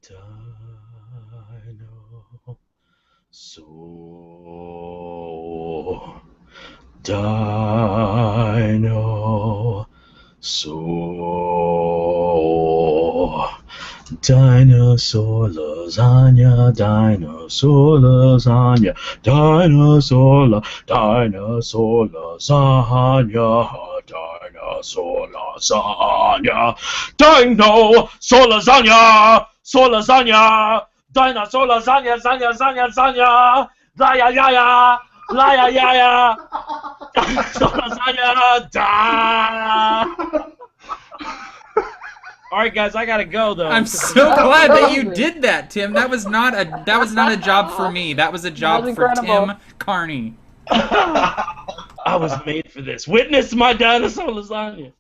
Dinosaur. Dinosaur. Dinosaur lasagna, dinosaur lasagna, dinosaur lasagna, dinosaur lasagna, dinosaur lasagna, soul lasagna, dinosaur lasagna, lasagna, la ya ya ya, la ya ya ya, dinosaur lasagna, da. All right, guys, I gotta go though. I'm so glad that you did that, Tim. That was not a job for me. That was a job for Tim Carney. I was made for this. Witness my dinosaur lasagna.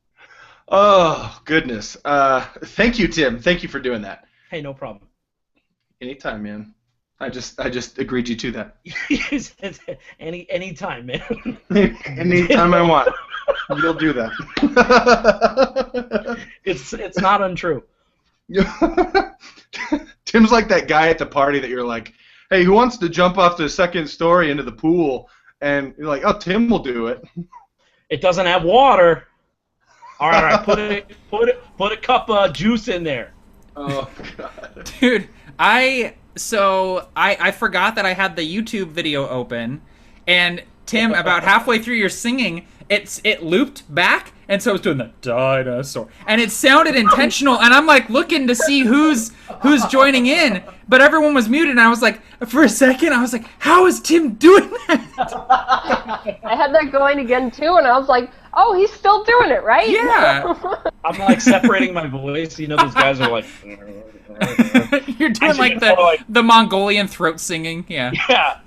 Oh goodness. Thank you, Tim. Thank you for doing that. Hey, no problem. Anytime, man. I just agreed you to that. Anytime, man. Anytime I want. You'll do that. It's not untrue. Tim's like that guy at the party that you're like, hey, who wants to jump off the second story into the pool? And you're like, oh, Tim will do it. It doesn't have water. All right, put a cup of juice in there. Oh God, dude, I forgot that I had the YouTube video open, and Tim, about halfway through your singing, it looped back, and so it was doing the dinosaur, and it sounded intentional, and I'm like looking to see who's joining in, but everyone was muted, and I was like, for a second, I was like, how is Tim doing that? I had that going again too, and I was like, oh, he's still doing it, right? Yeah. I'm like separating my voice. You know, those guys are like. You're doing like the Mongolian throat singing, yeah. Yeah.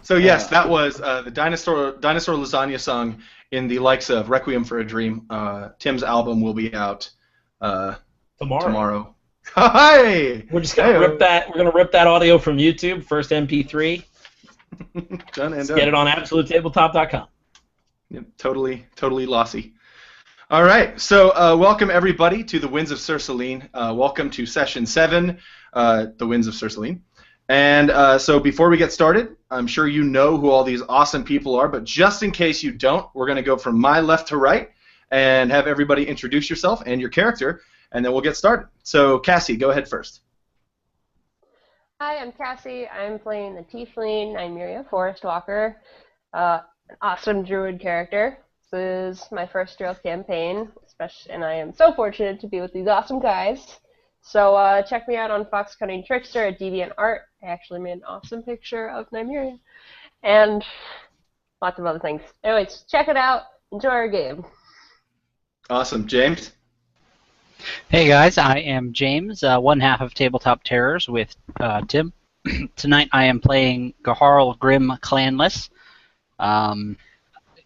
So yes, that was the dinosaur lasagna song in the likes of Requiem for a Dream. Tim's album will be out tomorrow. Hi. We're just gonna rip that. We're gonna rip that audio from YouTube. First MP3. Done and done. Get it on absolutetabletop.com. Yep, totally lossy. All right, so welcome everybody to the Winds of Salin. Welcome to session 7, the Winds of Salin. And so before we get started, I'm sure you know who all these awesome people are, but just in case you don't, we're going to go from my left to right and have everybody introduce yourself and your character, and then we'll get started. So Cassie, go ahead first. Hi, I'm Cassie. I'm playing the Tiefling Nymeria Forest Walker, an awesome druid character. This is my first real campaign, and I am so fortunate to be with these awesome guys. So check me out on Fox Cunning Trickster at DeviantArt. I actually made an awesome picture of Nymeria. And lots of other things. Anyways, check it out. Enjoy our game. Awesome. James? Hey guys, I am James, one half of Tabletop Terrors with Tim. Tonight I am playing Gaharl Grim Clanless.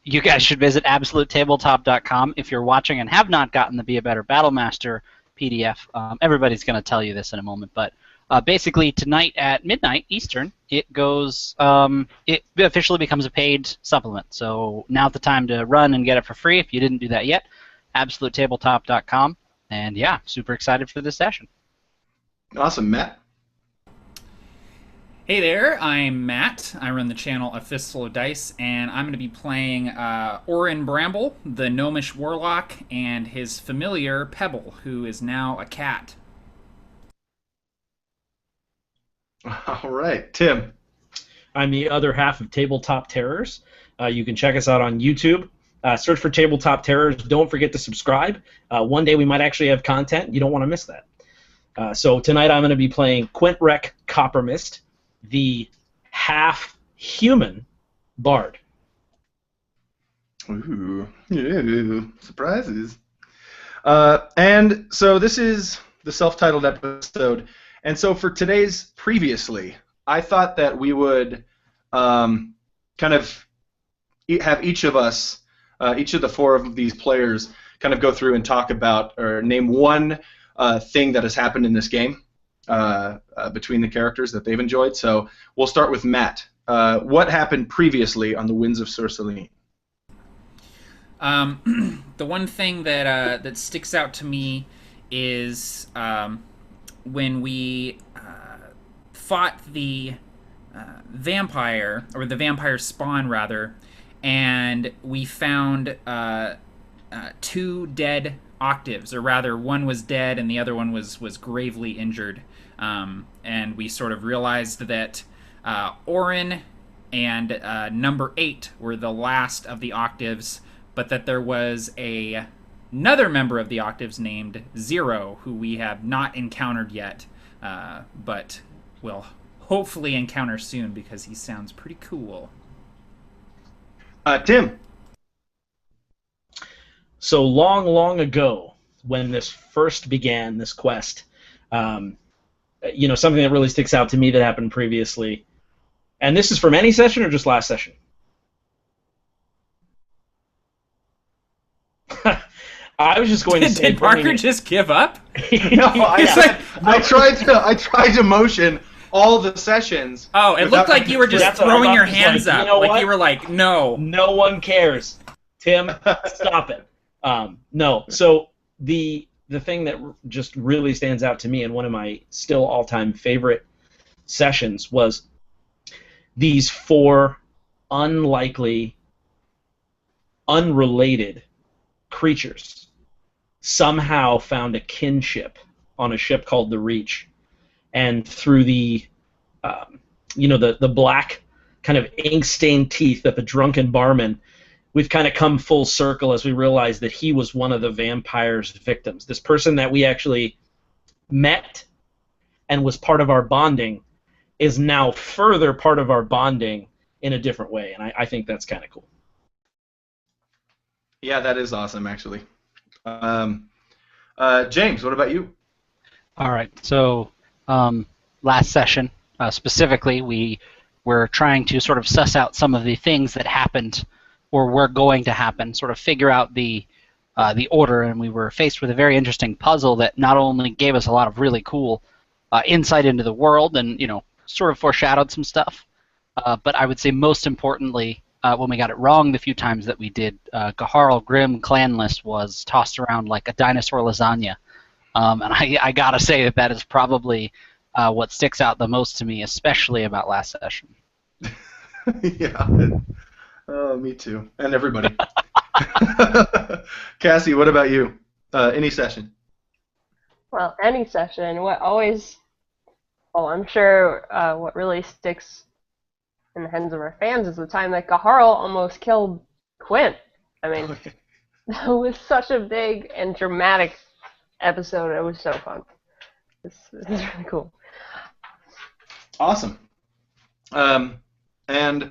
You guys should visit absolutetabletop.com if you're watching and have not gotten the Be a Better Battlemaster PDF. Everybody's going to tell you this in a moment, but basically tonight at midnight Eastern, it goes. It officially becomes a paid supplement. So now's the time to run and get it for free if you didn't do that yet. absolutetabletop.com, and yeah, super excited for this session. Awesome, Matt. Hey there, I'm Matt. I run the channel A Fistful of Dice, and I'm going to be playing Orin Bramble, the gnomish warlock, and his familiar Pebble, who is now a cat. All right, Tim. I'm the other half of Tabletop Terrors. You can check us out on YouTube. Search for Tabletop Terrors. Don't forget to subscribe. One day we might actually have content. You don't want to miss that. So tonight I'm going to be playing Quentrek Coppermist, the half-human bard. Ooh, surprises. And so this is the self-titled episode. And so for today's Previously, I thought that we would kind of have each of us, each of the 4 of these players, kind of go through and talk about or name one thing that has happened in this game. Between the characters that they've enjoyed. So we'll start with Matt. What happened previously on the Winds of Salin? The one thing that sticks out to me is when we fought the vampire, or the vampire spawn rather, and we found two dead octaves, or rather one was dead and the other one was gravely injured, and we sort of realized that Orin and number 8 were the last of the octaves, but that there was another member of the octaves named Zero, who we have not encountered yet, but will hopefully encounter soon because he sounds pretty cool. Tim. So long ago, when this first began, this quest, something that really sticks out to me that happened previously, and this is from any session or just last session? I was just going to say. Did Parker just give up? No, I tried to motion all the sessions. Oh, it looked like you were just throwing your hands up. Like you were like, no. No one cares. Tim, stop it. No. So the thing that just really stands out to me, and one of my still all-time favorite sessions, was these 4 unlikely, unrelated creatures somehow found a kinship on a ship called the Reach, and through the the black kind of ink-stained teeth of a drunken barman, we've kind of come full circle as we realize that he was one of the vampire's victims. This person that we actually met and was part of our bonding is now further part of our bonding in a different way, and I think that's kind of cool. Yeah, that is awesome, actually. James, what about you? All right. So last session, specifically, we were trying to sort of suss out some of the things that happened or were going to happen, sort of figure out the order, and we were faced with a very interesting puzzle that not only gave us a lot of really cool insight into the world and, sort of foreshadowed some stuff, but I would say most importantly, when we got it wrong the few times that we did, Gaharl Grimm clan list was tossed around like a dinosaur lasagna. And I gotta say that is probably what sticks out the most to me, especially about last session. Yeah. Oh, me too. And everybody. Cassie, what about you? Any session? Well, any session. I'm sure what really sticks in the heads of our fans is the time that Gaharl almost killed Quint. I mean, that was such a big and dramatic episode. It was so fun. This is really cool. Awesome. And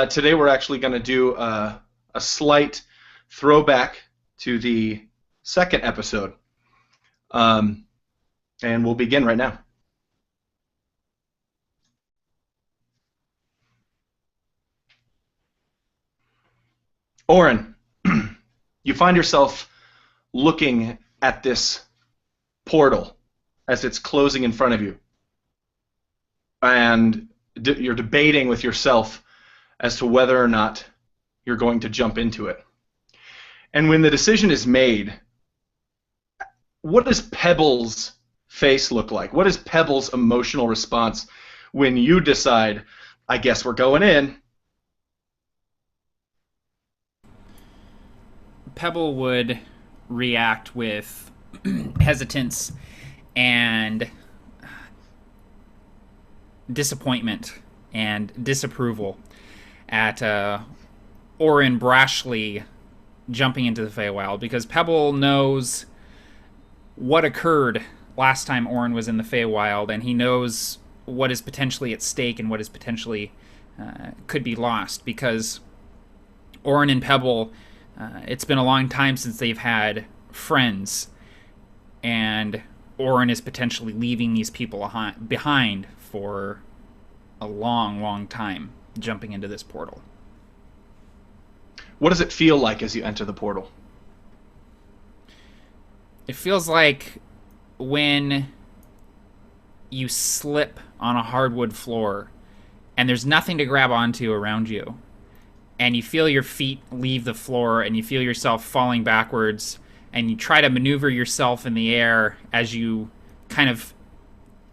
today we're actually going to do a slight throwback to the second episode. And we'll begin right now. Orin, you find yourself looking at this portal as it's closing in front of you. And you're debating with yourself as to whether or not you're going to jump into it. And when the decision is made, what does Pebble's face look like? What is Pebble's emotional response when you decide, I guess we're going in? Pebble would react with hesitance and disappointment and disapproval at Orin brashly jumping into the Fay Wild, because Pebble knows what occurred last time Orin was in the Fay Wild, and he knows what is potentially at stake and what is potentially could be lost, because Orin and Pebble, it's been a long time since they've had friends, and Orin is potentially leaving these people behind for a long, long time, jumping into this portal. What does it feel like as you enter the portal? It feels like when you slip on a hardwood floor and there's nothing to grab onto around you, and you feel your feet leave the floor and you feel yourself falling backwards, and you try to maneuver yourself in the air as you kind of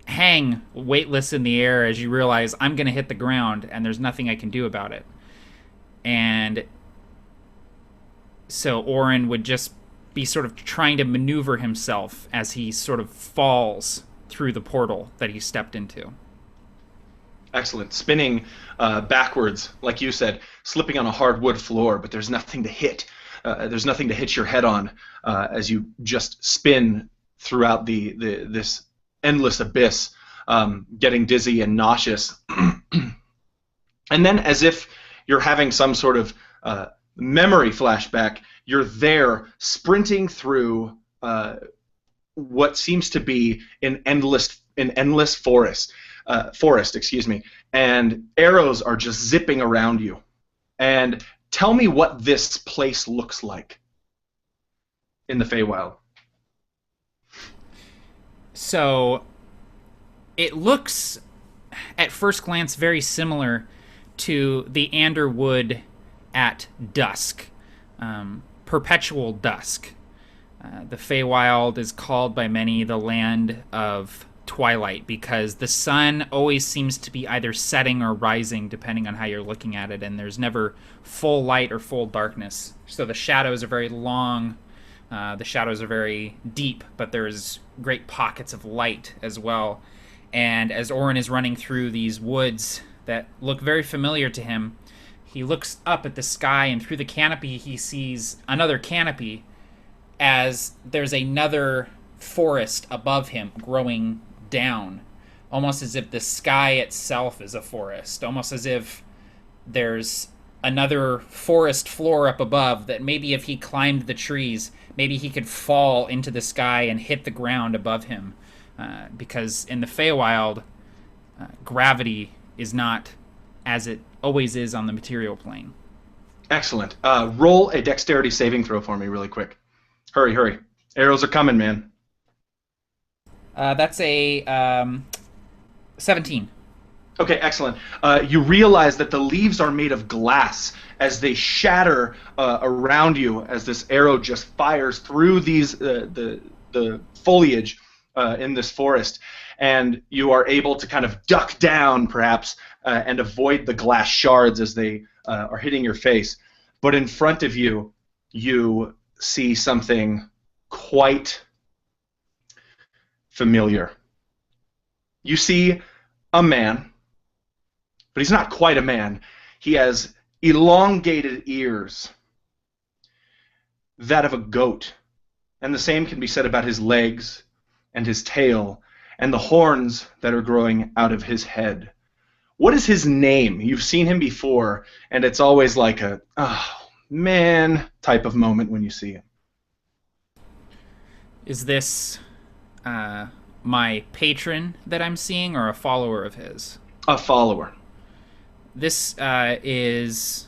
hang weightless in the air as you realize I'm going to hit the ground and there's nothing I can do about it. And so Orin would just be sort of trying to maneuver himself as he sort of falls through the portal that he stepped into. Excellent. Spinning backwards, like you said, slipping on a hardwood floor, but there's nothing to hit. There's nothing to hit your head on as you just spin throughout this endless abyss, getting dizzy and nauseous. And then, as if you're having some sort of memory flashback, you're there sprinting through what seems to be an endless forest, and arrows are just zipping around you. And tell me what this place looks like in the Fay Wild. So it looks, at first glance, very similar to the Anderwood at dusk, perpetual dusk. The Fay Wild is called by many the land of twilight because the sun always seems to be either setting or rising depending on how you're looking at it, and there's never full light or full darkness. So the shadows are very long, the shadows are very deep, but there's great pockets of light as well. And as Orin is running through these woods that look very familiar to him, he looks up at the sky, and through the canopy he sees another canopy as there's another forest above him growing down, almost as if the sky itself is a forest, almost as if there's another forest floor up above that maybe if he climbed the trees, maybe he could fall into the sky and hit the ground above him. Because in the Feywild, gravity is not as it always is on the material plane. Excellent. Roll a dexterity saving throw for me really quick. Hurry. Arrows are coming, man. That's a 17. Okay, excellent. You realize that the leaves are made of glass as they shatter around you as this arrow just fires through the foliage in this forest, and you are able to kind of duck down, perhaps, and avoid the glass shards as they are hitting your face. But in front of you, you see something quite familiar. You see a man, but he's not quite a man. He has elongated ears, that of a goat, and the same can be said about his legs and his tail and the horns that are growing out of his head. What is his name? You've seen him before, and it's always like a, oh, man, type of moment when you see him. Is this my patron that I'm seeing, or a follower of his? A follower. This is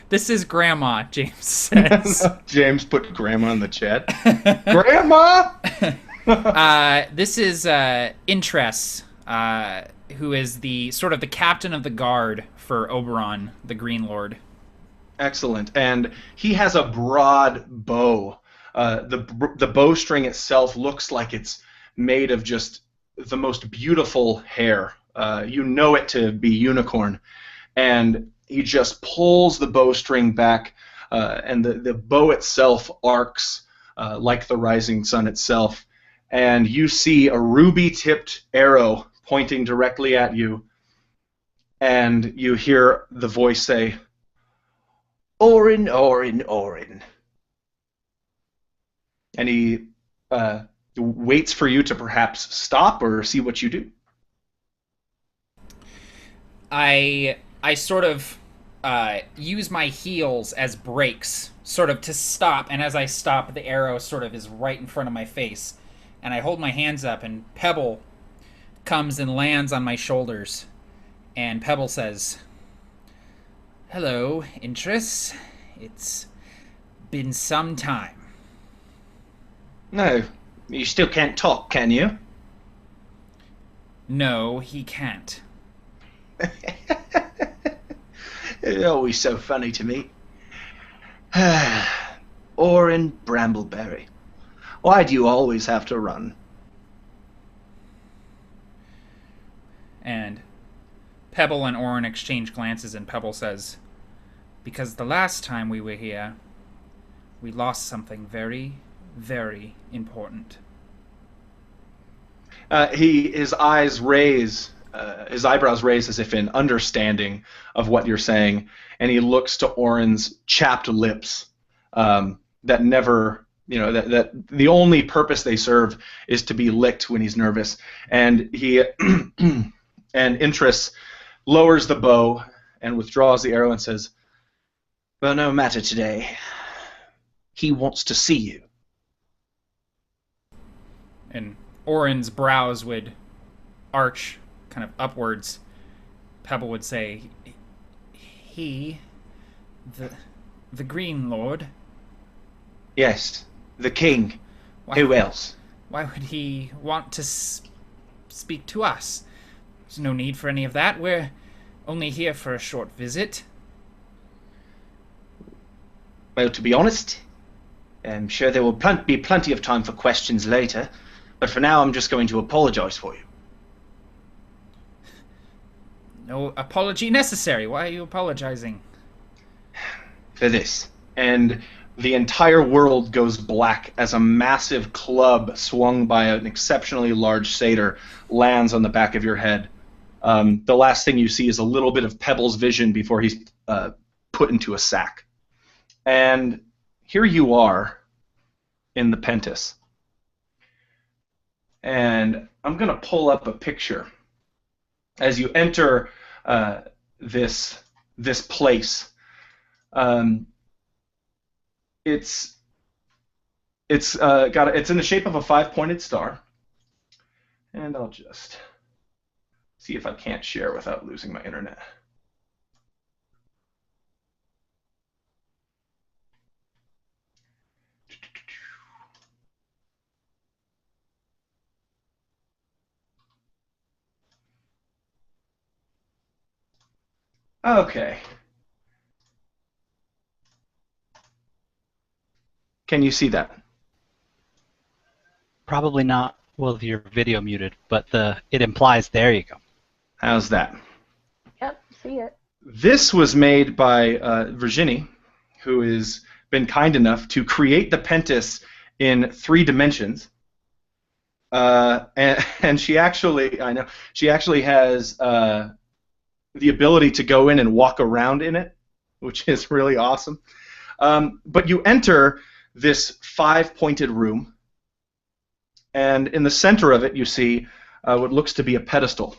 this is Grandma, James says. James put Grandma in the chat. Grandma! This is Intress, who is the sort of the captain of the guard for Oberon, the Green Lord. Excellent. And he has a broad bow. The bowstring itself looks like it's made of just the most beautiful hair. You know it to be unicorn. And he just pulls the bowstring back, and the bow itself arcs like the rising sun itself. And you see a ruby-tipped arrow pointing directly at you. And you hear the voice say, "Orin, Orin, Orin." And he waits for you to perhaps stop or see what you do. I sort of use my heels as brakes, sort of to stop, and as I stop, the arrow sort of is right in front of my face. And I hold my hands up, and Pebble comes and lands on my shoulders. And Pebble says, "Hello, Intress. It's been some time." No, you still can't talk, can you? No, he can't. It's always so funny to me. Orin Brambleberry. Why do you always have to run? And Pebble and Orin exchange glances, and Pebble says, "Because the last time we were here, we lost something very, very important." His eyes raise, his eyebrows raise as if in understanding of what you're saying, and he looks to Orin's chapped lips that never, that the only purpose they serve is to be licked when he's nervous. And he, and Interest lowers the bow and withdraws the arrow and says, "Well, no matter today. He wants to see you." And Orin's brows would arch kind of upwards. Pebble would say, "He, the Green Lord." Yes, the king. Why, Who else? Why would he want to speak to us? There's no need for any of that. We're only here for a short visit. Well, to be honest, I'm sure there will be plenty of time for questions later, but for now I'm just going to apologize for you. No apology necessary. Why are you apologizing? For this. And the entire world goes black as a massive club swung by an exceptionally large satyr lands on the back of your head. The last thing you see is a little bit of Pebble's vision before he's put into a sack. And here you are in the pentis. And I'm going to pull up a picture. As you enter this place, it's in the shape of a 5-pointed star. And I'll just see if I can't share without losing my internet. Okay. Can you see that? Probably not with your video muted, but it implies. There you go. How's that? Yep, see it. This was made by Virginie, who has been kind enough to create the pentis in 3 dimensions. And she actually, she actually has the ability to go in and walk around in it, which is really awesome. But you enter this 5-pointed room, and in the center of it you see what looks to be a pedestal,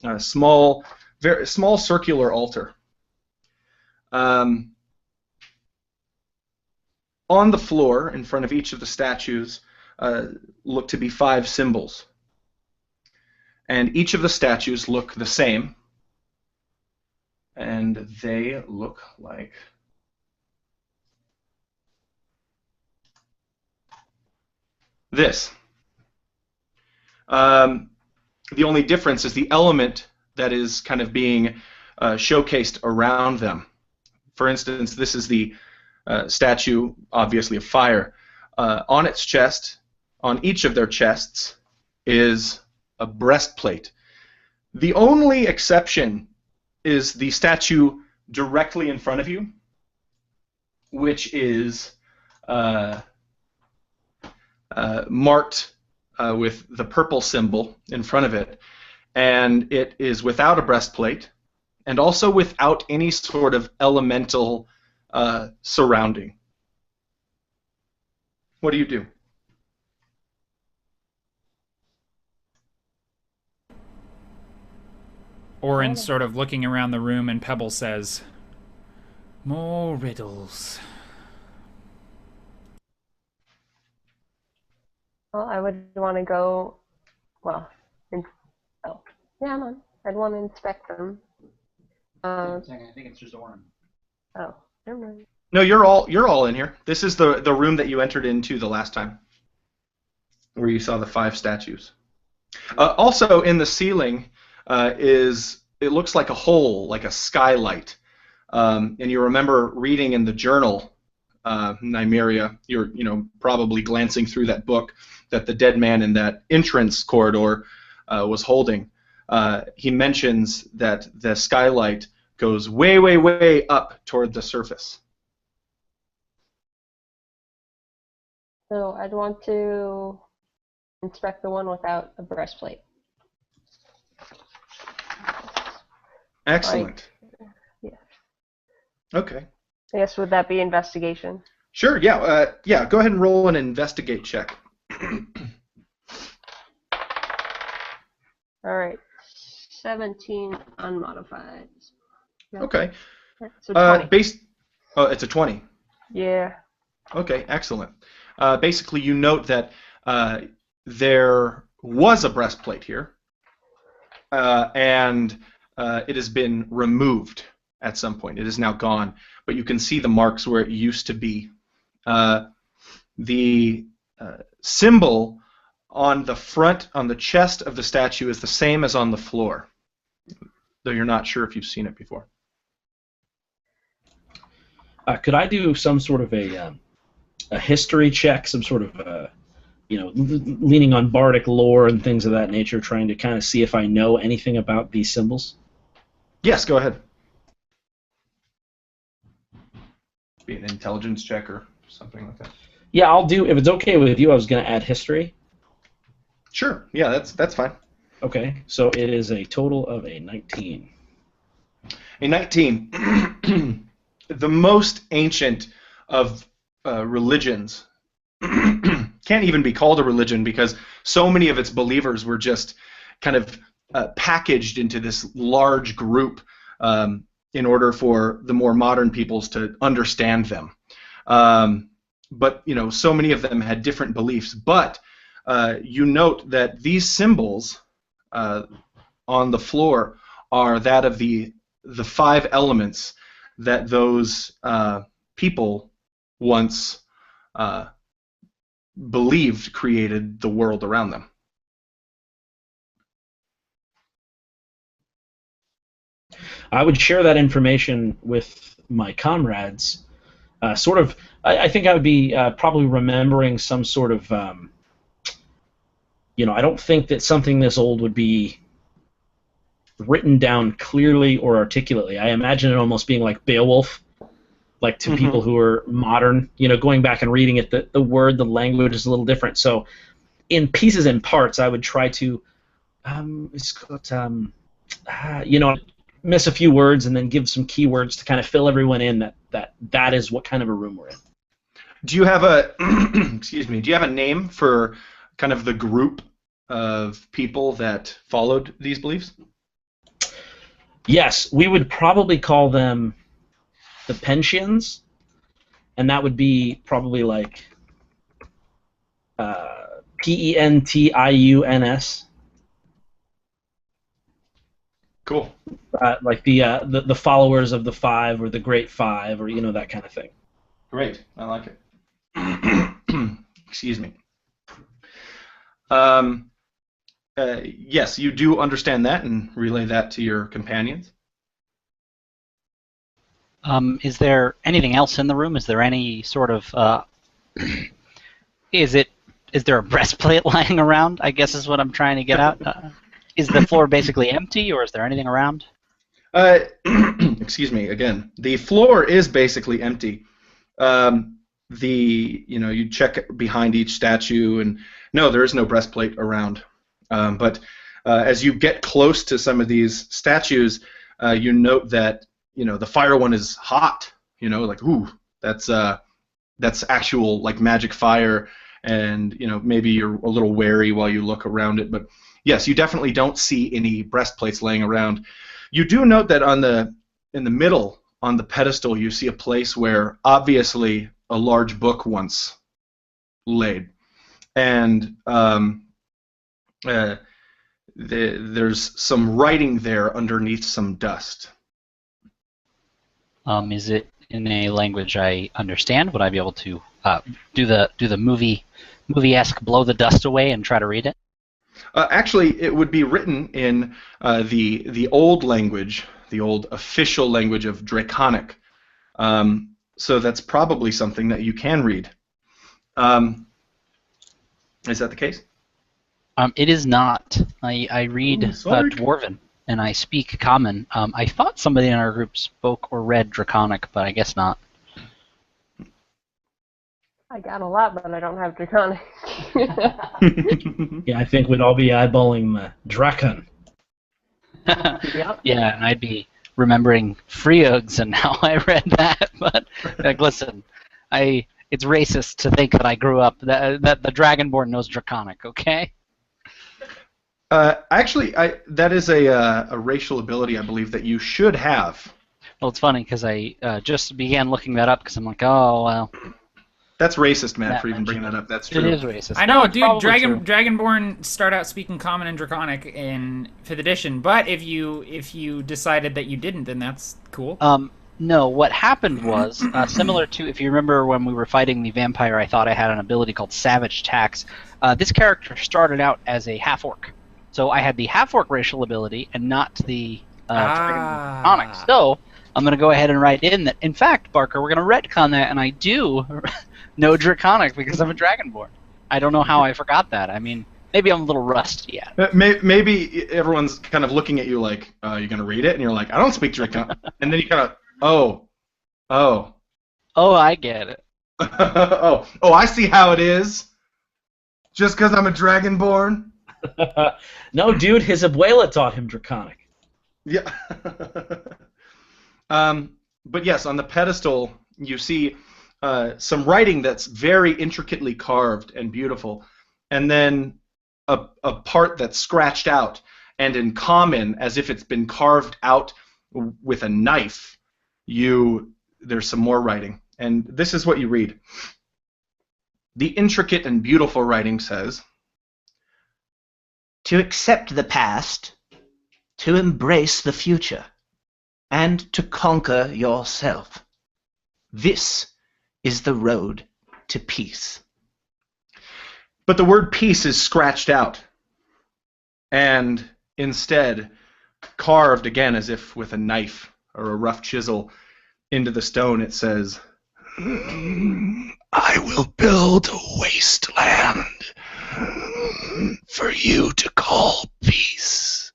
a small, very small circular altar. On the floor in front of each of the statues look to be 5 symbols, and each of the statues look the same, and they look like this. The only difference is the element that is kind of being showcased around them. For instance, this is the statue, obviously of fire. On its chest, on each of their chests, is a breastplate. The only exception is the statue directly in front of you, which is marked with the purple symbol in front of it, and it is without a breastplate and also without any sort of elemental surrounding. What do you do? Orin's sort of looking around the room, and Pebble says, "More riddles." Well, I would want to go, well, oh, yeah, I'm on. I'd want to inspect them. I think it's just Orin. Oh, never mind. No, you're all in here. This is the room that you entered into the last time, where you saw the 5 statues. Also, in the ceiling it looks like a hole, like a skylight, and you remember reading in the journal, Nymeria, you're probably glancing through that book that the dead man in that entrance corridor was holding. He mentions that the skylight goes way, way, way up toward the surface. So I'd want to inspect the one without a breastplate. Excellent. Yeah. Okay. I guess would that be investigation? Sure. Yeah. Yeah. Go ahead and roll an investigate check. All right. 17 unmodified. Okay. So 20. Oh, it's a 20. Yeah. Okay. Excellent. Basically, you note that there was a breastplate here, and it has been removed at some point. It is now gone, but you can see the marks where it used to be. The symbol on the front, on the chest of the statue, is the same as on the floor, though you're not sure if you've seen it before. Could I do some sort of a history check, some sort of leaning on bardic lore and things of that nature, trying to kind of see if I know anything about these symbols? Yes, go ahead. Be an intelligence check or something like that. Yeah, I'll do. If it's okay with you, I was going to add history. Sure. Yeah, that's fine. Okay, so it is a total of a 19. A 19. The most ancient of religions can't even be called a religion because so many of its believers were just kind of packaged into this large group in order for the more modern peoples to understand them. But so many of them had different beliefs. But you note that these symbols on the floor are that of the 5 elements that those people once believed created the world around them. I would share that information with my comrades. I think I would be probably remembering some sort of, I don't think that something this old would be written down clearly or articulately. I imagine it almost being like Beowulf, like to people who are modern, going back and reading it, the word, the language is a little different. So in pieces and parts, I would try to, miss a few words and then give some keywords to kind of fill everyone in that is what kind of a room we're in. Do you have a excuse me? Do you have a name for kind of the group of people that followed these beliefs? Yes, we would probably call them the Pensions, and that would be probably like Pentiuns. Cool. Like the followers of the 5 or the Great 5 or that kind of thing. Great, I like it. Excuse me. Yes, you do understand that and relay that to your companions. Is there anything else in the room? Is there any sort of is there a breastplate lying around? I guess is what I'm trying to get at. Is the floor basically empty, or is there anything around? Excuse me again. The floor is basically empty. You check behind each statue, and no, there is no breastplate around. But as you get close to some of these statues, you note that the fire one is hot. Like ooh, that's actual like magic fire, and maybe you're a little wary while you look around it, but. Yes, you definitely don't see any breastplates laying around. You do note that in the middle, on the pedestal, you see a place where obviously a large book once laid, and there's some writing there underneath some dust. Is it in a language I understand? Would I be able to do the movie-esque blow the dust away and try to read it? Actually, it would be written in the old language the old official language of Draconic. So that's probably something that you can read. Is that the case? It is not. I read Dwarven, and I speak Common. I thought somebody in our group spoke or read Draconic, but I guess not. I got a lot, but I don't have Draconic. Yeah, I think we'd all be eyeballing the Drakon. Yep. Yeah, and I'd be remembering Freogs and how I read that. But like, listen, it's racist to think that I grew up that the Dragonborn knows Draconic. Okay. Actually, that is a racial ability I believe that you should have. Well, it's funny because I just began looking that up because I'm like, oh well. That's racist, Matt, Matt for even bringing that up. That's true. It is racist. I know, It's dude. probably true. Dragonborn start out speaking Common and Draconic in 5th edition, but if you decided that you didn't, then that's cool. No, what happened was similar to if you remember when we were fighting the vampire. I thought I had an ability called Savage Tax. This character started out as a half-orc, so I had the half-orc racial ability and not the Draconic. So I'm going to go ahead and write in that. In fact, Barker, we're going to retcon that, and I do know Draconic because I'm a Dragonborn. I don't know how I forgot that. I mean, maybe I'm a little rusty at it. Maybe everyone's kind of looking at you like, you're going to read it? And you're like, I don't speak Draconic. And then you kind of, oh, I get it. oh, I see how it is. Just because I'm a Dragonborn? No, dude, his abuela taught him Draconic. Yeah. But yes, on the pedestal, you see some writing that's very intricately carved and beautiful, and then a part that's scratched out, and in Common, as if it's been carved out with a knife, there's some more writing. And this is what you read. The intricate and beautiful writing says, to accept the past, to embrace the future, and to conquer yourself. This is the road to peace. But the word peace is scratched out, and instead carved again as if with a knife or a rough chisel into the stone, it says, I will build a wasteland for you to call peace.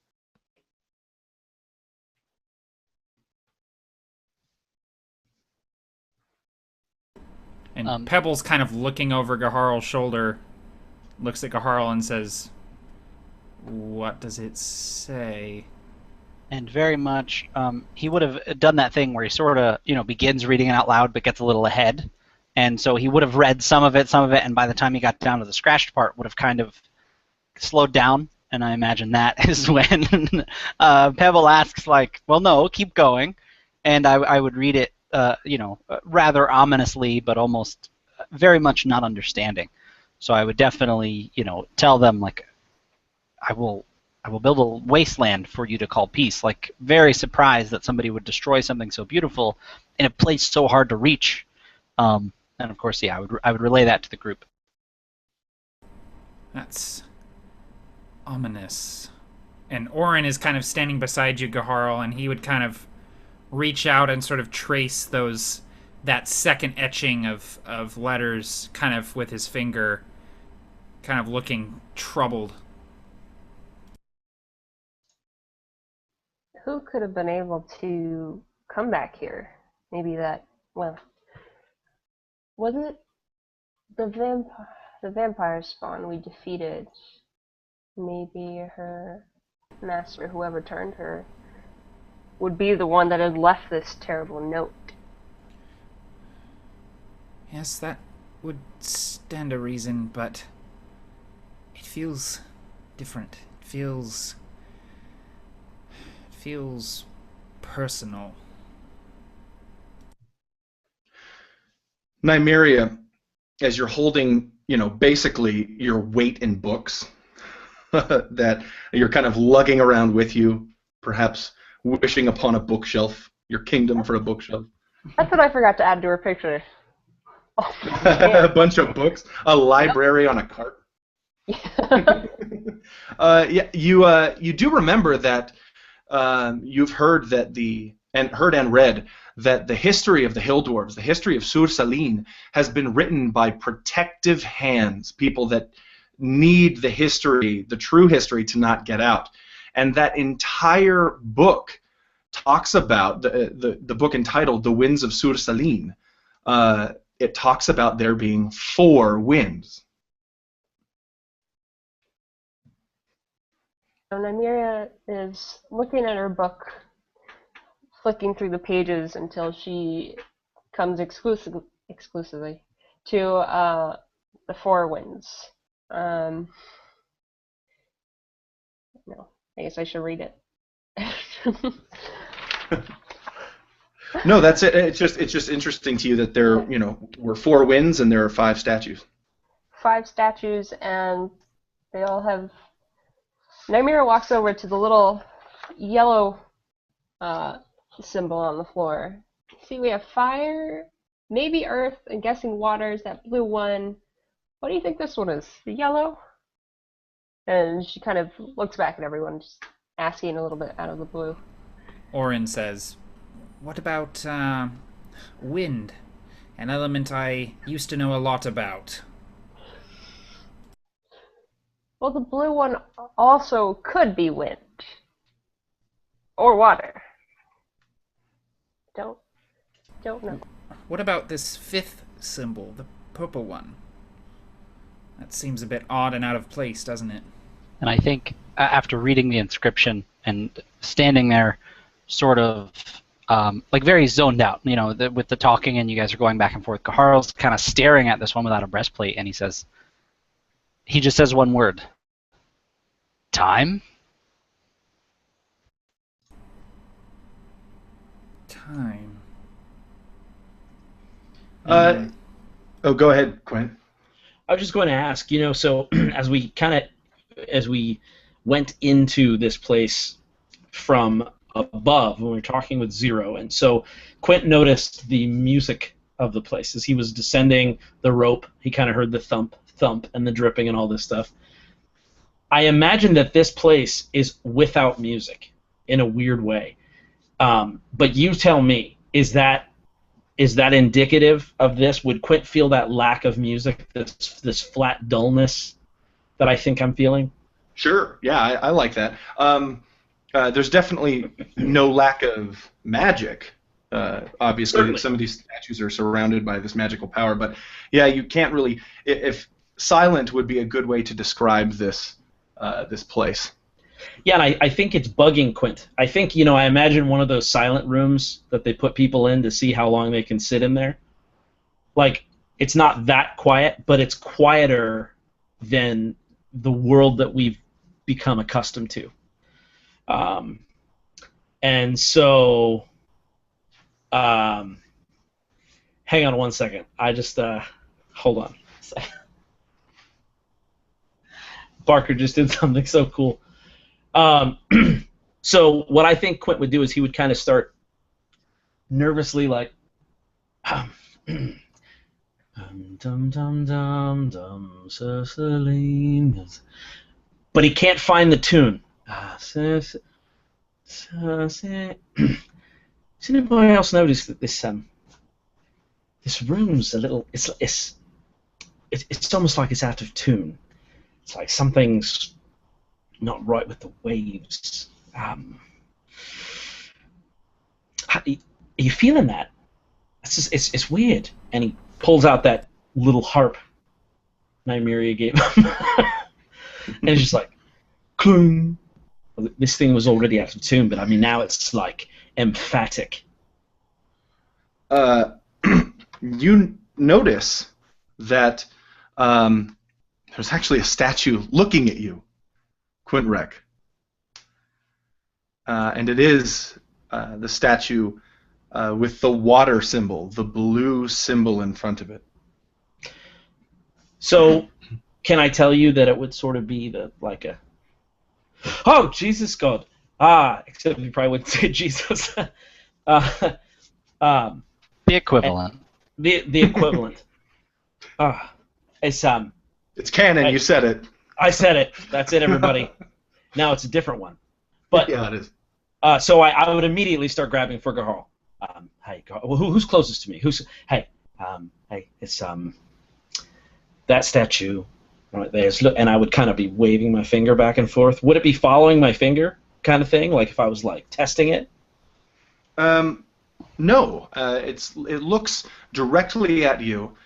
And Pebble's kind of looking over Gaharl's shoulder, looks at Gaharl and says, what does it say? And very much, he would have done that thing where he sort of, begins reading it out loud but gets a little ahead. And so he would have read some of it, and by the time he got down to the scratched part, would have kind of slowed down. And I imagine that is when Pebble asks, like, well, no, keep going. And I would read it, rather ominously, but almost very much not understanding. So I would definitely, tell them, like, I will build a wasteland for you to call peace. Like, very surprised that somebody would destroy something so beautiful in a place so hard to reach. And of course, yeah, I would relay that to the group. That's ominous. And Orin is kind of standing beside you, Gaharl, and he would kind of reach out and sort of trace that second etching of letters kind of with his finger, kind of looking troubled. Who could have been able to come back here? Maybe was it the vampire spawn we defeated? Maybe her master, whoever turned her, would be the one that had left this terrible note. Yes, that would stand a reason, but it feels different. It feels personal. Nymeria, as you're holding, basically your weight in books that you're kind of lugging around with you, perhaps wishing upon a bookshelf, your kingdom for a bookshelf. That's what I forgot to add to her picture. Oh, a bunch of books, a library on a cart. Yeah. You do remember that you've heard that and read that the history of the Hill Dwarves, the history of Salin, has been written by protective hands, people that need the history, the true history, to not get out. And that entire book talks about, the book entitled The Winds of Salin, it talks about there being 4 winds. And Nymeria is looking at her book, flicking through the pages until she comes exclusively to the 4 winds. No, I guess I should read it. No, that's it. It's just interesting to you that there, were 4 winds and there are 5 statues. 5 statues, and they all have. Nymeria walks over to the little yellow symbol on the floor. See, we have fire, maybe earth, and guessing water is that blue one. What do you think this one is? The yellow? And she kind of looks back at everyone, just asking a little bit out of the blue. Orin says, "What about wind? An element I used to know a lot about." Well, the blue one also could be wind. Or water. Don't know. What about this 5th symbol, the purple one? That seems a bit odd and out of place, doesn't it? And I think after reading the inscription and standing there sort of like very zoned out, with the talking and you guys are going back and forth, Kaharl's kind of staring at this one without a breastplate, and he just says one word. Time? Time. Oh, go ahead, Quinn. I was just going to ask, so as we went into this place from above when we were talking with Zero, and so Quint noticed the music of the place as he was descending the rope. He kind of heard the thump, and the dripping and all this stuff. I imagine that this place is without music in a weird way. But you tell me, is that indicative of this? Would Quint feel that lack of music, this flat dullness that I think I'm feeling? Sure. Yeah, I like that. There's definitely no lack of magic. Obviously, Certainly. Some of these statues are surrounded by this magical power, but yeah, you can't really. If silent would be a good way to describe this place. Yeah, and I think it's bugging Quint. I think, I imagine one of those silent rooms that they put people in to see how long they can sit in there. Like, it's not that quiet, but it's quieter than the world that we've become accustomed to. And so, hang on one second. I just, hold on. Barker just did something so cool. So what I think Quint would do is he would kind of start nervously like, dum dum dum dum, Celine, but he can't find the tune. Does anybody else notice that this room's a little? It's almost like it's out of tune. It's like something's not right with the waves. Are you feeling that? It's weird. And he pulls out that little harp Nymeria gave him. And it's just like, clung. This thing was already out of tune, but I mean now it's like emphatic. You notice that there's actually a statue looking at you, Quintrek. And it is the statue with the water symbol, the blue symbol in front of it. So, can I tell you that it would sort of be oh, Jesus God. Except you probably wouldn't say Jesus. The equivalent. The equivalent. It's canon, you said it. I said it. That's it, everybody. Now it's a different one. But yeah, it is. So I would immediately start grabbing for Gahal. Hey, who's closest to me? Hey, it's that statue right there. And I would kind of be waving my finger back and forth. Would it be following my finger, kind of thing? Like if I was like testing it? No. It looks directly at you,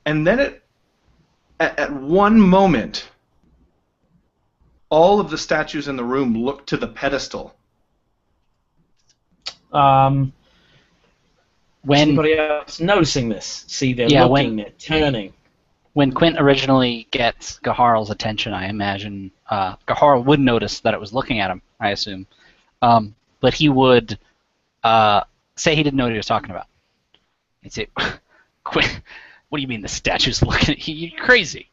and then at one moment, all of the statues in the room look to the pedestal. When somebody else noticing this, see, they're looking, they're turning. When Quint originally gets Gaharl's attention, I imagine Gaharl would notice that it was looking at him, I assume. But he would say he didn't know what he was talking about. He'd say, Quint, what do you mean the statue's looking at you? You're crazy.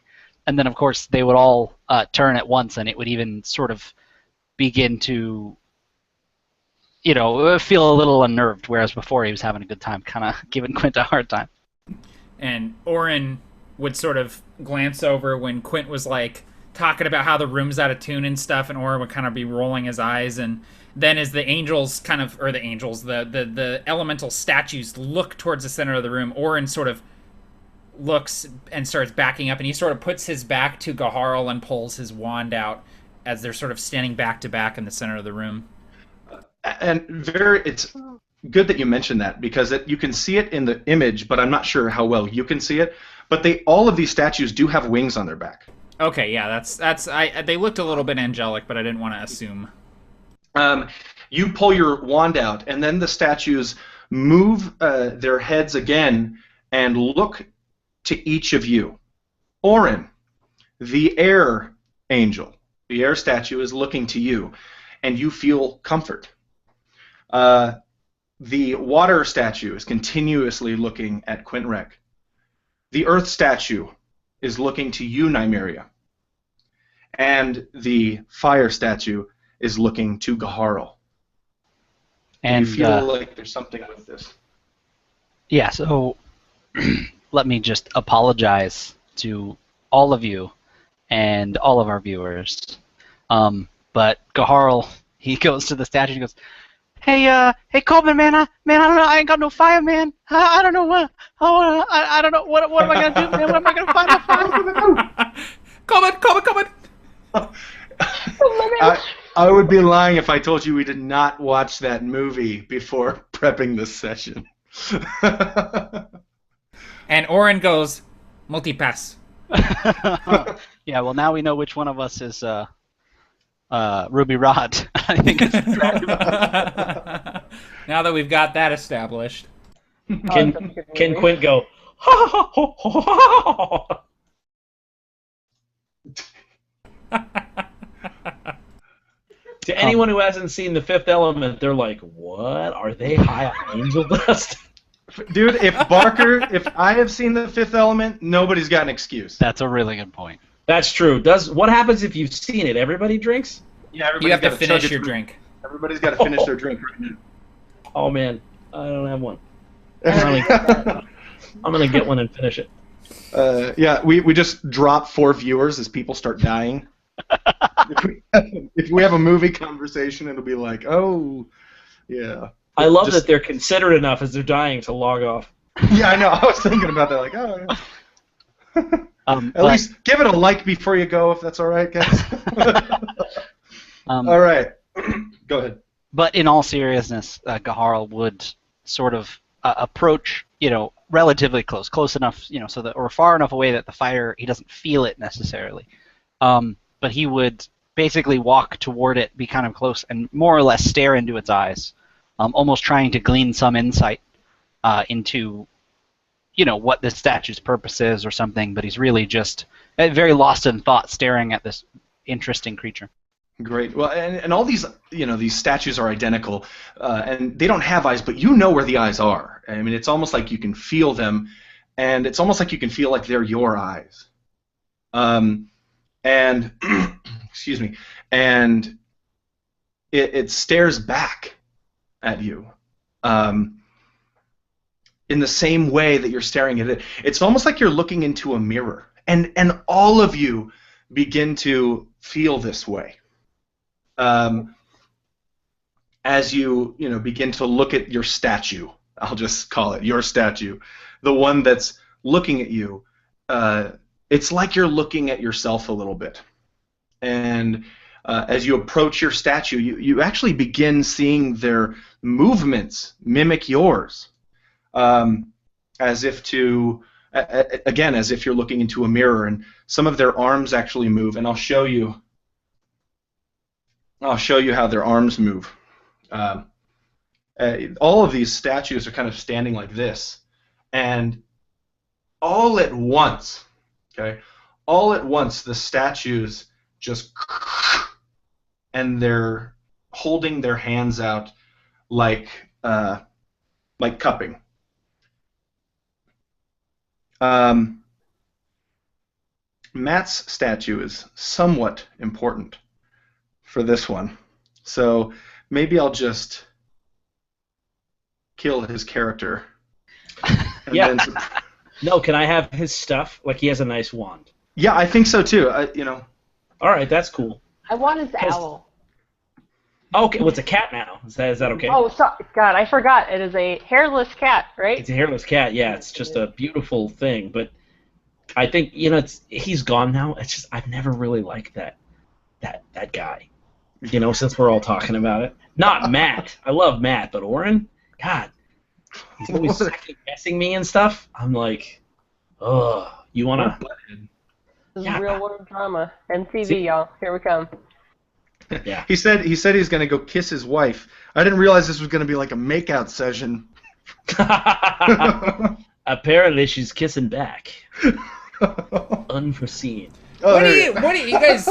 And then, of course, they would all turn at once, and it would even sort of begin to, feel a little unnerved, whereas before he was having a good time, kind of giving Quint a hard time. And Orin would sort of glance over when Quint was, like, talking about how the room's out of tune and stuff, and Orin would kind of be rolling his eyes, and then as the angels kind of, or the angels, the elemental statues look towards the center of the room, Orin sort of looks and starts backing up, and he sort of puts his back to Gaharl and pulls his wand out as they're sort of standing back to back in the center of the room. And it's good that you mentioned that, because you can see it in the image, but I'm not sure how well you can see it. But all of these statues do have wings on their back. Okay, yeah, they looked a little bit angelic, but I didn't want to assume. You pull your wand out, and then the statues move their heads again and look to each of you. Orin, the air angel, the air statue, is looking to you, and you feel comfort. The water statue is continuously looking at Quintrec. The earth statue is looking to you, Nymeria. And the fire statue is looking to Gaharl. And you feel like there's something with this. Yeah, so let me just apologize to all of you and all of our viewers. But Gaharl, he goes to the statue and goes, Hey, Coleman, man, I don't know, I ain't got no fire, man. I don't know what, I don't know, what am I gonna do, man? What am I gonna find my fire? Coleman! I would be lying if I told you we did not watch that movie before prepping this session. And Orin goes, multi-pass. Yeah, well, now we know which one of us is Ruby Rod. I think it's now that we've got that established. Can Quint go, To anyone who hasn't seen The Fifth Element, they're like, what? Are they high on angel dust? Dude, if I have seen The Fifth Element, nobody's got an excuse. That's a really good point. That's true. What happens if you've seen it? Everybody drinks? Yeah, you have to finish your drink. Everybody's got to finish their drink right now. Oh, man. I don't have one. I'm going to get one and finish it. Yeah, we just drop 4 viewers as people start dying. If we have a movie conversation, it'll be like, oh, yeah. I love that they're considerate enough as they're dying to log off. Yeah, I know. I was thinking about that. Like, oh, yeah. At least give it a like before you go, if that's all right, guys. All right. Go ahead. But in all seriousness, Gaharl would sort of approach, relatively close enough, so that, or far enough away that the fire, he doesn't feel it necessarily. But he would basically walk toward it, be kind of close, and more or less stare into its eyes, almost trying to glean some insight into, what this statue's purpose is or something. But he's really just very lost in thought, staring at this interesting creature. Great. Well, and all these, these statues are identical, and they don't have eyes, but you know where the eyes are. I mean, it's almost like you can feel them, and it's almost like you can feel like they're your eyes. And excuse me, and it stares back at you in the same way that you're staring at it. It's almost like you're looking into a mirror, and all of you begin to feel this way. as you begin to look at your statue. I'll just call it your statue, the one that's looking at you. It's like you're looking at yourself a little bit, and as you approach your statue, you actually begin seeing their movements mimic yours, as if to again, as if you're looking into a mirror, and some of their arms actually move, and I'll show you how their arms move. All of these statues are kind of standing like this, and all at once, the statues just, and they're holding their hands out like cupping. Matt's statue is somewhat important for this one, so maybe I'll just kill his character. Yeah. No, can I have his stuff? Like, he has a nice wand. Yeah, I think so too. All right, that's cool. I want his owl. Okay, well, it's a cat now. Is that okay? Oh, God, I forgot. It is a hairless cat, right? It's a hairless cat. Yeah, it's just a beautiful thing. But I think he's gone now. It's just I've never really liked that guy. Since we're all talking about it. Not Matt. I love Matt, but Oren, God, he's always second guessing me and stuff. I'm like, oh, you wanna? This is real world drama. MTV, y'all. Here we come. Yeah. He said he's gonna go kiss his wife. I didn't realize this was gonna be like a makeout session. Apparently, she's kissing back. Unforeseen. What are you guys?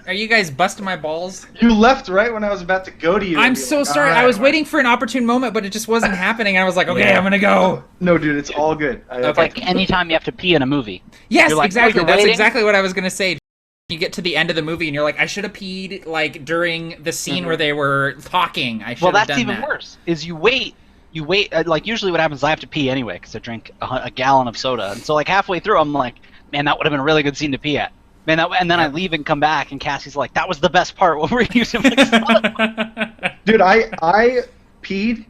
Are you guys busting my balls? You left right when I was about to go to you. I'm so sorry. I was waiting for an opportune moment, but it just wasn't happening. And I was like, okay, I'm gonna go. No, dude, it's all good. It's like anytime you have to pee in a movie. Yes, like, exactly. Oh, That's waiting? exactly what I was gonna say. You get to the end of the movie and you're like, I should have peed like during the scene where they were talking. I should have done that. Well, that's even worse. Is you wait. Like usually what happens is I have to pee anyway because I drink a gallon of soda, and so like halfway through I'm like, man, that would have been a really good scene to pee at. Man, and then I leave and come back, and Cassie's like, "That was the best part." What were you doing? Dude, I peed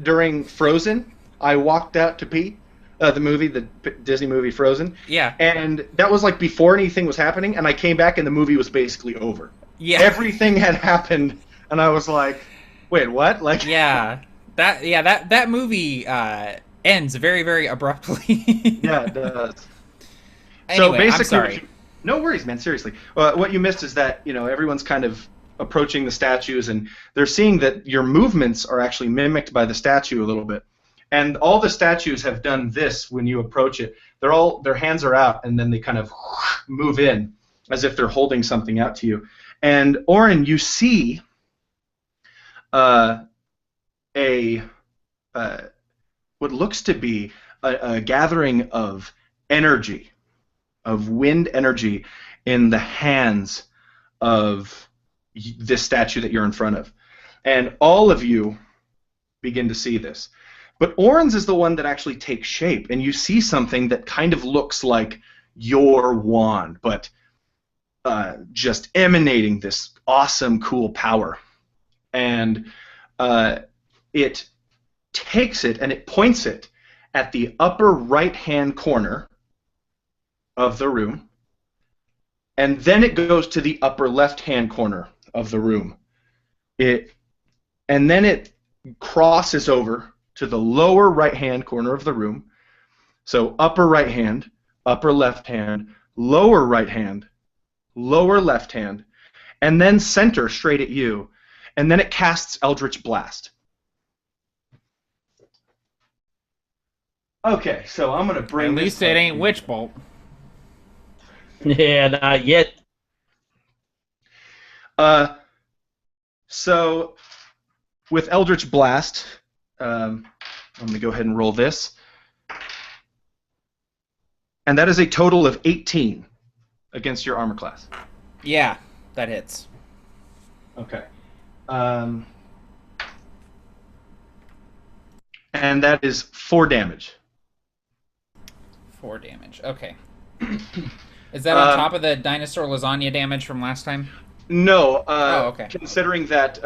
during Frozen. I walked out to pee. The Disney movie Frozen. Yeah. And that was like before anything was happening, and I came back and the movie was basically over. Yeah. Everything had happened, and I was like, "Wait, what?" Like. Yeah. That movie ends very, very abruptly. Yeah, it does. Anyway, So basically, I'm sorry. No worries, man. Seriously, what you missed is that everyone's kind of approaching the statues, and they're seeing that your movements are actually mimicked by the statue a little bit. And all the statues have done this when you approach it. Their hands are out, and then they kind of move in as if they're holding something out to you. And Oren, you see what looks to be a gathering of energy, of wind energy in the hands of this statue that you're in front of. And all of you begin to see this. But Oren's is the one that actually takes shape, and you see something that kind of looks like your wand, but just emanating this awesome, cool power. And it takes it and it points it at the upper right-hand corner of the room, and then it goes to the upper left-hand corner of the room. And then it crosses over to the lower right-hand corner of the room. So upper right hand, upper left hand, lower right hand, lower left hand, and then center straight at you. And then it casts Eldritch Blast. Okay, so I'm going to bring At least it ain't Witch Bolt. Yeah, not yet. So with Eldritch Blast, I'm going to go ahead and roll this. And that is a total of 18 against your armor class. Yeah, that hits. Okay. And that is 4 damage. 4 damage. Okay. Is that on top of the dinosaur lasagna damage from last time? No, okay. considering that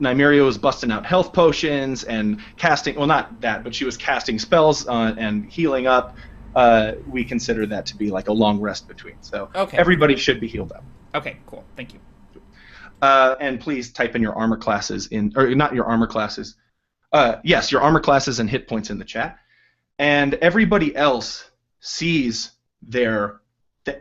Nymeria was busting out health potions and casting, well, not that, but she was casting spells and healing up, we consider that to be like a long rest between. So Okay. everybody should be healed up. Okay, cool. Thank you. And please type in your armor classes or not your armor classes. Yes, your armor classes and hit points in the chat. And everybody else sees the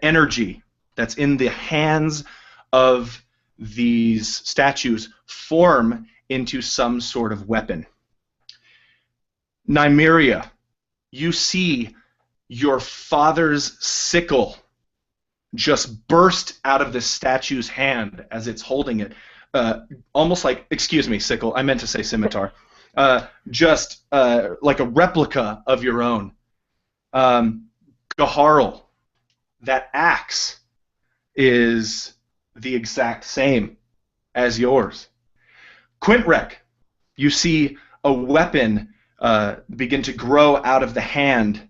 energy that's in the hands of these statues form into some sort of weapon. Nymeria, you see your father's sickle just burst out of the statue's hand as it's holding it, almost like, excuse me, sickle, I meant to say scimitar, just like a replica of your own. Gaharl, that axe is the exact same as yours. Quintrek, you see a weapon begin to grow out of the hand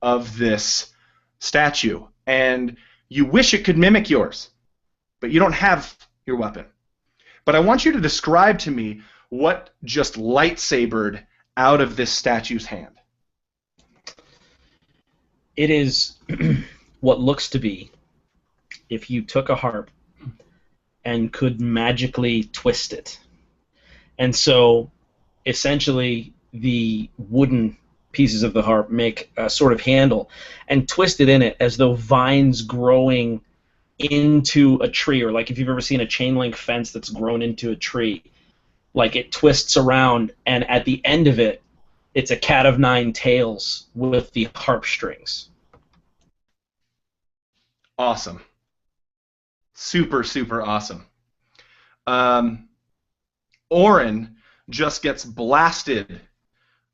of this statue, and you wish it could mimic yours, but you don't have your weapon. But I want you to describe to me what just lightsabered out of this statue's hand. It is what looks to be if you took a harp and could magically twist it. And so, essentially, the wooden pieces of the harp make a sort of handle and twisted in it as though vines growing into a tree, or like if you've ever seen a chain link fence that's grown into a tree, like it twists around, and at the end of it, it's a cat of nine tails with the harp strings. Awesome. Super, super awesome. Orin just gets blasted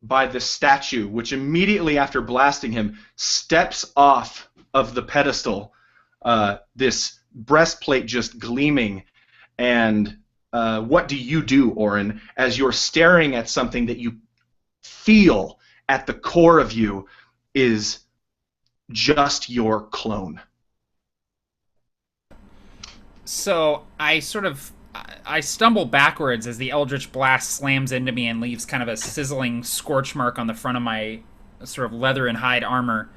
by the statue, which immediately after blasting him steps off of the pedestal, this breastplate just gleaming. And what do you do, Orin, as you're staring at something that you feel at the core of you is just your clone? So I stumble backwards as the Eldritch Blast slams into me and leaves kind of a sizzling scorch mark on the front of my sort of leather and hide armor.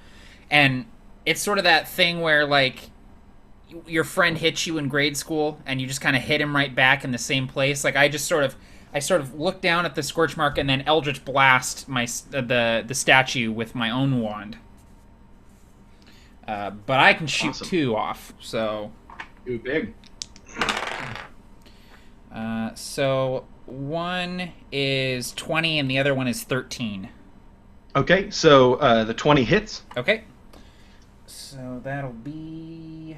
And it's sort of that thing where, like, your friend hits you in grade school and you just kind of hit him right back in the same place. Like, I sort of look down at the scorch mark and then Eldritch Blast the statue with my own wand. But I can shoot Awesome. 2 off, so... Too big. So one is 20 and the other one is 13. Okay, so the 20 hits. Okay. So that'll be...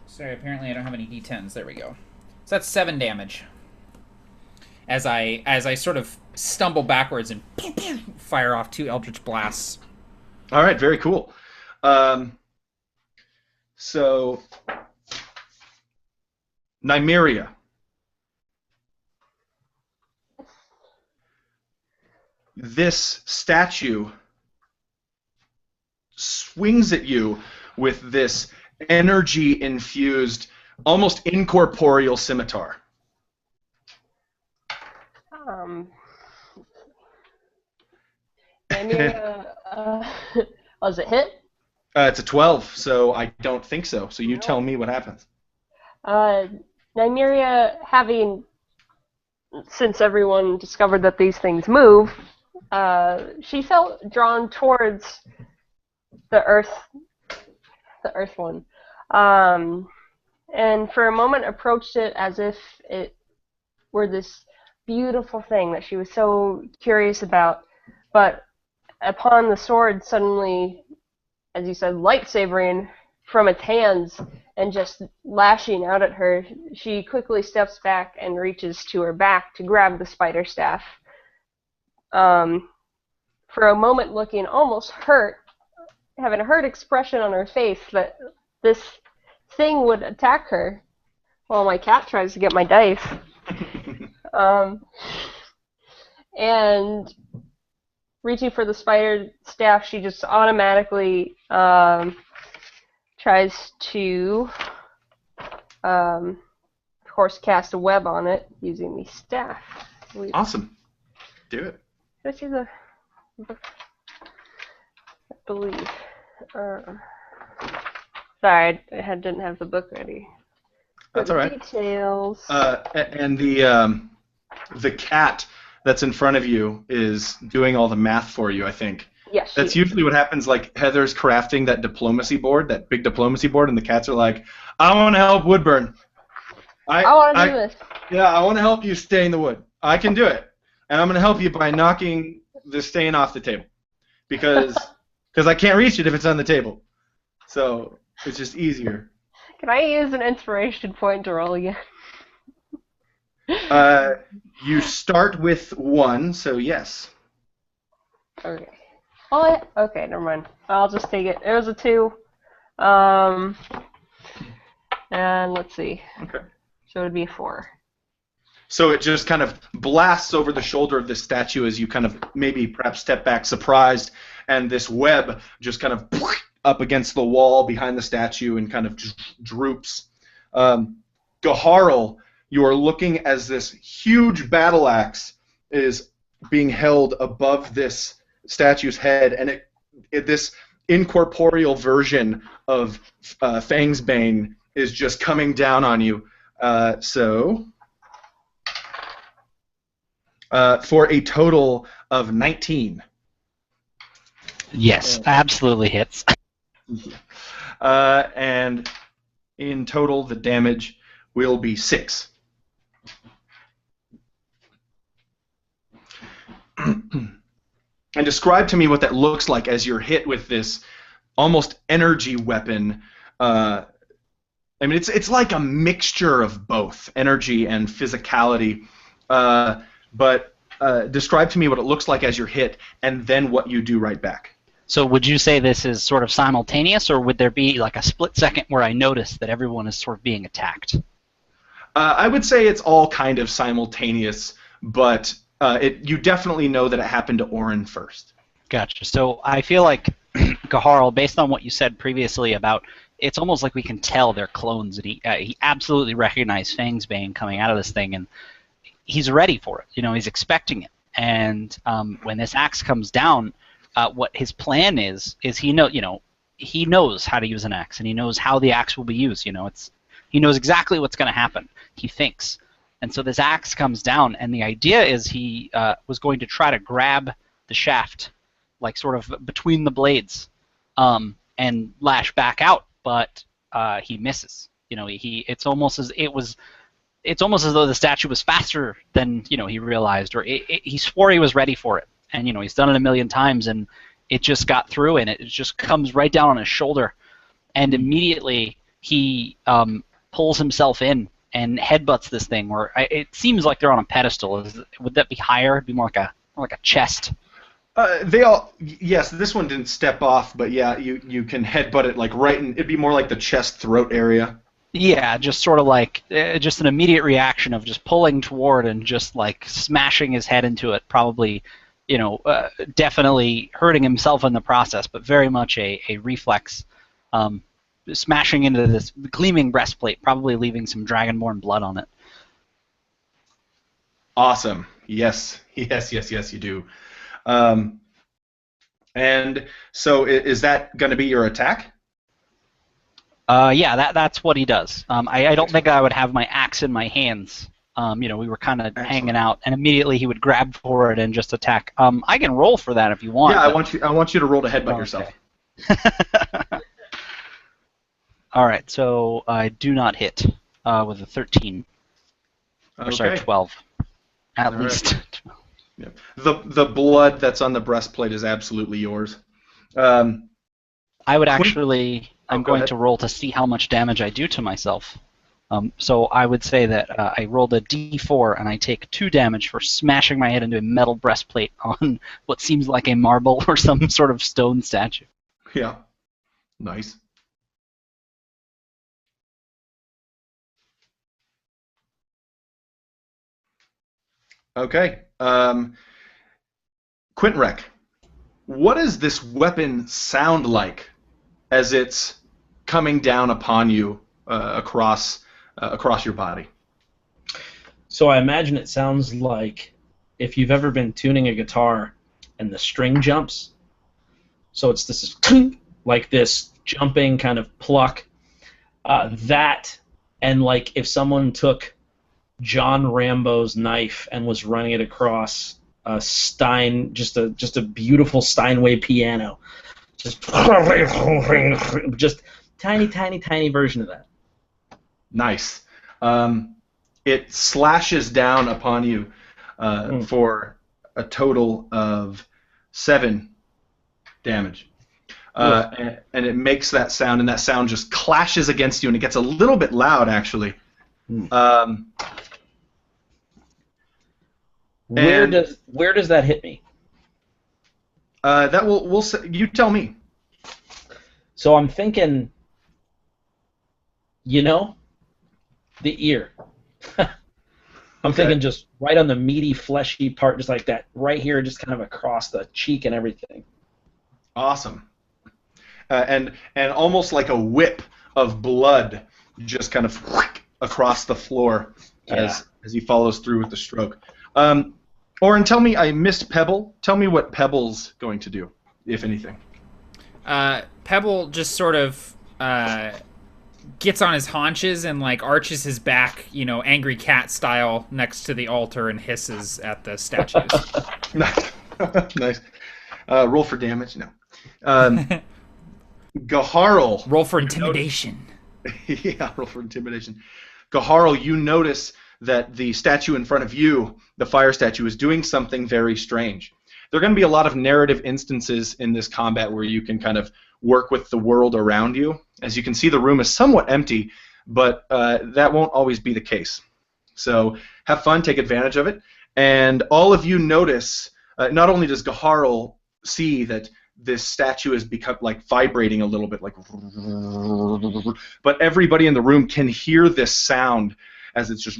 Sorry, apparently I don't have any d10s. There we go. So that's 7 damage. As I sort of stumble backwards and fire off 2 Eldritch Blasts. All right, very cool. So, Nymeria. This statue swings at you with this energy-infused, almost incorporeal scimitar. Was it hit? It's a 12, so I don't think so. So you tell me what happens. Nymeria, having, since everyone discovered that these things move, she felt drawn towards the earth one, and for a moment approached it as if it were this beautiful thing that she was so curious about. But upon the sword suddenly, as you said, lightsabering from its hands and just lashing out at her, she quickly steps back and reaches to her back to grab the spider staff. For a moment looking almost hurt, having a hurt expression on her face that this thing would attack her while my cat tries to get my dice. And reaching for the spider staff, she just automatically tries tries to, of course, cast a web on it using the staff. Awesome. Do it. Did I see the book? I believe. Sorry, I didn't have the book ready. That's all right. Details. And the cat that's in front of you is doing all the math for you, I think. Yes. That's usually what happens. Like Heather's crafting that diplomacy board, that big diplomacy board, and the cats are like, "I want to help Woodburn. I want to do this. Yeah, I want to help you stay in the wood. I can do it, and I'm going to help you by knocking the stain off the table, because I can't reach it if it's on the table. So it's just easier." Can I use an inspiration point to roll again? You start with 1, so yes. Okay. Oh, okay, never mind. I'll just take it. It was a 2. And let's see. Okay. So it would be a 4. So it just kind of blasts over the shoulder of this statue as you kind of maybe perhaps step back surprised, and this web just kind of up against the wall behind the statue and kind of just droops. Gaharl, you are looking as this huge battle axe is being held above this statue's head, and this incorporeal version of Fangsbane is just coming down on you. For a total of 19. Yes, absolutely hits. And in total, the damage will be 6. And describe to me what that looks like as you're hit with this almost energy weapon. I mean, it's like a mixture of both energy and physicality. But describe to me what it looks like as you're hit, and then what you do right back. So would you say this is sort of simultaneous, or would there be like a split second where I notice that everyone is sort of being attacked? I would say it's all kind of simultaneous, but you definitely know that it happened to Orin first. Gotcha. So I feel like Gaharl, based on what you said previously about, it's almost like we can tell they're clones, and he absolutely recognized Fangsbane coming out of this thing, and he's ready for it. You know, he's expecting it. And when this axe comes down, what his plan is he knows how to use an axe, and he knows how the axe will be used. You know, he knows exactly what's going to happen. He thinks, and so this axe comes down, and the idea is he was going to try to grab the shaft, like sort of between the blades, and lash back out, but he misses. You know, it's almost as though the statue was faster than he realized, or he swore he was ready for it. And he's done it a million times, and it just got through, and it just comes right down on his shoulder, and immediately he pulls himself in and headbutts this thing. Where it seems like they're on a pedestal. Would that be higher? It'd be more like a chest. Yes, this one didn't step off, but yeah, you can headbutt it like right in. It'd be more like the chest throat area. Yeah, just sort of like just an immediate reaction of just pulling toward and just like smashing his head into it, probably. Definitely hurting himself in the process, but very much a reflex, smashing into this gleaming breastplate, probably leaving some dragonborn blood on it. Awesome. Yes, you do. And so is that going to be your attack? Yeah, that's what he does. I don't think I would have my axe in my hands. We were kind of hanging out, and immediately he would grab for it and just attack. I can roll for that if you want. Yeah, I want you to roll to headbutt yourself. All right, so I do not hit with a 13. Or sorry, 12. At least. Right. Yeah. The blood that's on the breastplate is absolutely yours. I would actually. I'm go going ahead. to roll to see how much damage I do to myself. So I would say that I rolled a d4 and I take 2 damage for smashing my head into a metal breastplate on what seems like a marble or some sort of stone statue. Yeah. Nice. Okay. Quintrek, what does this weapon sound like as it's coming down upon you across your body. So I imagine it sounds like if you've ever been tuning a guitar and the string jumps. So it's this like this jumping kind of pluck. That, and like if someone took John Rambo's knife and was running it across a just a beautiful Steinway piano, just tiny version of that. Nice. It slashes down upon you for a total of 7 damage. And it makes that sound, and that sound just clashes against you, and it gets a little bit loud, actually. Where does that hit me? That you tell me. So I'm thinking, the ear. I'm thinking just right on the meaty, fleshy part, just like that, right here, just kind of across the cheek and everything. Awesome. And almost like a whip of blood just kind of across the floor as he follows through with the stroke. Oren, tell me, I missed Pebble. Tell me what Pebble's going to do, if anything. Pebble just sort of gets on his haunches and like arches his back, angry cat style, next to the altar and hisses at the statues. Nice. Roll for damage? No. Gaharl. Roll for intimidation. Yeah, roll for intimidation. Gaharl, you notice that the statue in front of you, the fire statue, is doing something very strange. There are going to be a lot of narrative instances in this combat where you can kind of work with the world around you. As you can see, the room is somewhat empty, but that won't always be the case. So have fun, take advantage of it, and all of you notice, not only does Gaharl see that this statue has become like vibrating a little bit, like, but everybody in the room can hear this sound as it's just,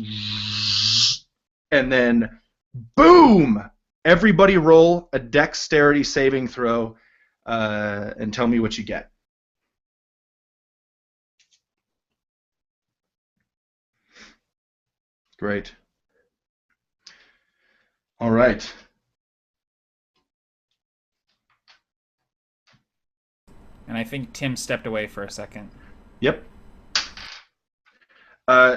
and then boom! Everybody roll a dexterity saving throw and tell me what you get. Great. All right. And I think Tim stepped away for a second. Yep.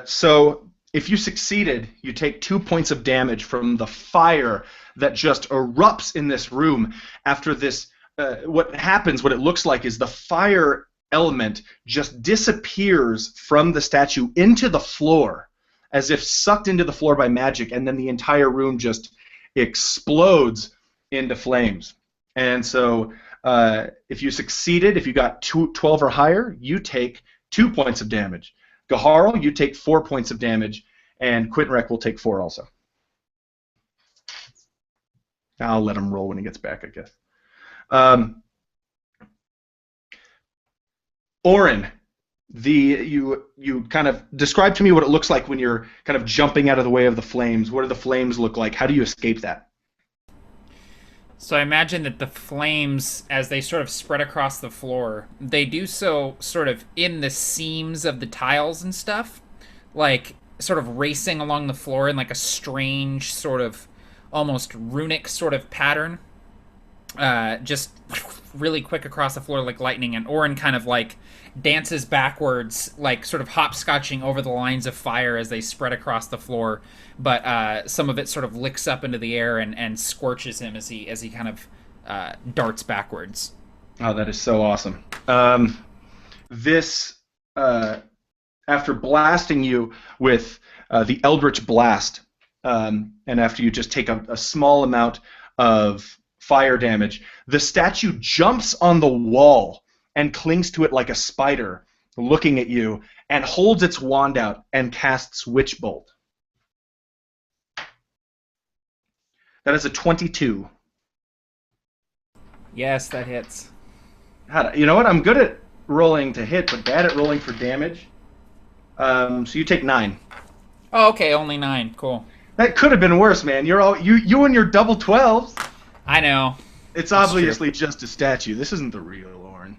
So if you succeeded, you take 2 points of damage from the fire that just erupts in this room after this. What it looks like is the fire element just disappears from the statue into the floor, as if sucked into the floor by magic, and then the entire room just explodes into flames. And so if you succeeded, if you got 12 or higher, you take 2 points of damage. Gaharl, you take 4 points of damage, and Quintrek will take 4 also. I'll let him roll when he gets back, I guess. Oren, you kind of describe to me what it looks like when you're kind of jumping out of the way of the flames. What do the flames look like? How do you escape that? So I imagine that the flames, as they sort of spread across the floor, they do so sort of in the seams of the tiles and stuff, like sort of racing along the floor in like a strange sort of almost runic sort of pattern, just really quick across the floor like lightning. And Oren kind of like dances backwards, like sort of hopscotching over the lines of fire as they spread across the floor, but some of it sort of licks up into the air and scorches him as he kind of darts backwards. Oh, that is so awesome. This, after blasting you with the Eldritch Blast, and after you just take a small amount of fire damage, the statue jumps on the wall and clings to it like a spider, looking at you, and holds its wand out and casts Witch Bolt. That is a 22. Yes, that hits. You know what? I'm good at rolling to hit, but bad at rolling for damage. So you take 9. Oh, okay, only 9. Cool. That could have been worse, man. You and your double 12s. I know. It's obviously just a statue. This isn't the real Oren.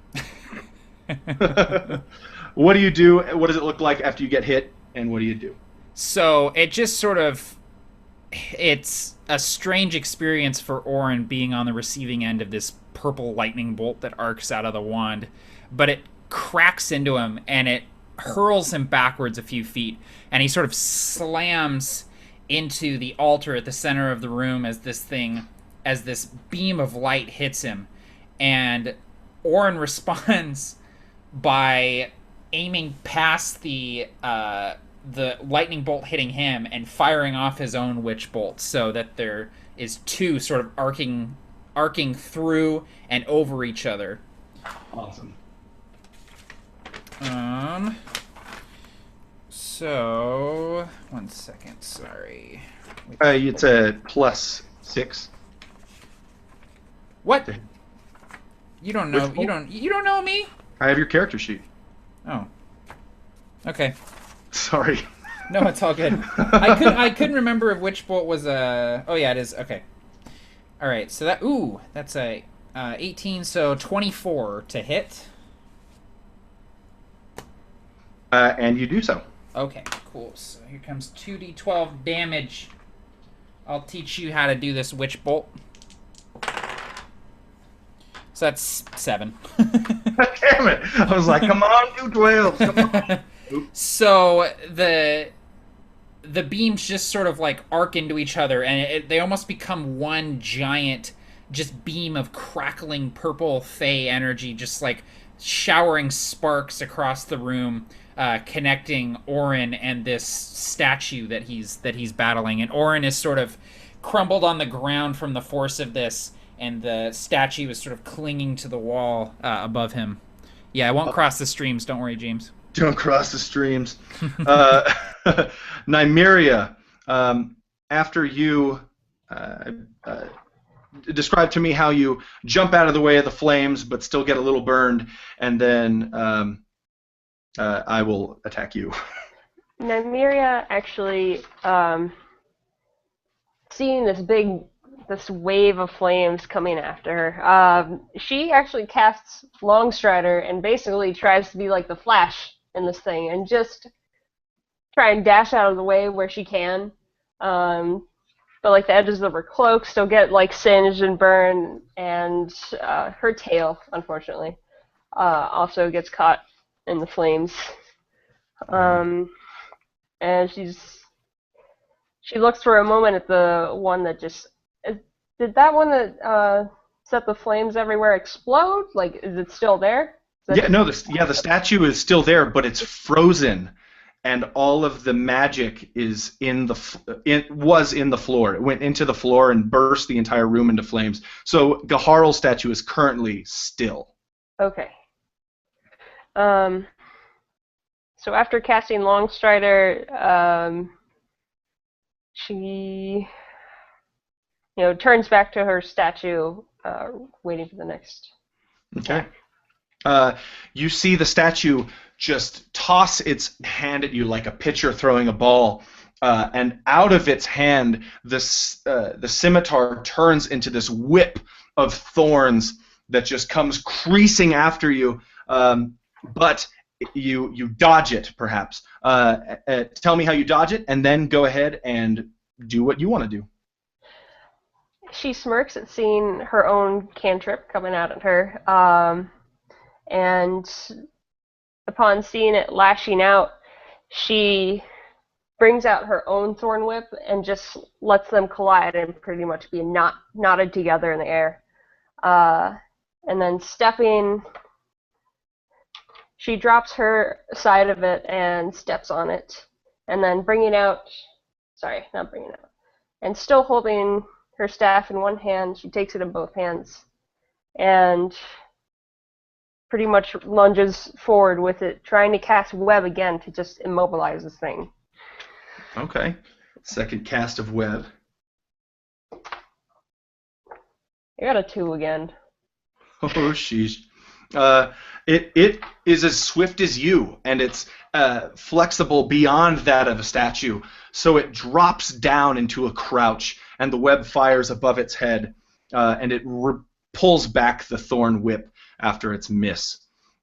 What do you do? What does it look like after you get hit? And what do you do? So it just sort of, it's a strange experience for Orin being on the receiving end of this purple lightning bolt that arcs out of the wand, but it cracks into him and it hurls him backwards a few feet, and he sort of slams into the altar at the center of the room as this beam of light hits him, and Orin responds by aiming past the lightning bolt hitting him and firing off his own witch bolt, so that there is two sort of arcing through and over each other. Awesome. So 1 second, sorry. It's a +6. What? You don't know. You don't know me? I have your character sheet. Oh. Okay. Sorry. No, it's all good. I couldn't remember if Witch Bolt was a. Oh yeah, it is. Okay. All right. So that's a 18. So 24 to hit. And you do so. Okay. Cool. So here comes 2d12 damage. I'll teach you how to do this Witch Bolt. So that's 7. Damn it! I was like, come on, do 12. Come on. So the beams just sort of like arc into each other, and they almost become one giant just beam of crackling purple Fey energy, just like showering sparks across the room, connecting Orin and this statue that he's battling. And Orin is sort of crumbled on the ground from the force of this, and the statue is sort of clinging to the wall above him. Yeah, I won't cross the streams. Don't worry, James. Don't cross the streams. Nymeria, after you describe to me how you jump out of the way of the flames but still get a little burned, and then I will attack you. Nymeria actually, seeing this wave of flames coming after her, she actually casts Longstrider and basically tries to be like the Flash in this thing and just try and dash out of the way where she can. But like the edges of her cloak still get like singed and burned, and her tail, unfortunately, also gets caught in the flames. And she looks for a moment at the one that just. Did that one that set the flames everywhere explode? Like, is it still there? The statue is still there, but it's frozen, and all of the magic is was in the floor. It went into the floor and burst the entire room into flames. So Gaharl's statue is currently still. Okay. So after casting Longstrider, she turns back to her statue, waiting for the next. Okay. You see the statue just toss its hand at you like a pitcher throwing a ball, and out of its hand, the scimitar turns into this whip of thorns that just comes creasing after you, but you dodge it, perhaps. Tell me how you dodge it, and then go ahead and do what you want to do. She smirks at seeing her own cantrip coming out at her, and upon seeing it lashing out, she brings out her own thorn whip and just lets them collide and pretty much be knotted together in the air. And then she drops her side of it and steps on it, and then and still holding her staff in one hand, she takes it in both hands and pretty much lunges forward with it, trying to cast web again to just immobilize this thing. Okay. Second cast of web. I got a 2 again. Oh, sheesh. It is as swift as you, and it's flexible beyond that of a statue, so it drops down into a crouch, and the web fires above its head, and it pulls back the thorn whip after its miss.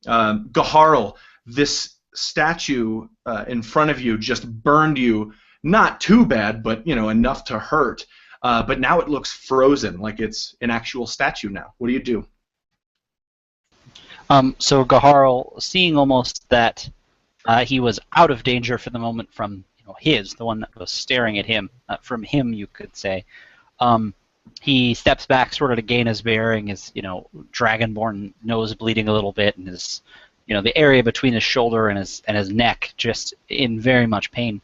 Gaharl, this statue in front of you just burned you, not too bad, but enough to hurt. But now it looks frozen, like it's an actual statue now. What do you do? So Gaharl, seeing almost that he was out of danger for the moment from the one that was staring at him, from him, you could say, he steps back sort of to gain his bearing, his dragonborn nose bleeding a little bit, and his the area between his shoulder and his neck just in very much pain.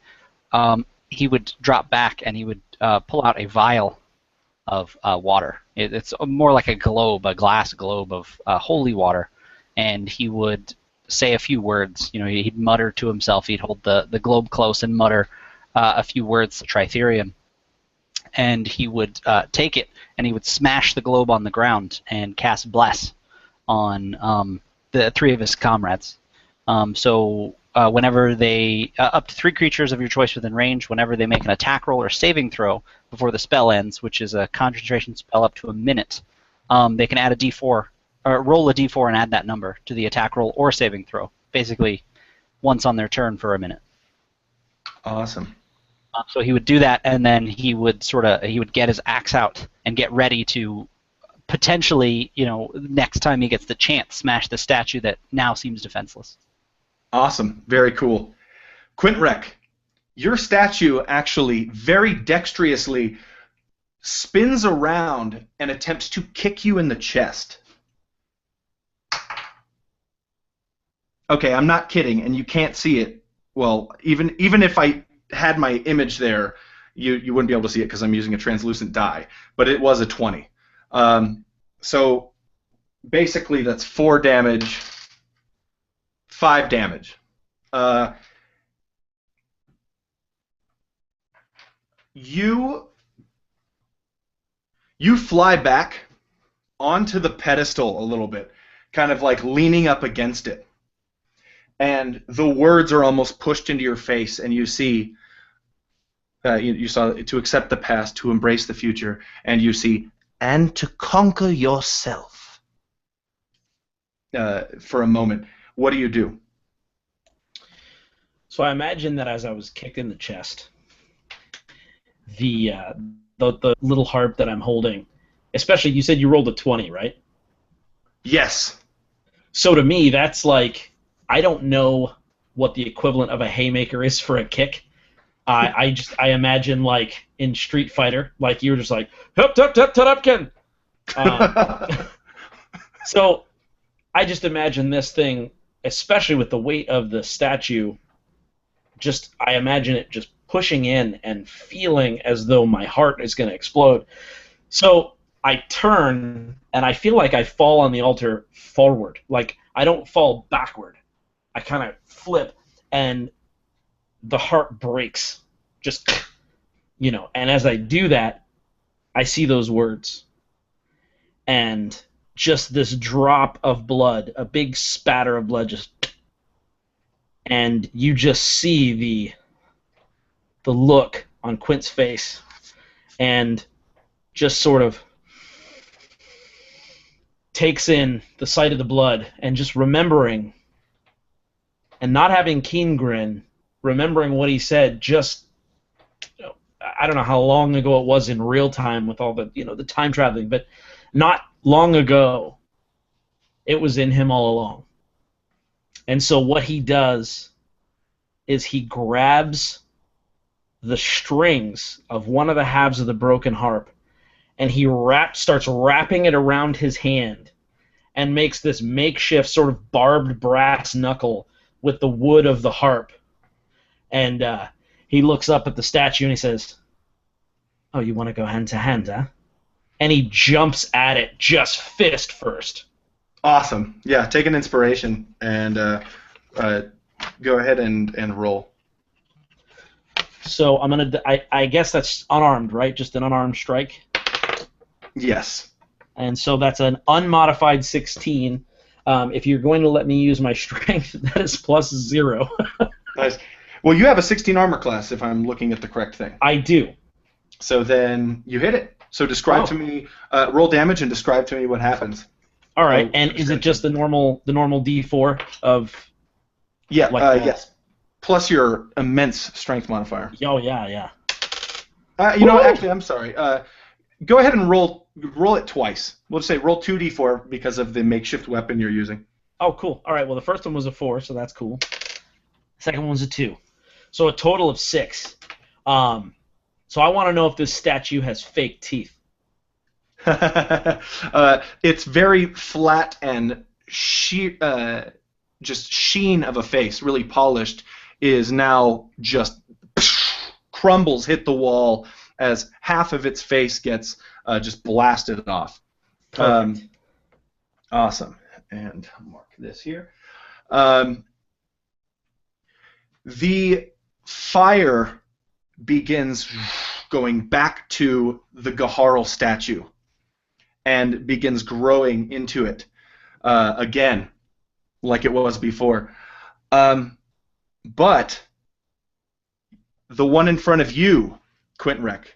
He would drop back and he would pull out a vial of water. It's more like a globe, a glass globe of holy water, and he would say a few words. He'd mutter to himself. He'd hold the globe close and mutter a few words to Tritherium, and he would take it and he would smash the globe on the ground and cast Bless on the three of his comrades. Whenever they, up to 3 creatures of your choice within range, whenever they make an attack roll or saving throw before the spell ends, which is a concentration spell up to a minute, they can add a d4, or roll a d4 and add that number to the attack roll or saving throw, basically once on their turn for a minute. Awesome. So he would do that, and then he would get his axe out and get ready to potentially, next time he gets the chance, smash the statue that now seems defenseless. Awesome. Very cool. Quintrek, your statue actually very dexterously spins around and attempts to kick you in the chest. Okay, I'm not kidding, and you can't see it. Well, even if I had my image there, you wouldn't be able to see it because I'm using a translucent die, but it was a 20. So basically that's 4 damage, 5 damage. You fly back onto the pedestal a little bit, kind of like leaning up against it. And the words are almost pushed into your face, and you see, you saw to accept the past, to embrace the future, and you see, and to conquer yourself. For a moment. What do you do? So I imagine that as I was kicked in the chest, the little harp that I'm holding, especially, you said you rolled a 20, right? Yes. So to me, that's like, I don't know what the equivalent of a haymaker is for a kick. I imagine, like in Street Fighter, like you're just like hup tup tup turupkin. So I just imagine this thing, especially with the weight of the statue. I imagine it just pushing in and feeling as though my heart is going to explode. So I turn and I feel like I fall on the altar forward. Like I don't fall backward. I kind of flip, and the heart breaks. Just, and as I do that, I see those words. And just this drop of blood, a big spatter of blood, and you just see the look on Quint's face, and just sort of takes in the sight of the blood, and just remembering, and not having keen grin, remembering what he said just, I don't know how long ago it was in real time with all the, the time traveling, but not long ago, it was in him all along. And so what he does is he grabs the strings of one of the halves of the broken harp, and he starts wrapping it around his hand, and makes this makeshift sort of barbed brass knuckle with the wood of the harp. And he looks up at the statue and he says, "Oh, you want to go hand to hand, huh?" And he jumps at it, just fist first. Awesome. Yeah, take an inspiration and go ahead and roll. So I'm gonna. I guess that's unarmed, right? Just an unarmed strike. Yes. And so that's an unmodified 16. If you're going to let me use my strength, that is +0. Nice. Well, you have a 16 armor class, if I'm looking at the correct thing. I do. So then you hit it. So describe to me, roll damage and describe to me what happens. All right, So, and is it just the normal D4 of? Yeah. Like Yes. Plus your immense strength modifier. Oh yeah, yeah. You know, actually, I'm sorry. Go ahead and roll it twice. We'll just say roll 2d4 because of the makeshift weapon you're using. Oh, cool. All right. Well, the first one was a 4, so that's cool. Second one was a 2, so a total of 6. So I want to know if this statue has fake teeth. It's very flat and just sheen of a face, really polished, is now just crumbles, hit the wall as half of its face gets just blasted off. Perfect. Awesome. And I'll mark this here. The fire begins going back to the Gaharl statue and begins growing into it again, like it was before. But the one in front of you, Quintrek,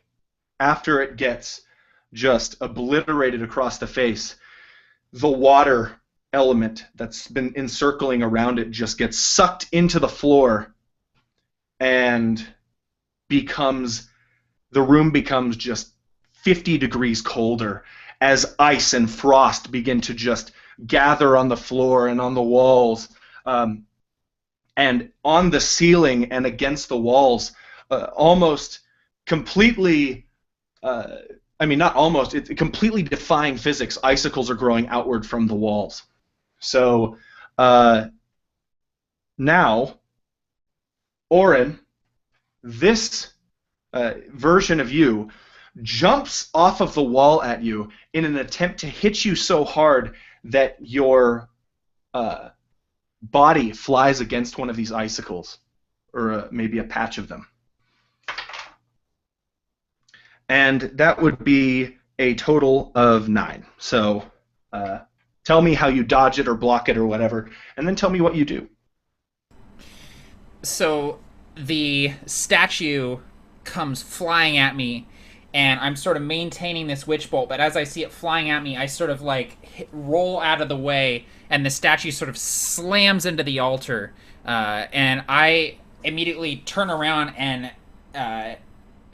after it gets just obliterated across the face, the water element that's been encircling around it just gets sucked into the floor and the room becomes just 50 degrees colder as ice and frost begin to just gather on the floor and on the walls, and on the ceiling and against the walls, almost completely, not almost, it's completely defying physics. Icicles are growing outward from the walls. So now, Orin, this version of you jumps off of the wall at you in an attempt to hit you so hard that your body flies against one of these icicles, or maybe a patch of them. And that would be a total of 9. So tell me how you dodge it or block it or whatever, and then tell me what you do. So the statue comes flying at me, and I'm sort of maintaining this witch bolt, but as I see it flying at me, I sort of roll out of the way, and the statue sort of slams into the altar, and I immediately turn around and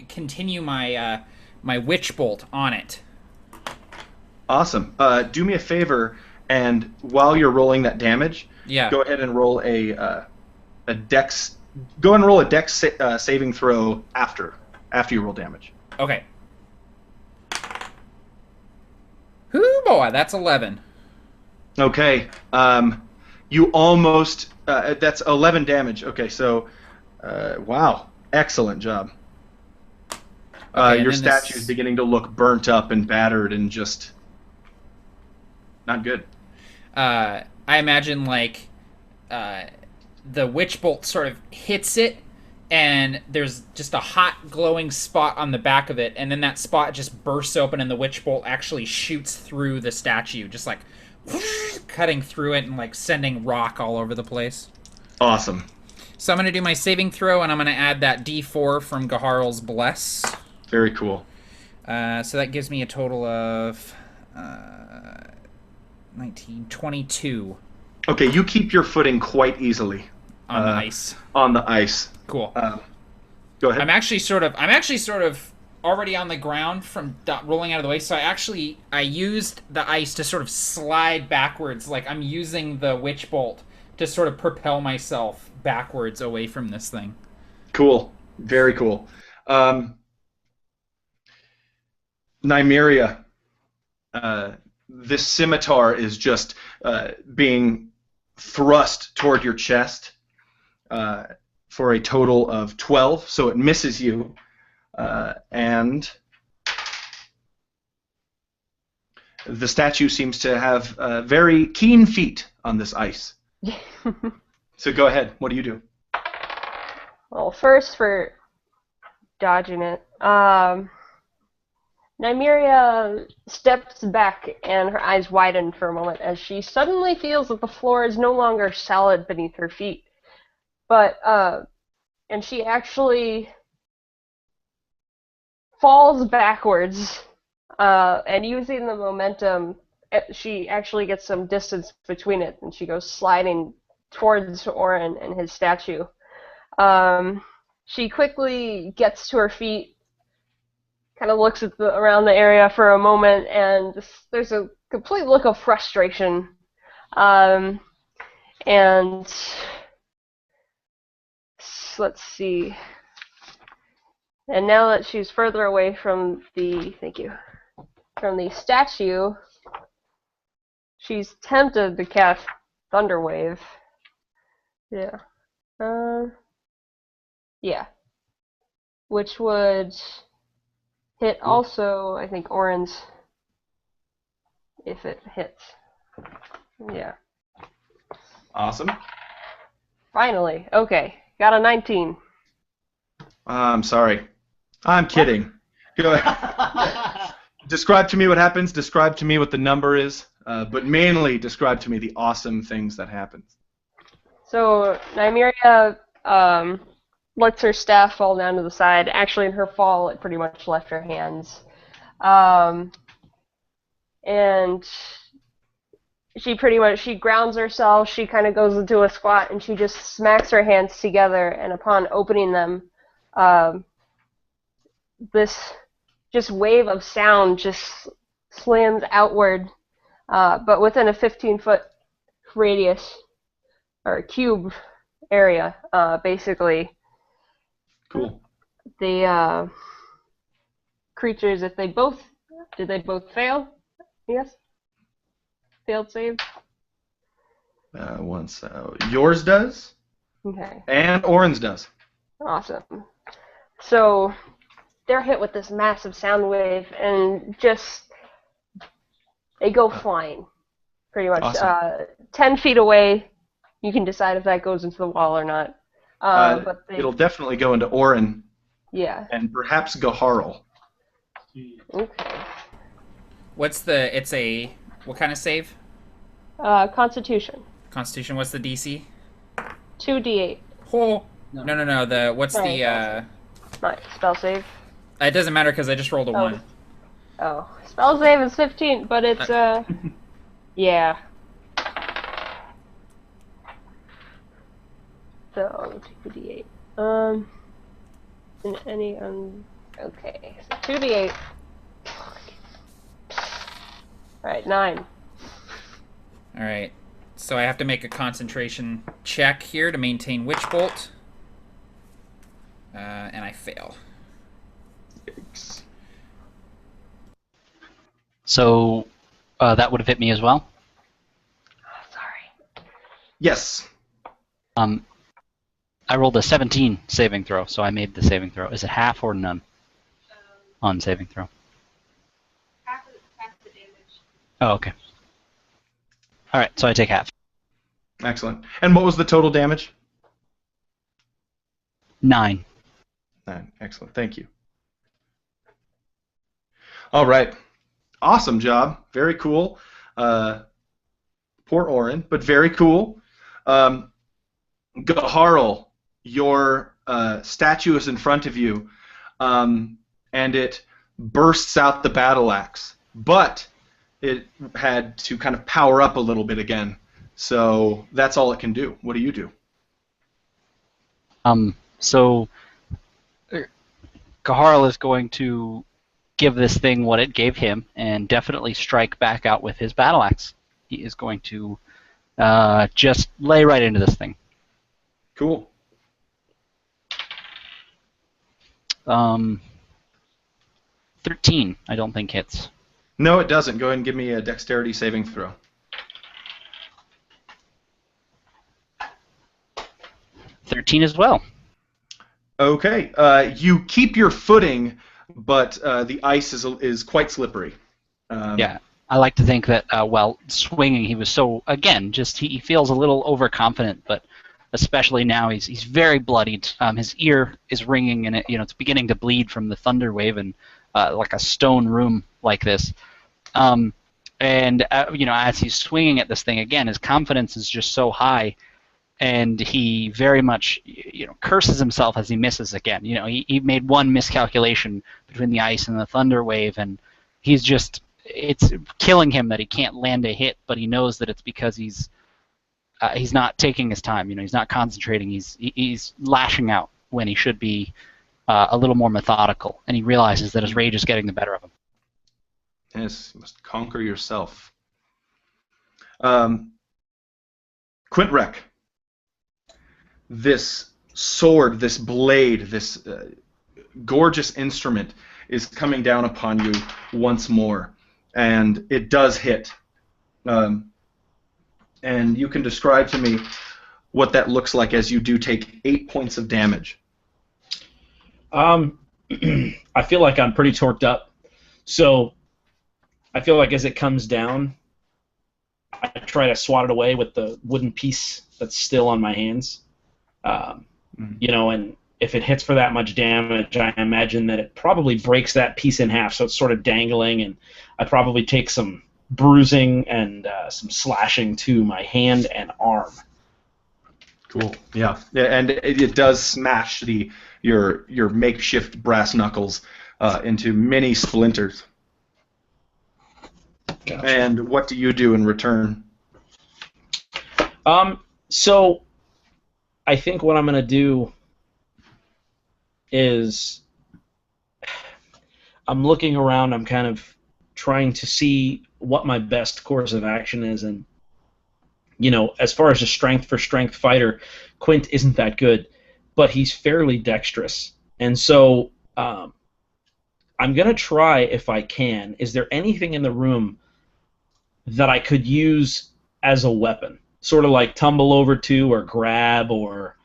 continue my my witch bolt on it. Awesome. Do me a favor, and while you're rolling that damage, go ahead and roll a dex. Go and roll a dex saving throw after you roll damage. Okay. Hoo boy, that's 11. Okay. You almost. That's 11 damage. Okay, so wow, excellent job. Your statue is beginning to look burnt up and battered and just not good. I imagine the witch bolt sort of hits it, and there's just a hot glowing spot on the back of it, and then that spot just bursts open, and the witch bolt actually shoots through the statue, just cutting through it and sending rock all over the place. Awesome. So I'm going to do my saving throw, and I'm going to add that D4 from Gaharl's Bless. Very cool. So that gives me a total of 19, 22. Okay, you keep your footing quite easily. On the ice. On the ice. Cool. Go ahead. I'm actually sort of already on the ground from rolling out of the way, so I used the ice to sort of slide backwards, like I'm using the witch bolt to sort of propel myself backwards away from this thing. Cool. Very cool. Nymeria, this scimitar is just being thrust toward your chest for a total of 12, so it misses you, and the statue seems to have very keen feet on this ice. So go ahead. What do you do? Well, first for dodging it, Nymeria steps back and her eyes widen for a moment as she suddenly feels that the floor is no longer solid beneath her feet. But, and she actually falls backwards, and using the momentum she actually gets some distance between it, and she goes sliding towards Orin and his statue. She quickly gets to her feet, kind of looks at around the area for a moment, and there's a complete look of frustration. And let's see. And now that she's further away from the statue, she's tempted to cast Thunder Wave. Yeah. Yeah. Which would hit also, I think, Orin's, if it hits. Yeah. Awesome. Finally. Okay. Got a 19. I'm sorry. I'm kidding. Go ahead. Describe to me what happens. Describe to me what the number is. But mainly describe to me the awesome things that happen. So Nymeria lets her staff fall down to the side. Actually, in her fall, it pretty much left her hands. And she grounds herself. She kind of goes into a squat, and she just smacks her hands together. And upon opening them, this just wave of sound just slams outward, but within a 15-foot radius, or cube area, basically. Cool. The creatures, did they both fail? Yes? Failed save? Once. Yours does, Okay. and Orin's does. Awesome. So they're hit with this massive sound wave, and just they go flying, pretty much. Awesome. 10 feet away, you can decide if that goes into the wall or not. But It'll definitely go into Orin. Yeah. And perhaps Gaharl. Okay. What kind of save? Constitution. Constitution, what's the DC? 2d8. Oh, no. What's the, Right, spell save. It doesn't matter because I just rolled a 1. Oh, spell save is 15, but it's, yeah. So, 2d8. In any, okay, so 2d8. Alright, 9. Alright, so I have to make a concentration check here to maintain Witch Bolt. And I fail. Yikes. So that would have hit me as well. Sorry. Yes. I rolled a 17 saving throw, so I made the saving throw. Is it half or none on saving throw? Half the damage. Oh, okay. All right, so I take half. Excellent. And what was the total damage? 9. 9. Excellent. Thank you. All right. Awesome job. Very cool. Poor Orin, but very cool. Gaharl, your statue is in front of you, and it bursts out the battle axe. But it had to kind of power up a little bit again. So that's all it can do. What do you do? So Gaharl is going to give this thing what it gave him and definitely strike back out with his battle axe. He is going to just lay right into this thing. Cool. 13, I don't think hits. No, it doesn't. Go ahead and give me a dexterity saving throw. 13 as well. Okay. You keep your footing, but the ice is quite slippery. Yeah, I like to think that while swinging, he was so, again, just he feels a little overconfident, but especially now he's very bloodied. His ear is ringing, and it's beginning to bleed from the thunder wave, and like a stone room like this. And as he's swinging at this thing again, his confidence is just so high, and he very much curses himself as he misses again. He made one miscalculation between the ice and the thunder wave, and he's just it's killing him that he can't land a hit, but he knows that it's because he's not taking his time. He's not concentrating. He's lashing out when he should be a little more methodical, and he realizes that his rage is getting the better of him. Yes, you must conquer yourself. Quintrek, this sword, this blade, this gorgeous instrument is coming down upon you once more, and it does hit. And you can describe to me what that looks like as you do take 8 points of damage. I feel like I'm pretty torqued up, so I feel like as it comes down, I try to swat it away with the wooden piece that's still on my hands. And if it hits for that much damage, I imagine that it probably breaks that piece in half, so it's sort of dangling, and I probably take some bruising and some slashing to my hand and arm. Cool. Yeah, and it does smash your makeshift brass knuckles into many splinters. Gotcha. And what do you do in return? So I think what I'm going to do is I'm looking around, I'm kind of trying to see what my best course of action is, and as far as a strength for strength fighter, Quint isn't that good, but he's fairly dexterous, and so I'm going to try, if I can, is there anything in the room that I could use as a weapon? Sort of like tumble over to or grab or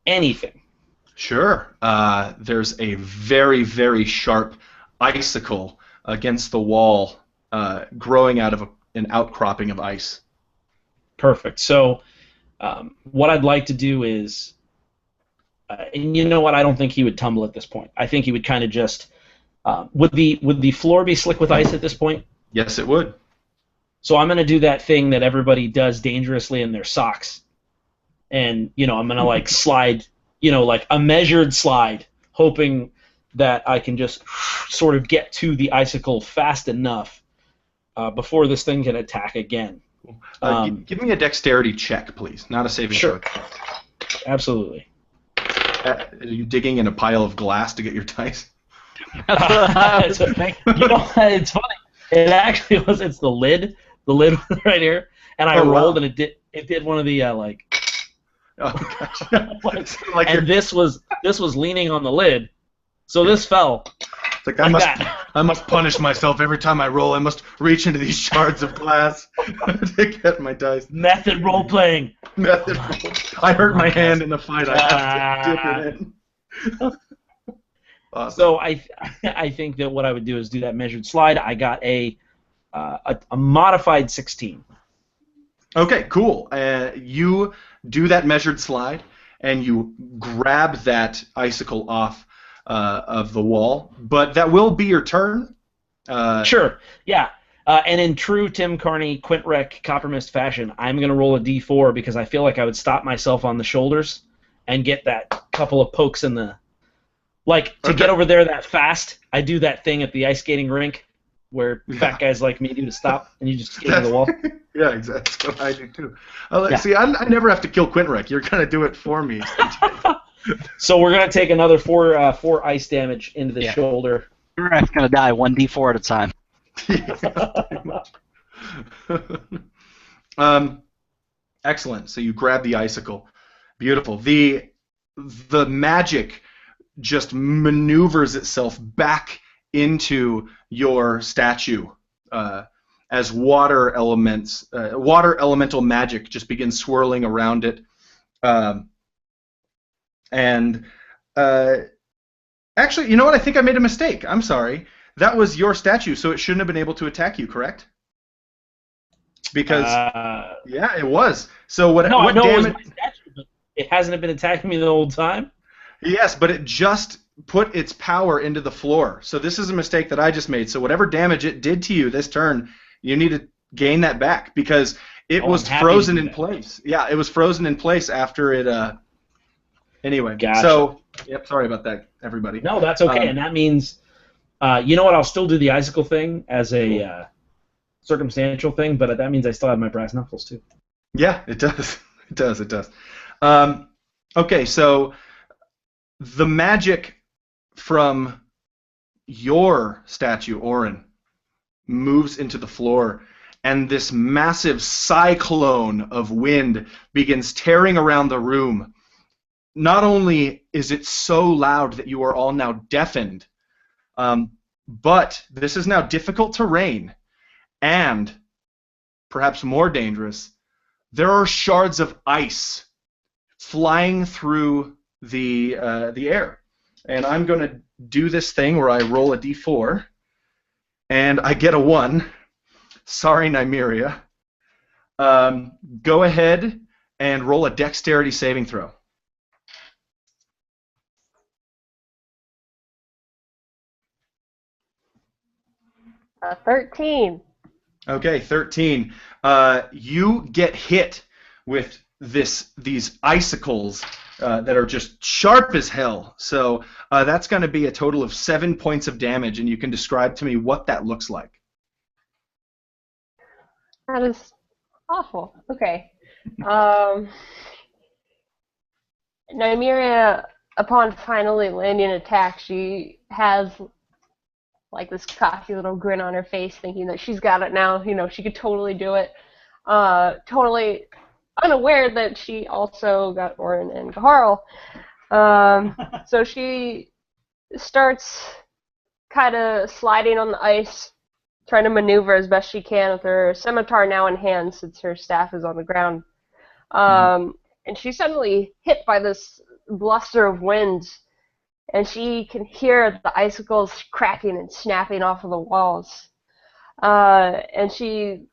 anything. Sure. There's a very, very sharp icicle against the wall growing out of an outcropping of ice. Perfect. So what I'd like to do is, and you know what, I don't think he would tumble at this point. I think he would kind of just, would the floor be slick with ice at this point? Yes, it would. So I'm going to do that thing that everybody does dangerously in their socks. And, I'm going to, slide, like a measured slide, hoping that I can just sort of get to the icicle fast enough before this thing can attack again. Give me a dexterity check, please. Not a saving throw. Sure. Absolutely. Are you digging in a pile of glass to get your dice? That's what I was It's funny. It actually was. It's the lid. The lid was right here, and I rolled, and it did one of the Oh, gotcha. and this was leaning on the lid, so this fell. It's like I must punish myself every time I roll. I must reach into these shards of glass to get my dice. Method role playing. Method. I hurt my hand in the fight. I have to dip it in. Awesome. So I think that what I would do is do that measured slide. I got a modified 16. Okay, cool. You do that measured slide, and you grab that icicle off of the wall, but that will be your turn. Sure, yeah. And in true Tim Carney, Quintrek, Coppermist fashion, I'm going to roll a d4 because I feel like I would stop myself on the shoulders and get that couple of pokes in the... to get over there that fast, I do that thing at the ice skating rink where fat guys like me do to stop, and you just skate to the wall. Yeah, exactly. That's what I do too. See, I never have to kill Quintrek. You're going to do it for me. So we're going to take another four ice damage into the shoulder. Quintrek's going to die 1d4 at a time. Excellent. So you grab the icicle. Beautiful. The magic just maneuvers itself back into your statue as water elemental magic just begins swirling around it. Actually, you know what? I think I made a mistake. I'm sorry. That was your statue, so it shouldn't have been able to attack you, correct? Because yeah, it was. So what damage? It was my statue, but it hasn't been attacking me the whole time. Yes, but it just put its power into the floor. So this is a mistake that I just made. So whatever damage it did to you this turn, you need to gain that back because it was frozen in place. Yeah, it was frozen in place after it. Anyway, gotcha. So yep, sorry about that, everybody. No, that's okay, and that means, you know what? I'll still do the icicle thing as a circumstantial thing, but that means I still have my brass knuckles too. Yeah, it does. It does. It does. Okay, so the magic from your statue, Orin, moves into the floor, and this massive cyclone of wind begins tearing around the room. Not only is it so loud that you are all now deafened, but this is now difficult terrain, and perhaps more dangerous, there are shards of ice flying through the air. And I'm going to do this thing where I roll a d4, and I get a 1. Sorry, Nymeria. Go ahead and roll a dexterity saving throw. A 13. Okay, 13. You get hit with these icicles that are just sharp as hell. So that's going to be a total of 7 points of damage, and you can describe to me what that looks like. That is awful. Okay. Nymeria, upon finally landing an attack, she has like this cocky little grin on her face, thinking that she's got it now. You know, she could totally do it. Totally unaware that she also got Orin and Gaharl. So she starts kind of sliding on the ice, trying to maneuver as best she can with her scimitar now in hand since her staff is on the ground. And she's suddenly hit by this bluster of wind, and she can hear the icicles cracking and snapping off of the walls. And she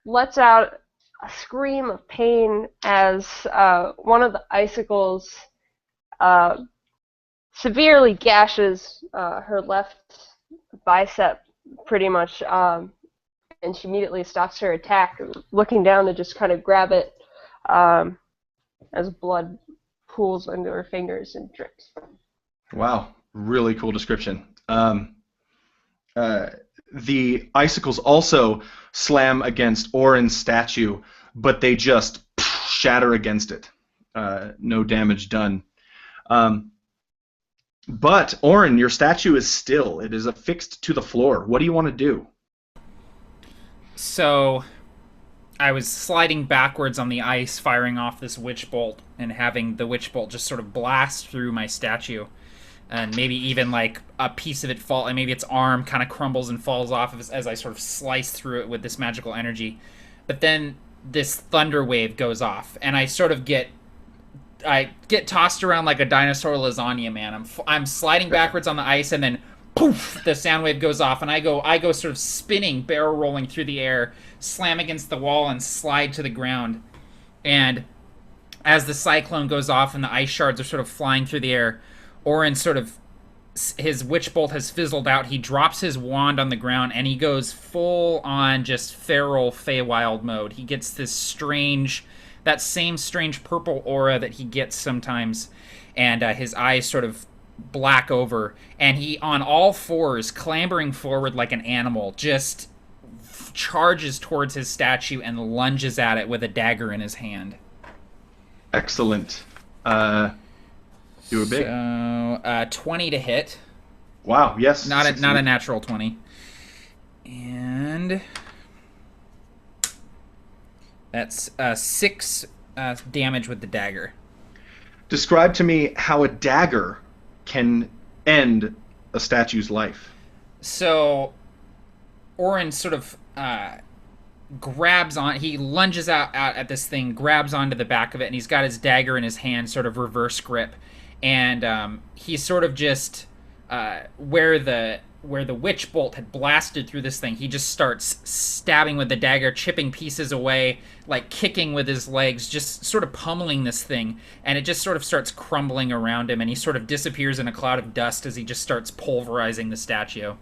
lets out a scream of pain as one of the icicles severely gashes her left bicep, pretty much, and she immediately stops her attack, looking down to just kind of grab it as blood pools into her fingers and drips. Wow, really cool description. The icicles also slam against Orin's statue, but they just shatter against it. No damage done. But, Orin, your statue is still. It is affixed to the floor. What do you want to do? So, I was sliding backwards on the ice, firing off this witch bolt, and having the witch bolt just sort of blast through my statue. And maybe even like a piece of it fall, and maybe its arm kind of crumbles and falls off as I sort of slice through it with this magical energy. But then this thunder wave goes off, and I sort of get tossed around like a dinosaur lasagna, man. I'm sliding backwards on the ice, and then poof, the sound wave goes off, and I go sort of spinning, barrel rolling through the air, slam against the wall, and slide to the ground. And as the cyclone goes off and the ice shards are sort of flying through the air, Orin sort of, his witch bolt has fizzled out. He drops his wand on the ground, and he goes full on just feral Fay Wild mode. He gets this strange, that same strange purple aura that he gets sometimes, and his eyes sort of black over, and he, on all fours, clambering forward like an animal, just charges towards his statue and lunges at it with a dagger in his hand. Excellent. You were big. So, 20 to hit. Wow, yes. Not a natural 20. And that's 6 damage with the dagger. Describe to me how a dagger can end a statue's life. So, Orin sort of grabs on, he lunges out at this thing, grabs onto the back of it, and he's got his dagger in his hand, sort of reverse grip. And he's sort of just where the witch bolt had blasted through this thing, he just starts stabbing with the dagger, chipping pieces away, like kicking with his legs, just sort of pummeling this thing, and it just sort of starts crumbling around him, and he sort of disappears in a cloud of dust as he just starts pulverizing the statue.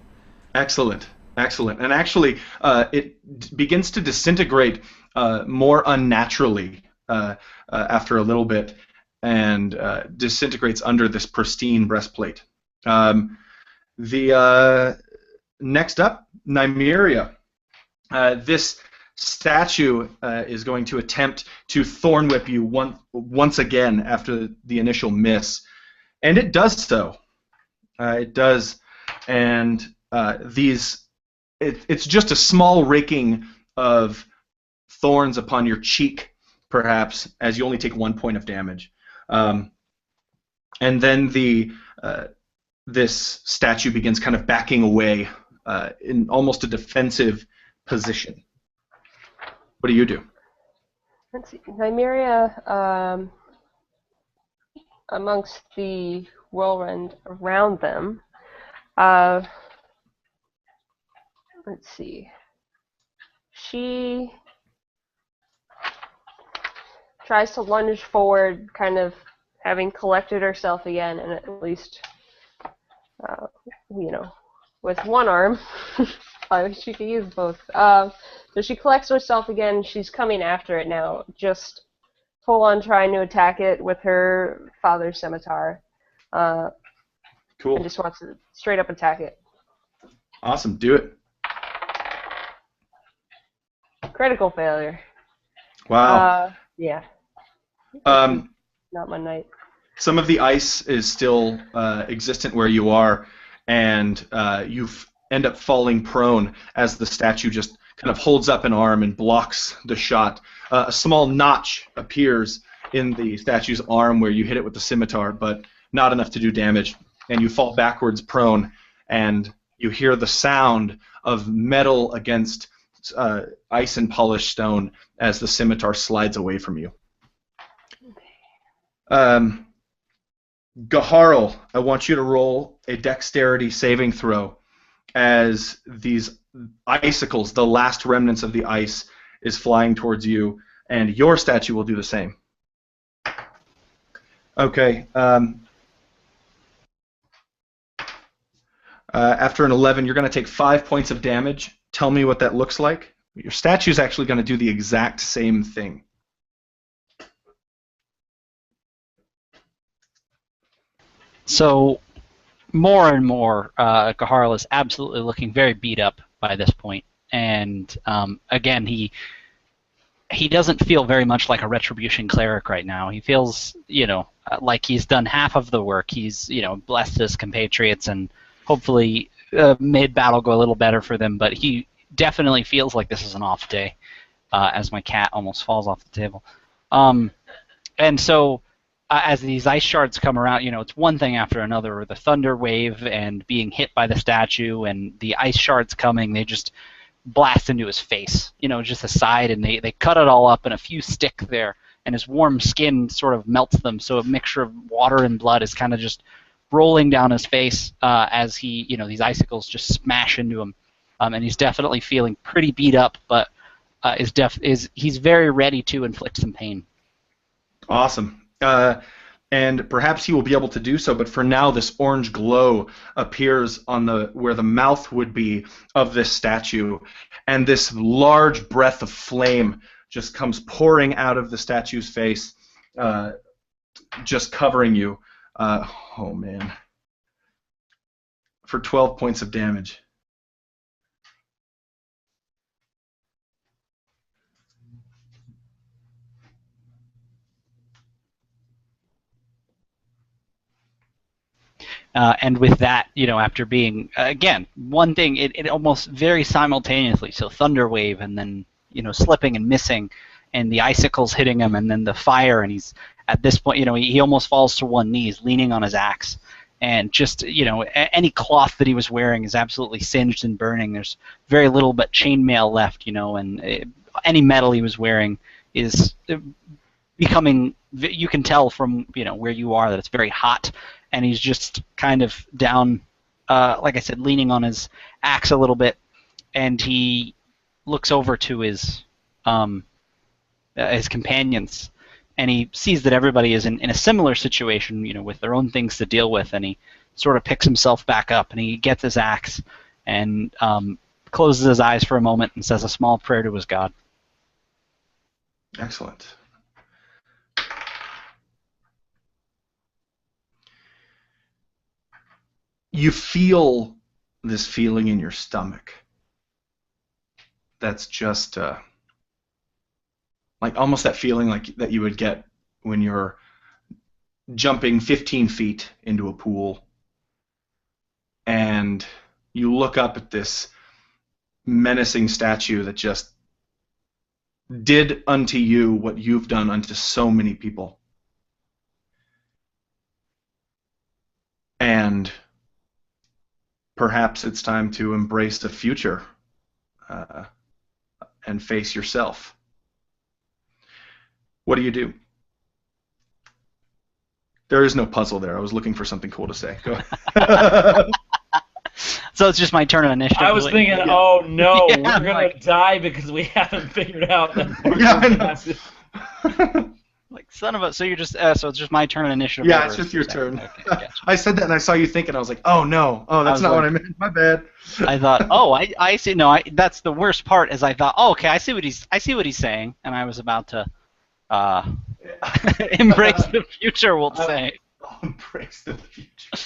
Excellent. And actually, it begins to disintegrate more unnaturally after a little bit, and disintegrates under this pristine breastplate. The next up, Nymeria. This statue is going to attempt to thorn whip you once again after the initial miss, and it does so. It does, and it's just a small raking of thorns upon your cheek, perhaps, as you only take 1 point of damage. And then this statue begins kind of backing away in almost a defensive position. What do you do? Let's see. Nymeria, amongst the whirlwind around them, let's see. She tries to lunge forward, kind of having collected herself again, and at least, with one arm. She could use both. So she collects herself again. She's coming after it now, just full on trying to attack it with her father's scimitar. Cool. And just wants to straight up attack it. Awesome. Do it. Critical failure. Wow. Yeah. Um, Not my night. some of the ice is still existent where you are, and you end up falling prone as the statue just kind of holds up an arm and blocks the shot. A small notch appears in the statue's arm where you hit it with the scimitar, but not enough to do damage, and you fall backwards prone, and you hear the sound of metal against ice and polished stone as the scimitar slides away from you. Gaharl, I want you to roll a dexterity saving throw as these icicles, the last remnants of the ice, is flying towards you, and your statue will do the same. Okay. After an 11, you're going to take 5 points of damage. Tell me what that looks like. Your statue's actually going to do the exact same thing. So, more and more, Gaharl is absolutely looking very beat up by this point, and again, he doesn't feel very much like a retribution cleric right now. He feels, like he's done half of the work. He's, blessed his compatriots and hopefully made battle go a little better for them, but he definitely feels like this is an off day, as my cat almost falls off the table. And so, as these ice shards come around, it's one thing after another, the thunder wave and being hit by the statue and the ice shards coming, they just blast into his face, just aside, and they cut it all up, and a few stick there, and his warm skin sort of melts them, so a mixture of water and blood is kind of just rolling down his face as he, these icicles just smash into him, and he's definitely feeling pretty beat up, but he's very ready to inflict some pain. Awesome. And perhaps he will be able to do so, but for now this orange glow appears on where the mouth would be of this statue, and this large breath of flame just comes pouring out of the statue's face, just covering you. Oh man. For 12 points of damage. And with that, after being, again, one thing, it almost very simultaneously, so thunder wave and then, slipping and missing, and the icicles hitting him, and then the fire, and he's, at this point, he almost falls to one knee, he's leaning on his axe, and just, any cloth that he was wearing is absolutely singed and burning. There's very little but chainmail left, and any metal he was wearing is becoming, you can tell from, where you are that it's very hot, and he's just kind of down, like I said, leaning on his axe a little bit, and he looks over to his companions, and he sees that everybody is in a similar situation, with their own things to deal with, and he sort of picks himself back up, and he gets his axe, and closes his eyes for a moment and says a small prayer to his god. Excellent. You feel this feeling in your stomach. that's just like almost that feeling like that you would get when you're jumping 15 feet into a pool and you look up at this menacing statue that just did unto you what you've done unto so many people. And perhaps it's time to embrace the future and face yourself. What do you do? There is no puzzle there. I was looking for something cool to say. Go ahead. So it's just my turn on initiative. I was thinking, oh no, Yeah, we're I'm gonna like- die because we haven't figured out that Yeah, I know. passive. Like, son of a... So you're just... so it's just my turn on initiative. Yeah, order, it's just is your what you're turn. saying. Okay, gotcha. I said that and I saw you thinking. I was like, oh no. Oh, that's was not what I like- meant. My bad. I thought, oh, I see. No, that's the worst part. Is I thought, oh, okay, I see what he's saying, and I was about to embrace the future. We'll say. I'll embrace the future.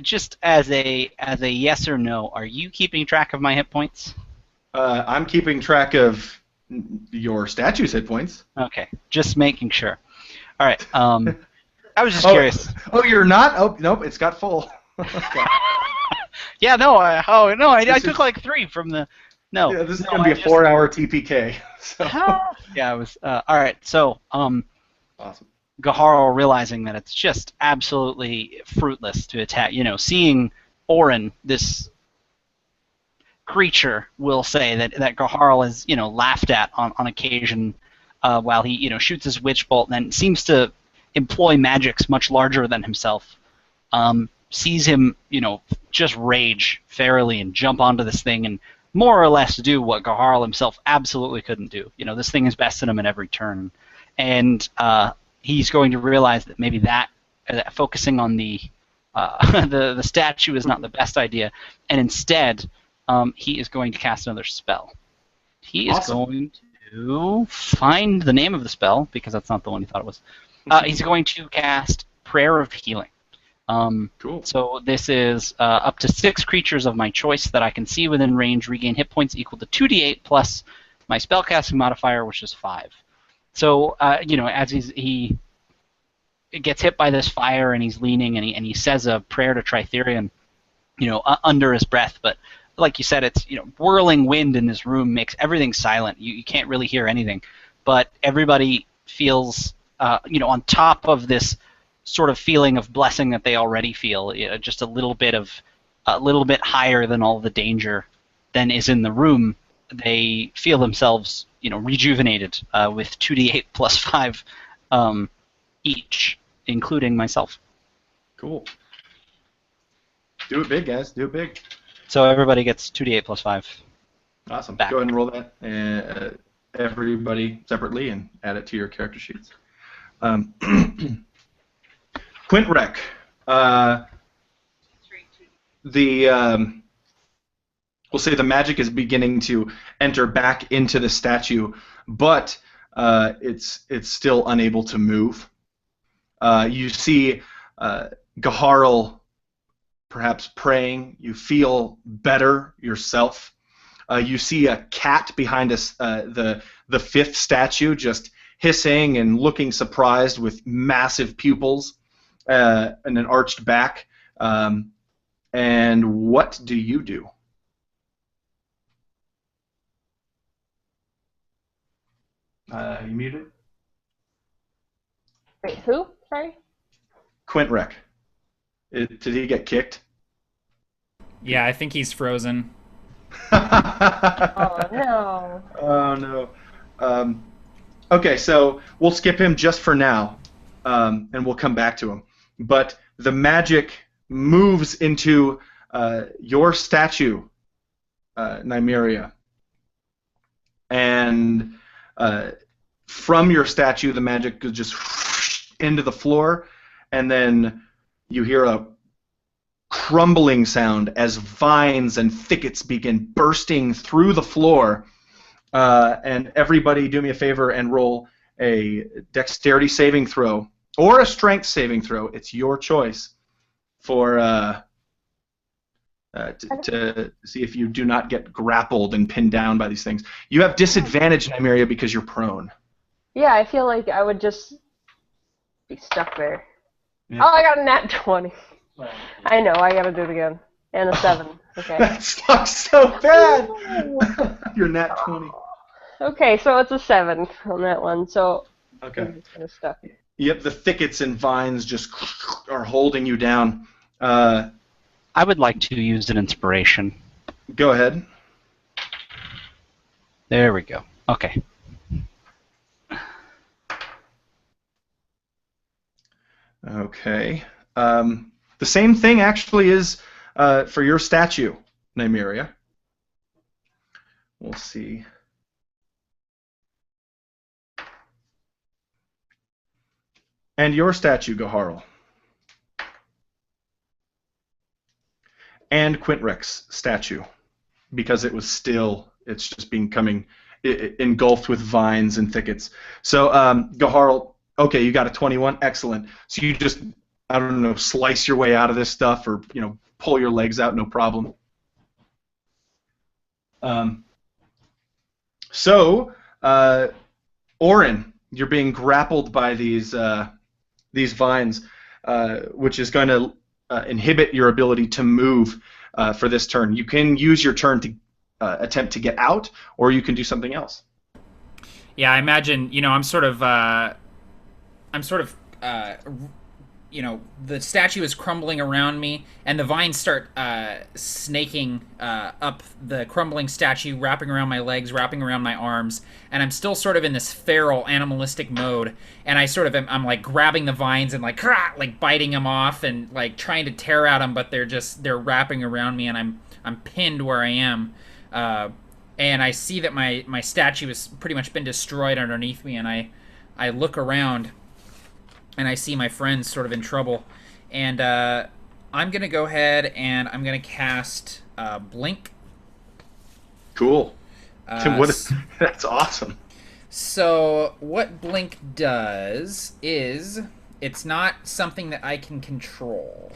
Just as a yes or no, are you keeping track of my hit points? I'm keeping track of your statue's hit points. Okay, just making sure. All right. I was just curious. Oh, you're not? Oh, nope, it's got full. Okay. Yeah, no. I This took is- like 3 from the. No. Yeah, this is no, going to be I a just- 4-hour TPK. So. Yeah, I was. All right. So, Awesome. Gaharl realizing that it's just absolutely fruitless to attack. You know, seeing Orin, this creature, will say that Gaharl is, you know, laughed at on occasion while he, you know, shoots his witch bolt and then seems to employ magics much larger than himself. Sees him, you know, just rage fairly and jump onto this thing and more or less do what Gaharl himself absolutely couldn't do. You know, this thing is bested him at every turn. And he's going to realize that maybe that focusing on the statue is not the best idea, and instead he is going to cast another spell. He is Awesome. going to find the name of the spell, because that's not the one he thought it was. He's going to cast Prayer of Healing. Cool. So this is up to 6 creatures of my choice that I can see within range regain hit points equal to 2d8 plus my spellcasting modifier, which is 5. So you know, as he gets hit by this fire and he's leaning and he says a prayer to Tritherion, you know, under his breath. But like you said, it's, you know, whirling wind in this room makes everything silent. You can't really hear anything, but everybody feels, you know, on top of this sort of feeling of blessing that they already feel, you know, just a little bit higher than all the danger than is in the room. They feel themselves, you know, rejuvenated with 2d8 plus 5 each, including myself. Cool. Do it big, guys. Do it big. So everybody gets 2d8 plus 5. Awesome. Back. Go ahead and roll that, everybody separately, and add it to your character sheets. Quint Rec. We'll say the magic is beginning to enter back into the statue, but it's still unable to move. You see Gaharl perhaps praying. You feel better yourself. You see a cat behind us, the 5th statue, just hissing and looking surprised with massive pupils and an arched back. And what do you do? You muted? Wait, who? Sorry? Quint Rec. Did he get kicked? Yeah, I think he's frozen. Oh, no. Oh no. Okay, so we'll skip him just for now, and we'll come back to him. But the magic moves into your statue, Nymeria, and from your statue, the magic goes just into the floor, and then you hear a crumbling sound as vines and thickets begin bursting through the floor. And everybody do me a favor and roll a dexterity saving throw or a strength saving throw. It's your choice for to see if you do not get grappled and pinned down by these things. You have disadvantage, Nymeria, because you're prone. Yeah, I feel like I would just be stuck there. Yeah. Oh, I got a nat 20. I know, I gotta do it again. And a 7. Okay. That sucks so bad! You're nat 20. Okay, so it's a 7 on that one, so Okay. I'm just kind of stuck. Yep, the thickets and vines just are holding you down. I would like to use an inspiration. Go ahead. There we go. Okay. Okay. The same thing actually is for your statue, Nymeria. We'll see. And your statue, Gaharl. And Quintrex's statue, because it was still, it's just becoming engulfed with vines and thickets. So, Gaharl, okay, you got a 21, excellent. So you just, I don't know, slice your way out of this stuff, or pull your legs out, no problem. Orin, you're being grappled by these vines, which is going to inhibit your ability to move for this turn. You can use your turn to attempt to get out, or you can do something else. Yeah, I imagine, I'm sort of, the statue is crumbling around me, and the vines start snaking up the crumbling statue, wrapping around my legs, wrapping around my arms, and I'm still sort of in this feral, animalistic mode, and I'm like grabbing the vines and like biting them off and like trying to tear at them, but they're wrapping around me, and I'm pinned where I am, and I see that my statue has pretty much been destroyed underneath me, and I look around, and I see my friends sort of in trouble, and I'm gonna go ahead and I'm gonna cast Blink. Cool. That's awesome. So what Blink does is it's not something that I can control.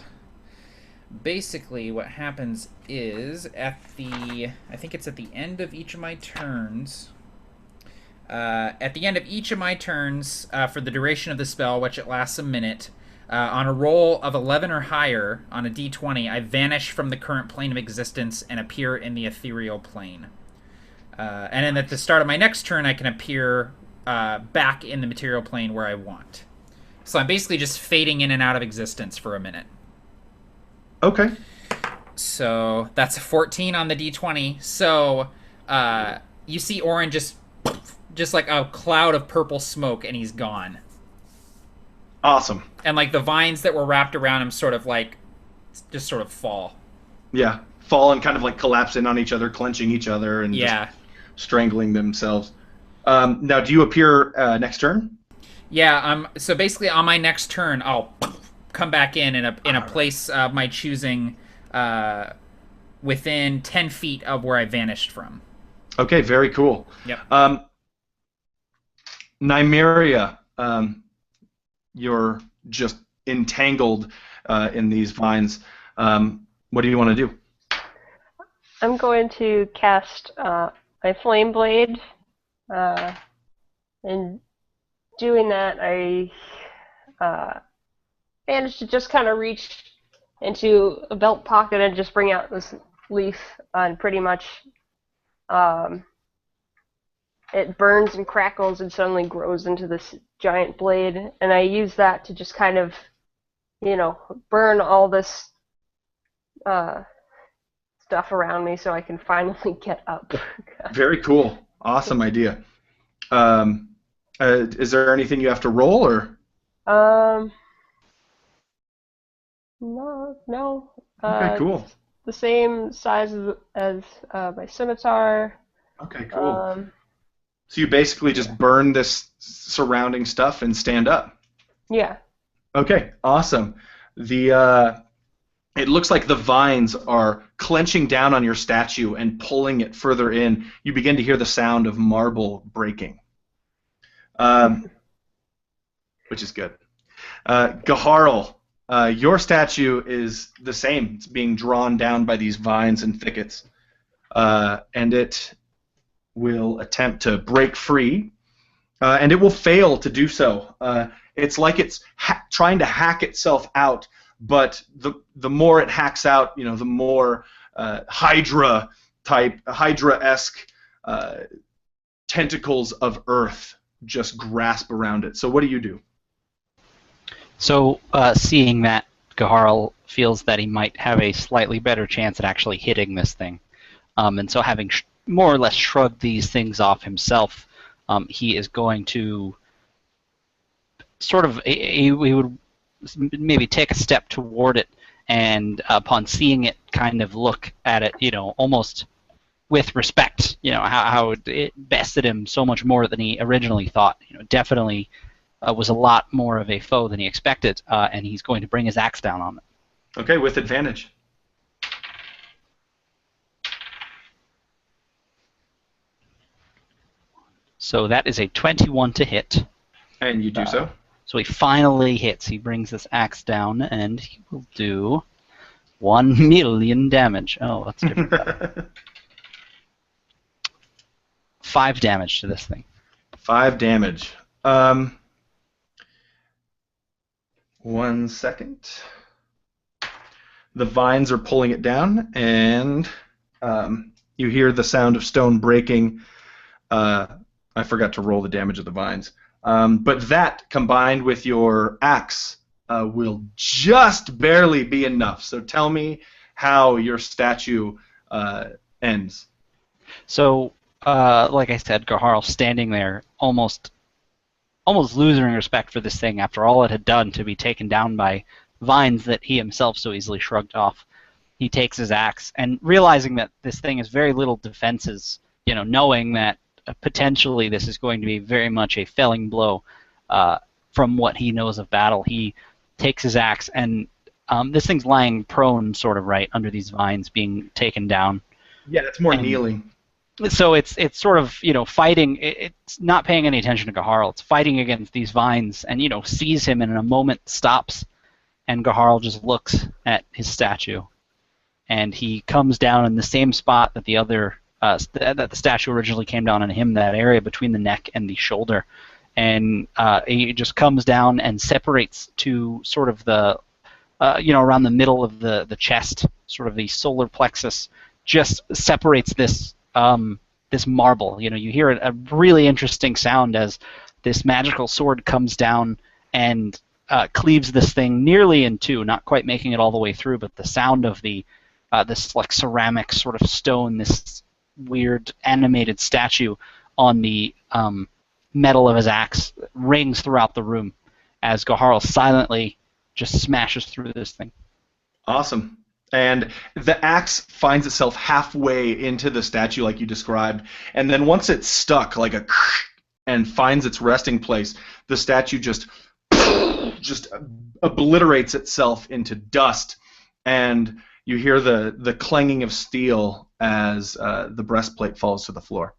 Basically, what happens is I think it's at the end of each of my turns. At the end of each of my turns, for the duration of the spell, which it lasts a minute, on a roll of 11 or higher on a d20, I vanish from the current plane of existence and appear in the ethereal plane. And then at the start of my next turn, I can appear back in the material plane where I want. So I'm basically just fading in and out of existence for a minute. Okay. So that's a 14 on the d20. So you see Orin just like a cloud of purple smoke, and he's gone. Awesome. And like the vines that were wrapped around him sort of fall. Yeah, fall and kind of like collapse in on each other, clenching each other, and just strangling themselves. Now, do you appear next turn? Yeah. So basically, on my next turn, I'll come back in a place of my choosing, within 10 feet of where I vanished from. Okay, very cool. Yep. Nymeria, you're just entangled in these vines. What do you want to do? I'm going to cast my Flame Blade. And doing that, I managed to just kind of reach into a belt pocket and just bring out this leaf, and pretty much it burns and crackles and suddenly grows into this giant blade, and I use that to just kind of, burn all this stuff around me so I can finally get up. Very cool. Awesome idea. Is there anything you have to roll, or? No. Okay, cool. The same size as my scimitar. Okay, cool. So you basically just burn this surrounding stuff and stand up. Yeah. Okay, awesome. It looks like the vines are clenching down on your statue and pulling it further in. You begin to hear the sound of marble breaking, which is good. Gaharl, Your statue is the same. It's being drawn down by these vines and thickets. And it will attempt to break free, and it will fail to do so. It's like it's trying to hack itself out, but the more it hacks out, the more Hydra-esque tentacles of Earth just grasp around it. So what do you do? So, seeing that, Gaharl feels that he might have a slightly better chance at actually hitting this thing. And so having more or less shrugged these things off himself, he is going to sort of, he would maybe take a step toward it, and upon seeing it kind of look at it, almost with respect, how it bested him so much more than he originally thought. Definitely was a lot more of a foe than he expected, and he's going to bring his axe down on it. Okay, with advantage. So that is a 21 to hit. And you do so? So he finally hits. He brings this axe down, and he will do 1 million damage. Oh, that's different. 5 damage to this thing. 5 damage. 1 second. The vines are pulling it down, and you hear the sound of stone breaking. I forgot to roll the damage of the vines. But that, combined with your axe, will just barely be enough. So tell me how your statue ends. So, like I said, Gaharl standing there, almost losing respect for this thing after all it had done to be taken down by vines that he himself so easily shrugged off. He takes his axe, and realizing that this thing has very little defenses, knowing that potentially this is going to be very much a felling blow from what he knows of battle, he takes his axe, and this thing's lying prone, sort of right under these vines, being taken down. Yeah, that's more kneeling. So it's sort of fighting. It's not paying any attention to Gaharl. It's fighting against these vines, and sees him, and in a moment stops, and Gaharl just looks at his statue, and he comes down in the same spot that the other. That the statue originally came down on him, that area between the neck and the shoulder, and he just comes down and separates to sort of the, around the middle of the chest, sort of the solar plexus, just separates this this marble. You hear a really interesting sound as this magical sword comes down and cleaves this thing nearly in two, not quite making it all the way through, but the sound of the this like ceramic sort of stone, this weird animated statue on the metal of his axe rings throughout the room as Gaharl silently just smashes through this thing. Awesome. And the axe finds itself halfway into the statue like you described, and then once it's stuck like and finds its resting place, the statue just obliterates itself into dust, and you hear the clanging of steel as the breastplate falls to the floor.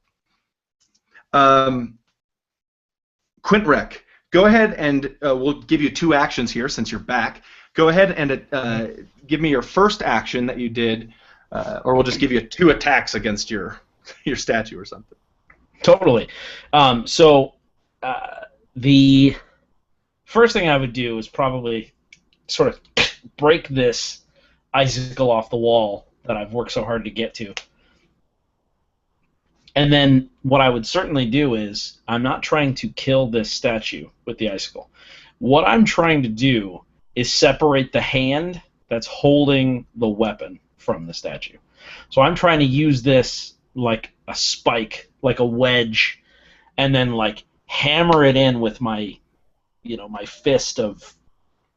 Quintrek, go ahead and we'll give you 2 actions here since you're back. Go ahead and give me your first action that you did, or we'll just give you 2 attacks against your statue or something. Totally. The first thing I would do is probably sort of break this icicle off the wall that I've worked so hard to get to. And then what I would certainly do is I'm not trying to kill this statue with the icicle. What I'm trying to do is separate the hand that's holding the weapon from the statue. So I'm trying to use this like a spike, like a wedge, and then like hammer it in with my, my fist of,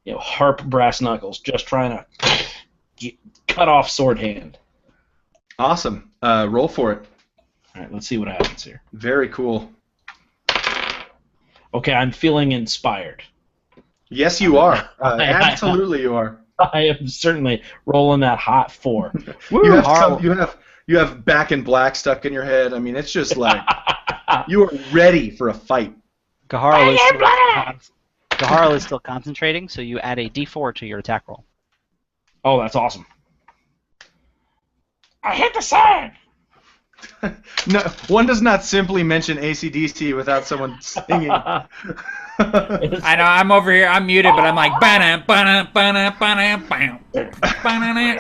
harp brass knuckles, just trying to cut off sword hand. Awesome. Roll for it. All right, let's see what happens here. Very cool. Okay, I'm feeling inspired. Yes, you are. Absolutely, you are. I am certainly rolling that hot 4. You have Back in Black stuck in your head. I mean, it's just like you are ready for a fight. Gaharl Gaharl is still concentrating, so you add a d4 to your attack roll. Oh, that's awesome. I hit the sign! No, one does not simply mention AC/DC without someone singing. I know, I'm over here, I'm muted, but I'm like, ba-na, ba-na, ba-na, ba-na, ba-na, ba-na,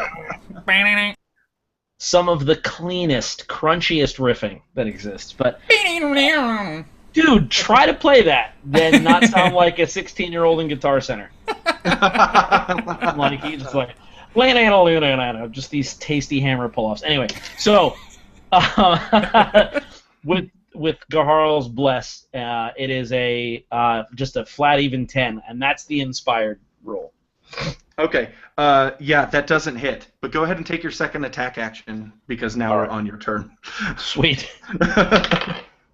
ba-na. Some of the cleanest, crunchiest riffing that exists. But, dude, try to play that, then not sound like a 16-year-old in Guitar Center. Like, he's just like, just these tasty hammer pull-offs. Anyway, so, with Gaharl's Bless, it is just a flat even 10, and that's the inspired roll. Okay, yeah, that doesn't hit. But go ahead and take your second attack action, because now we're on your turn. Sweet.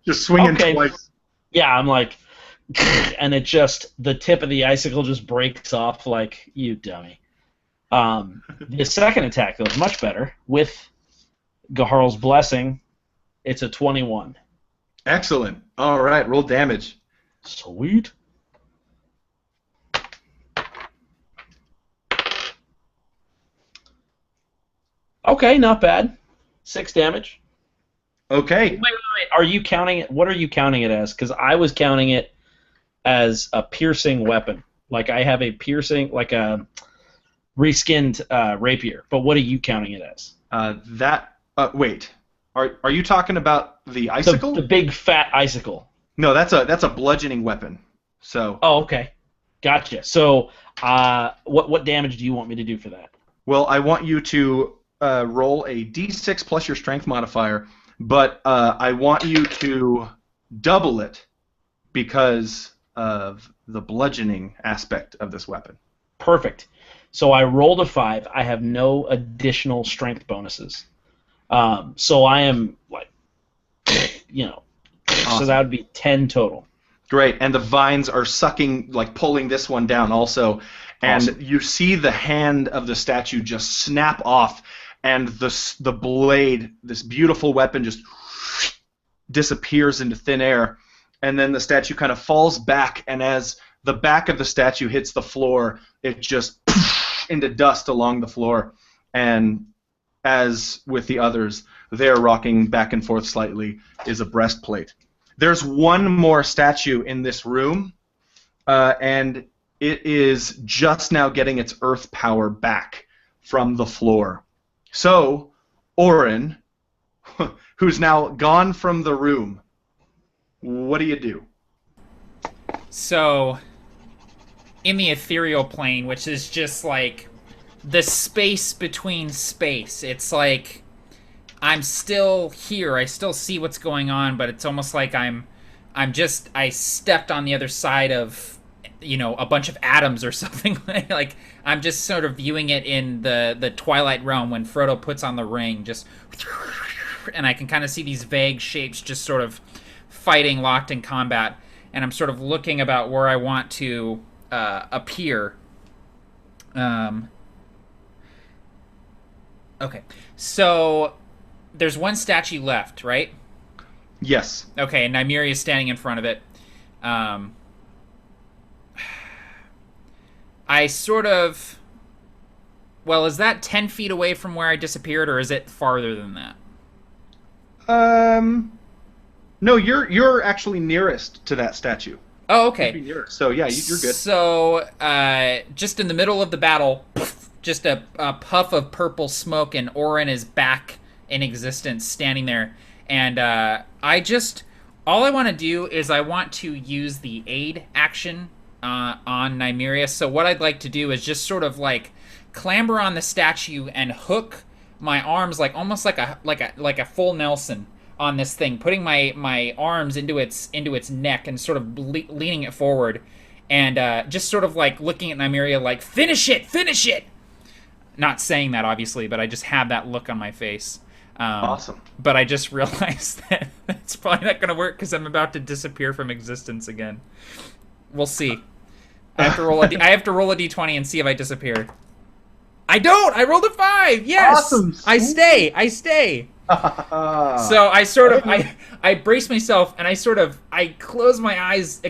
Just swinging Okay. twice. Yeah, I'm like, and the tip of the icicle just breaks off like, you dummy. The second attack, though, is much better. With Gaharl's Blessing, it's a 21. Excellent. All right, roll damage. Sweet. Okay, not bad. 6 damage. Okay. Wait. Are you counting it? What are you counting it as? Because I was counting it as a piercing weapon. Like I have a piercing, like a reskinned rapier. But what are you counting it as? Wait. Are you talking about the icicle? The big fat icicle. No, that's a bludgeoning weapon. So. Oh, okay. Gotcha. So, what damage do you want me to do for that? Well, I want you to roll a d6 plus your strength modifier, but I want you to double it because of the bludgeoning aspect of this weapon. Perfect. So I rolled a 5. I have no additional strength bonuses. So I am like, Awesome. So that would be 10 total. Great, and the vines are sucking, like pulling this one down also, and Awesome. You see the hand of the statue just snap off, and the blade, this beautiful weapon, just disappears into thin air, and then the statue kind of falls back, and as the back of the statue hits the floor, it just into dust along the floor, and as with the others, they're rocking back and forth slightly, is a breastplate. There's one more statue in this room, and it is just now getting its earth power back from the floor. So, Orin, who's now gone from the room, what do you do? So, in the ethereal plane, which is just like the space between space, it's like I'm still here. I still see what's going on, but it's almost like I stepped on the other side of, a bunch of atoms or something. Like I'm just sort of viewing it in the Twilight realm when Frodo puts on the ring, just, and I can kind of see these vague shapes just sort of fighting, locked in combat, and I'm sort of looking about where I want to appear. Okay, so there's one statue left, right? Yes. Okay, and Nymeria is standing in front of it. I sort of... Well, is that 10 feet away from where I disappeared, or is it farther than that? No, you're actually nearest to that statue. Oh, okay. You'd be nearest. So yeah, you're good. So, just in the middle of the battle, just a puff of purple smoke, and Orin is back in existence, standing there. And all I want to do is I want to use the aid action on Nymeria. So what I'd like to do is just sort of like clamber on the statue and hook my arms like almost like a full Nelson on this thing, putting my arms into its neck and sort of leaning it forward, and just sort of like looking at Nymeria like, finish it. Not saying that, obviously, but I just have that look on my face. Awesome. But I just realized that it's probably not going to work because I'm about to disappear from existence again. We'll see. I have to roll a d20 and see if I disappear. I don't! I rolled a 5! Yes! Awesome! I stay! So I brace myself and I close my eyes,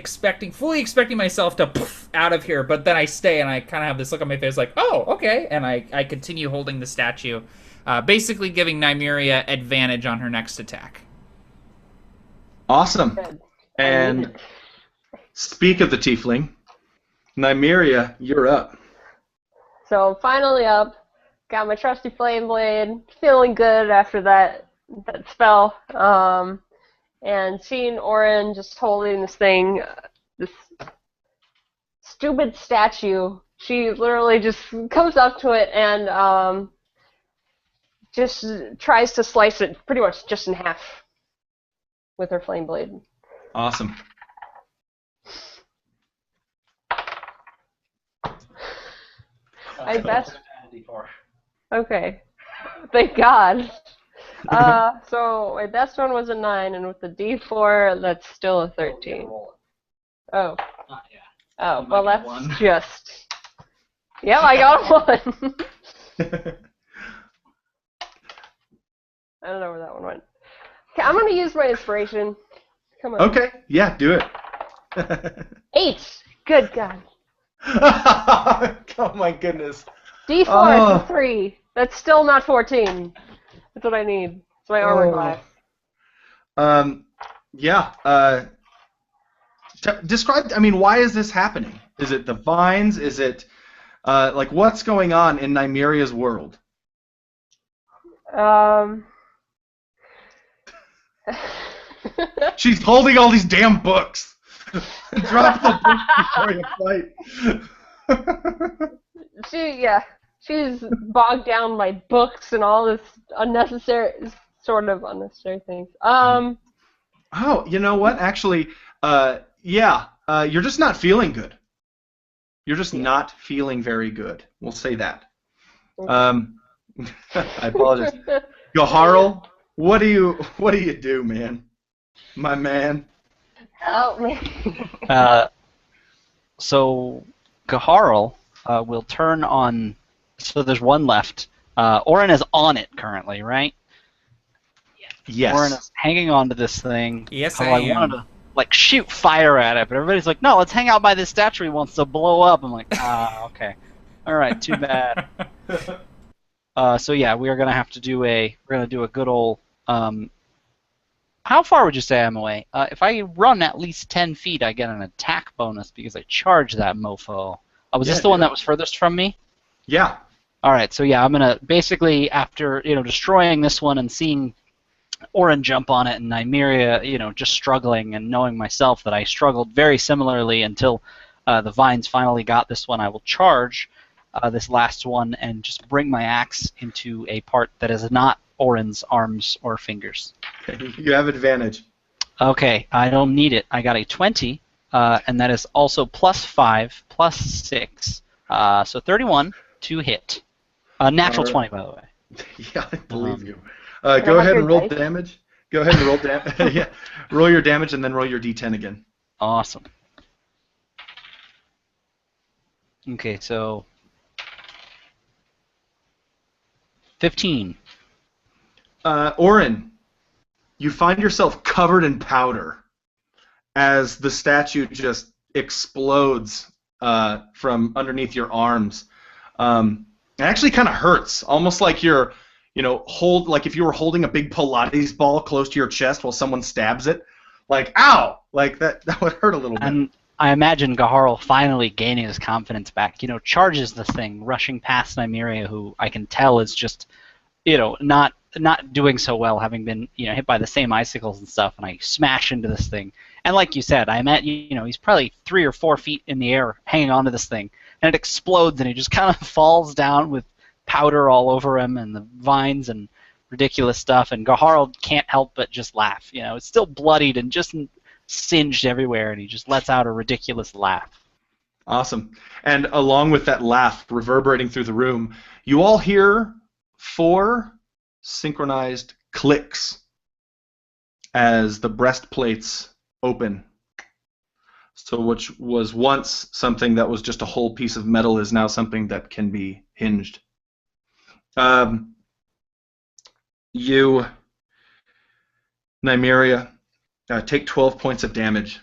fully expecting myself to poof out of here, but then I stay and I kind of have this look on my face like, oh, okay, and I continue holding the statue, basically giving Nymeria advantage on her next attack. Awesome. Good. And speak of the tiefling, Nymeria, you're up. So finally up, got my trusty flame blade, feeling good after that spell, and seeing Orin just holding this thing, this stupid statue. She literally just comes up to it and just tries to slice it pretty much just in half with her flame blade. Awesome. I best. Okay, thank God. So my best one was a 9, and with the D4, that's still a 13. Oh. Oh, well, that's just. Yep, I got a 1. I don't know where that one went. Okay, I'm gonna use my inspiration. Come on. Okay, yeah, do it. 8. Good God. Oh my goodness. D4 is a 3. That's still not 14. That's what I need. It's my armor class. Yeah. Describe. I mean, why is this happening? Is it the vines? Is it like what's going on in Nymeria's world? She's holding all these damn books. Drop the books before you fight. She's bogged down by books and all this unnecessary things. Oh, you know what? Actually, you're just not feeling good. You're just not feeling very good. We'll say that. I apologize. Yoharl, what do you do, man? My man. Help me. So Gaharl will turn on. So there's one left. Orin is on it currently, right? Yes. Orin is hanging on to this thing. Yes, I I am. wanted to shoot fire at it, but everybody's like, no, let's hang out by this statue. He wants to blow up. I'm like, okay, all right, too bad. So yeah, we are gonna have to do a good old. How far would you say I'm away? If I run at least 10 feet, I get an attack bonus because I charge that mofo. Was this the one that was furthest from me? Yeah. All right, so yeah, I'm gonna basically after destroying this one and seeing Orin jump on it and Nymeria, just struggling and knowing myself that I struggled very similarly until the vines finally got this one. I will charge this last one and just bring my axe into a part that is not Orin's arms or fingers. You have advantage. Okay, I don't need it. I got a 20, and that is also +5, +6, so 31 to hit. Natural 20, by the way. Yeah, I believe you. Go ahead and roll damage. Go ahead and roll damage. Yeah, roll your damage and then roll your d10 again. Awesome. Okay, so 15. Orin, you find yourself covered in powder as the statue just explodes from underneath your arms. It actually kind of hurts, almost like you're, like if you were holding a big Pilates ball close to your chest while someone stabs it. Like, ow! Like that would hurt a little bit. And I imagine Gaharl finally gaining his confidence back, charges this thing, rushing past Nymeria, who I can tell is just, not doing so well, having been, hit by the same icicles and stuff, and I smash into this thing. And like you said, he's probably 3 or 4 feet in the air hanging onto this thing, and it explodes, and he just kind of falls down with powder all over him and the vines and ridiculous stuff, and Gaharl can't help but just laugh. It's still bloodied and just singed everywhere, and he just lets out a ridiculous laugh. Awesome. And along with that laugh reverberating through the room, you all hear 4 synchronized clicks as the breastplates open. So which was once something that was just a whole piece of metal is now something that can be hinged. You Nymeria, take 12 points of damage.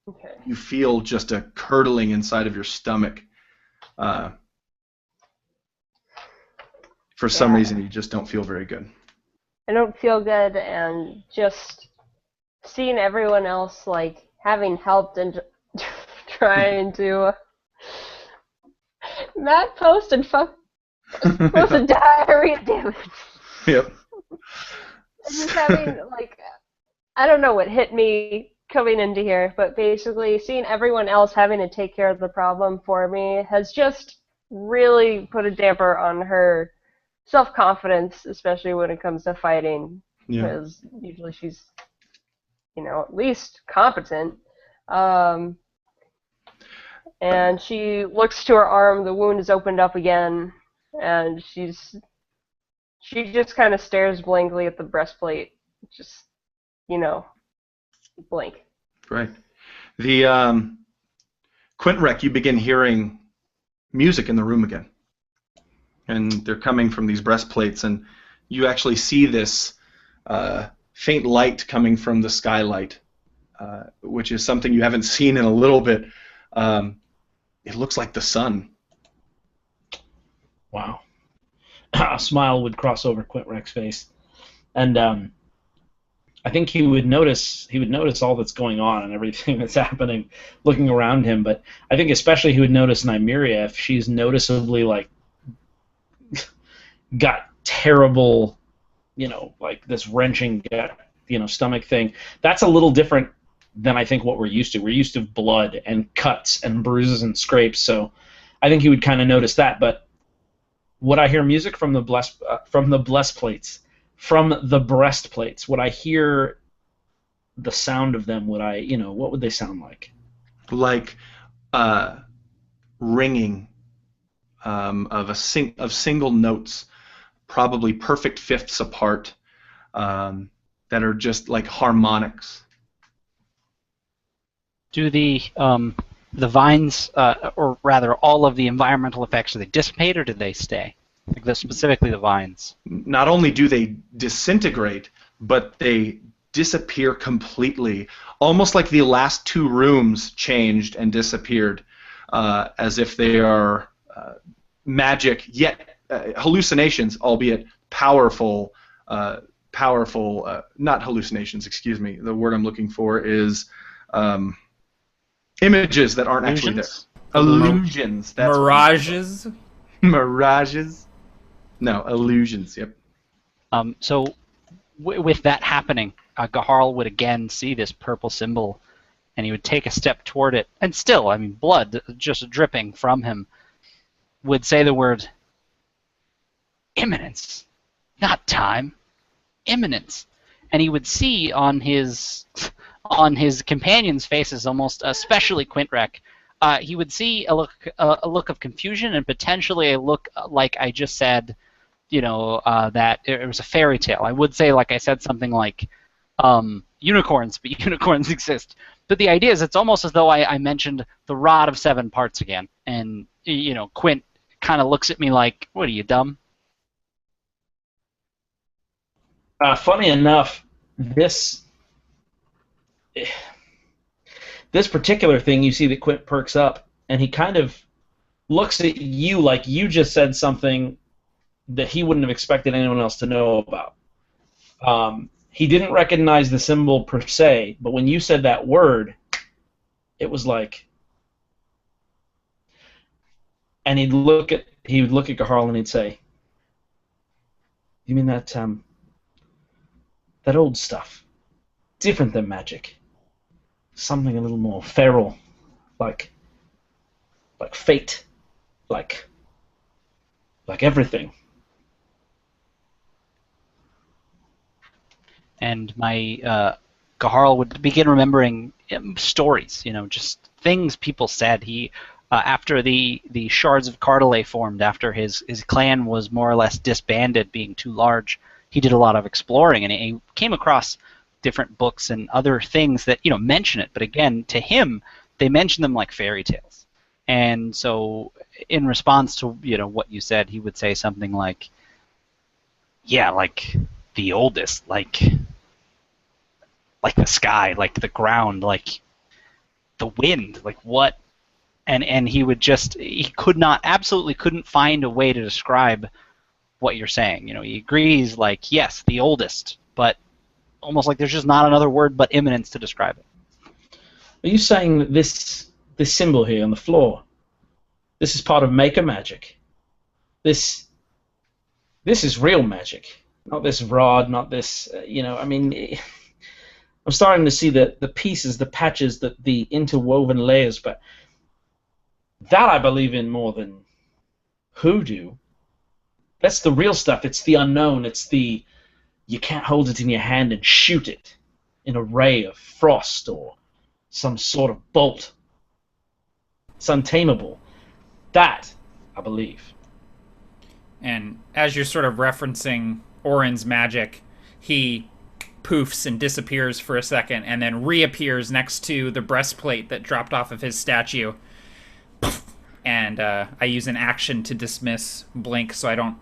Okay. You feel just a curdling inside of your stomach. For some reason, you just don't feel very good. I don't feel good, and just seeing everyone else like having helped and trying to. Matt posted diarrhea damage. Yep. Just having like, I don't know what hit me coming into here, but basically seeing everyone else having to take care of the problem for me has just really put a damper on her self-confidence, especially when it comes to fighting, because usually she's, at least competent. And she looks to her arm, the wound is opened up again, and she just kind of stares blankly at the breastplate, just, blank. Right. The Quintrek, you begin hearing music in the room again. And they're coming from these breastplates, and you actually see this faint light coming from the skylight, which is something you haven't seen in a little bit. It looks like the sun. Wow. A smile would cross over Quintrek's face, and I think he would notice all that's going on and everything that's happening, looking around him. But I think especially he would notice Nymeria if she's noticeably like got terrible, like this wrenching, stomach thing. That's a little different than I think what we're used to. We're used to blood and cuts and bruises and scrapes, so I think he would kind of notice that. But would I hear music from the breastplates? Would I hear the sound of them? Would I, what would they sound like? Like ringing of single notes, probably perfect fifths apart, that are just like harmonics. Do the vines, or rather all of the environmental effects, do they dissipate or do they stay? Like specifically the vines. Not only do they disintegrate, but they disappear completely, almost like the last two rooms changed and disappeared, as if they are magic, yet hallucinations, albeit powerful, not hallucinations, excuse me. The word I'm looking for is images that aren't actually there. Illusions. That's Mirages? Mirages? No, illusions, yep. So with that happening, Gaharl would again see this purple symbol, and he would take a step toward it, and still, blood just dripping from him, would say the word imminence, not time, imminence. And he would see on his companions' faces, almost especially Quintrek, he would see a look of confusion and potentially a look like I just said, that it was a fairy tale. I would say, like I said, something like unicorns, but unicorns exist. But the idea is it's almost as though I mentioned the rod of 7 parts again, and Quint kind of looks at me like, "What are you, dumb?" Funny enough, this particular thing, you see that Quint perks up, and he kind of looks at you like you just said something that he wouldn't have expected anyone else to know about. He didn't recognize the symbol per se, but when you said that word, it was like, and he would look at Gaharl and he'd say, "You mean that old stuff, different than magic, something a little more feral, like fate, like everything." And my Gaharl would begin remembering stories, just things people said. He, after the Shards of Cartilay formed, after his clan was more or less disbanded, being too large, he did a lot of exploring, and he came across different books and other things that mention it. But again, to him, they mention them like fairy tales. And so, in response to what you said, he would say something like, "Yeah, like the oldest, like like the sky, like the ground, like the wind, like what? And he absolutely couldn't find a way to describe what you're saying. He agrees, like, yes, the oldest, but almost like there's just not another word but imminence to describe it. Are you saying that this symbol here on the floor, this is part of Maker magic? This is real magic, not this rod, not this, I'm starting to see the pieces, the patches, the interwoven layers, but that I believe in more than hoodoo. That's the real stuff. It's the unknown. It's you can't hold it in your hand and shoot it in a ray of frost or some sort of bolt. It's untamable. That, I believe. And as you're sort of referencing Orin's magic, he poofs and disappears for a second and then reappears next to the breastplate that dropped off of his statue. And I use an action to dismiss Blink so I don't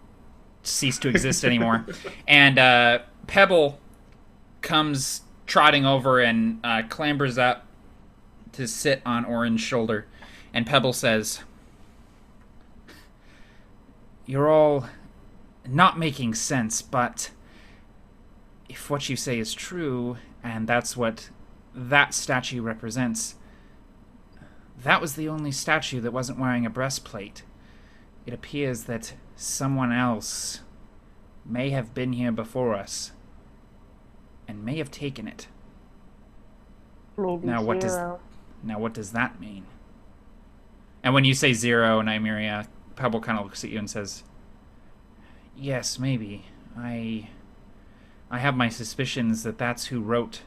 cease to exist anymore. And Pebble comes trotting over and clambers up to sit on Orin's shoulder. And Pebble says, "You're all not making sense, but if what you say is true, and that's what that statue represents, that was the only statue that wasn't wearing a breastplate. It appears that someone else may have been here before us and may have taken it. Maybe Now what does that mean?" And when you say zero, Nymeria, Pebble kind of looks at you and says, "Yes, maybe. I have my suspicions that that's who wrote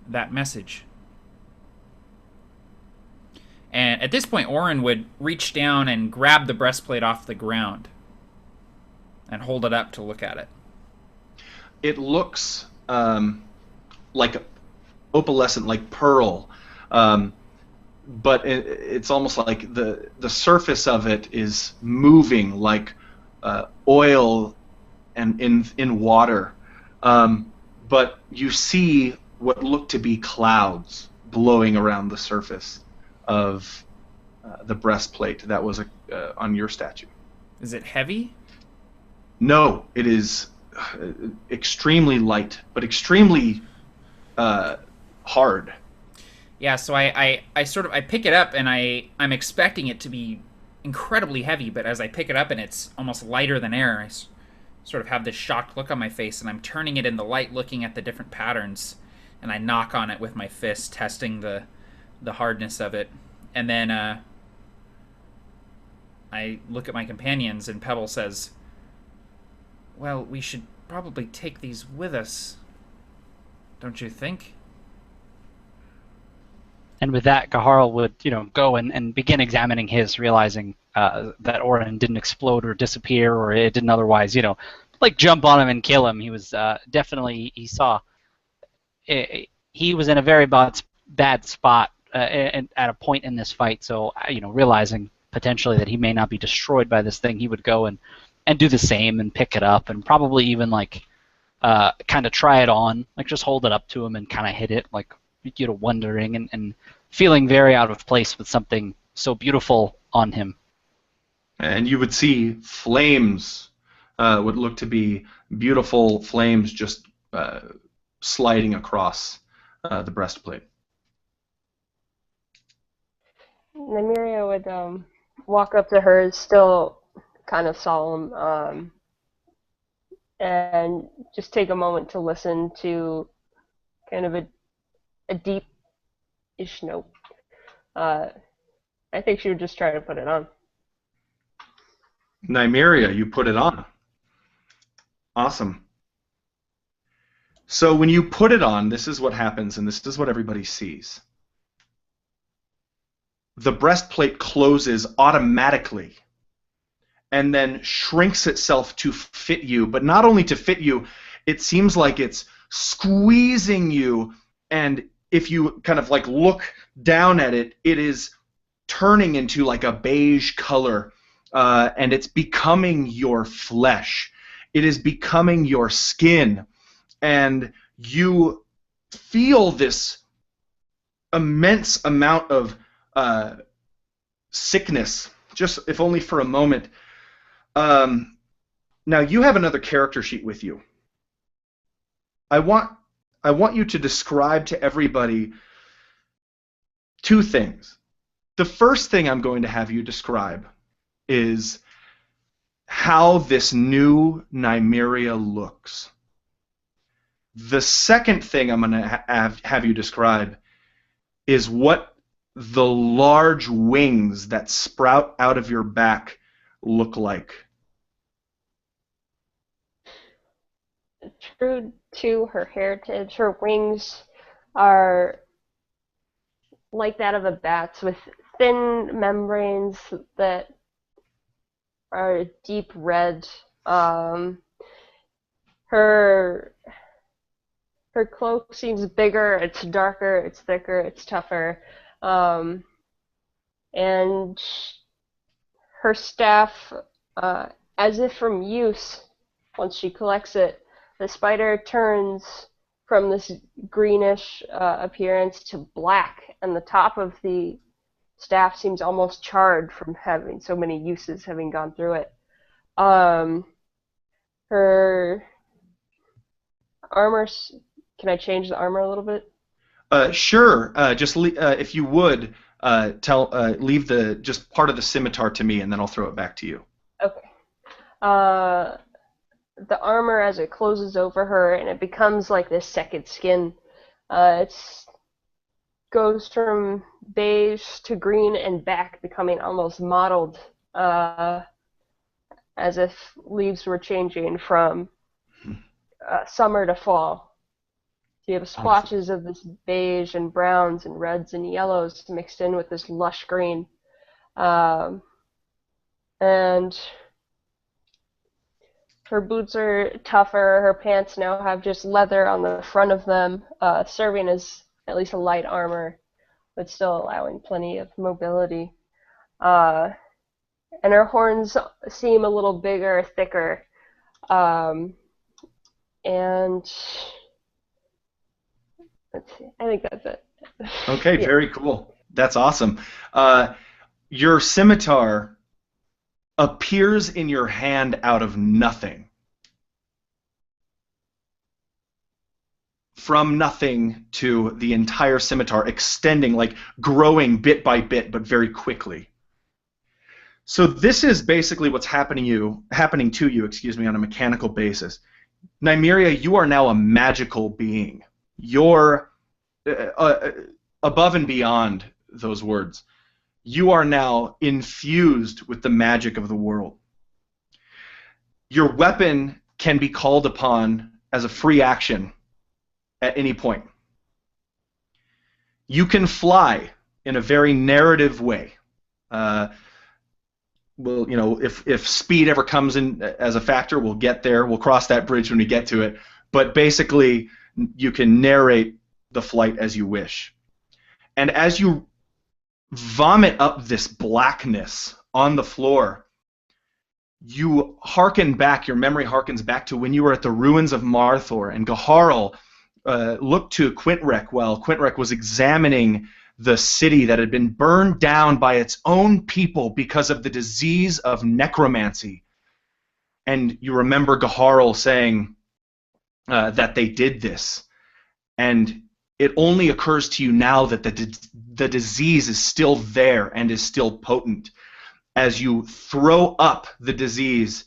that message." And at this point, Orin would reach down and grab the breastplate off the ground and hold it up to look at it. It looks like opalescent, like pearl, but it's almost like the surface of it is moving like oil and in water. But you see what look to be clouds blowing around the surface of the breastplate that was on your statue. Is it heavy? No, it is extremely light, but extremely hard. Yeah, so I pick it up and I'm expecting it to be incredibly heavy, but as I pick it up and it's almost lighter than air, I sort of have this shocked look on my face, and I'm turning it in the light, looking at the different patterns, and I knock on it with my fist, testing the hardness of it. And then I look at my companions, and Pebble says, "Well, we should probably take these with us, don't you think?" And with that, Gaharl would, go and begin examining his, realizing that Orin didn't explode or disappear, or it didn't otherwise, like jump on him and kill him. He was definitely, he saw, he was in a very bad spot at a point in this fight. So, realizing potentially that he may not be destroyed by this thing, he would go and do the same and pick it up and probably even like kind of try it on, like just hold it up to him and kind of hit it, like wondering and feeling very out of place with something so beautiful on him. And you would see flames, would look to be beautiful flames just sliding across the breastplate. Nymeria would walk up to her, still kind of solemn, and just take a moment to listen to kind of a deep-ish note. I think she would just try to put it on. Nymeria, you put it on. Awesome. So when you put it on, this is what happens, and this is what everybody sees. The breastplate closes automatically and then shrinks itself to fit you, but not only to fit you, it seems like it's squeezing you, and if you kind of like look down at it, it is turning into like a beige color, and it's becoming your flesh. It is becoming your skin, and you feel this immense amount of sickness, just if only for a moment. Now you have another character sheet with you. I want you to describe to everybody two things. The first thing I'm going to have you describe is how this new Nymeria looks. The second thing I'm going to have you describe is what the large wings that sprout out of your back look like. True to her heritage, her wings are like that of a bat's, with thin membranes that are deep red. Her cloak seems bigger, it's darker, it's thicker, it's tougher. And her staff, as if from use, once she collects it, the spider turns from this greenish appearance to black, and the top of the staff seems almost charred from having so many uses having gone through it. Her armor, can I change the armor a little bit? Sure. Just if you would leave the just part of the scimitar to me, and then I'll throw it back to you. Okay. The armor, as it closes over her, and it becomes like this second skin. It goes from beige to green and back, becoming almost mottled, as if leaves were changing from summer to fall. So you have splotches of this beige and browns and reds and yellows mixed in with this lush green. And her boots are tougher. Her pants now have just leather on the front of them, serving as at least a light armor, but still allowing plenty of mobility. And her horns seem a little bigger, thicker. And let's see, I think that's it. Okay, Yeah. Very cool. That's awesome. Your scimitar appears in your hand out of nothing. From nothing to the entire scimitar, extending, like growing bit by bit, but very quickly. So this is basically what's happening to you, on a mechanical basis. Nymeria, you are now a magical being. You're above and beyond those words. You are now infused with the magic of the world. Your weapon can be called upon as a free action at any point. You can fly in a very narrative way. If speed ever comes in as a factor, we'll get there. We'll cross that bridge when we get to it. But basically, you can narrate the flight as you wish. And as you vomit up this blackness on the floor, you hearken back, your memory harkens back to when you were at the ruins of Marthor, and Gaharl looked to Quintrek while Quintrek was examining the city that had been burned down by its own people because of the disease of necromancy. And you remember Gaharl saying that they did this. And it only occurs to you now that the disease is still there and is still potent. As you throw up the disease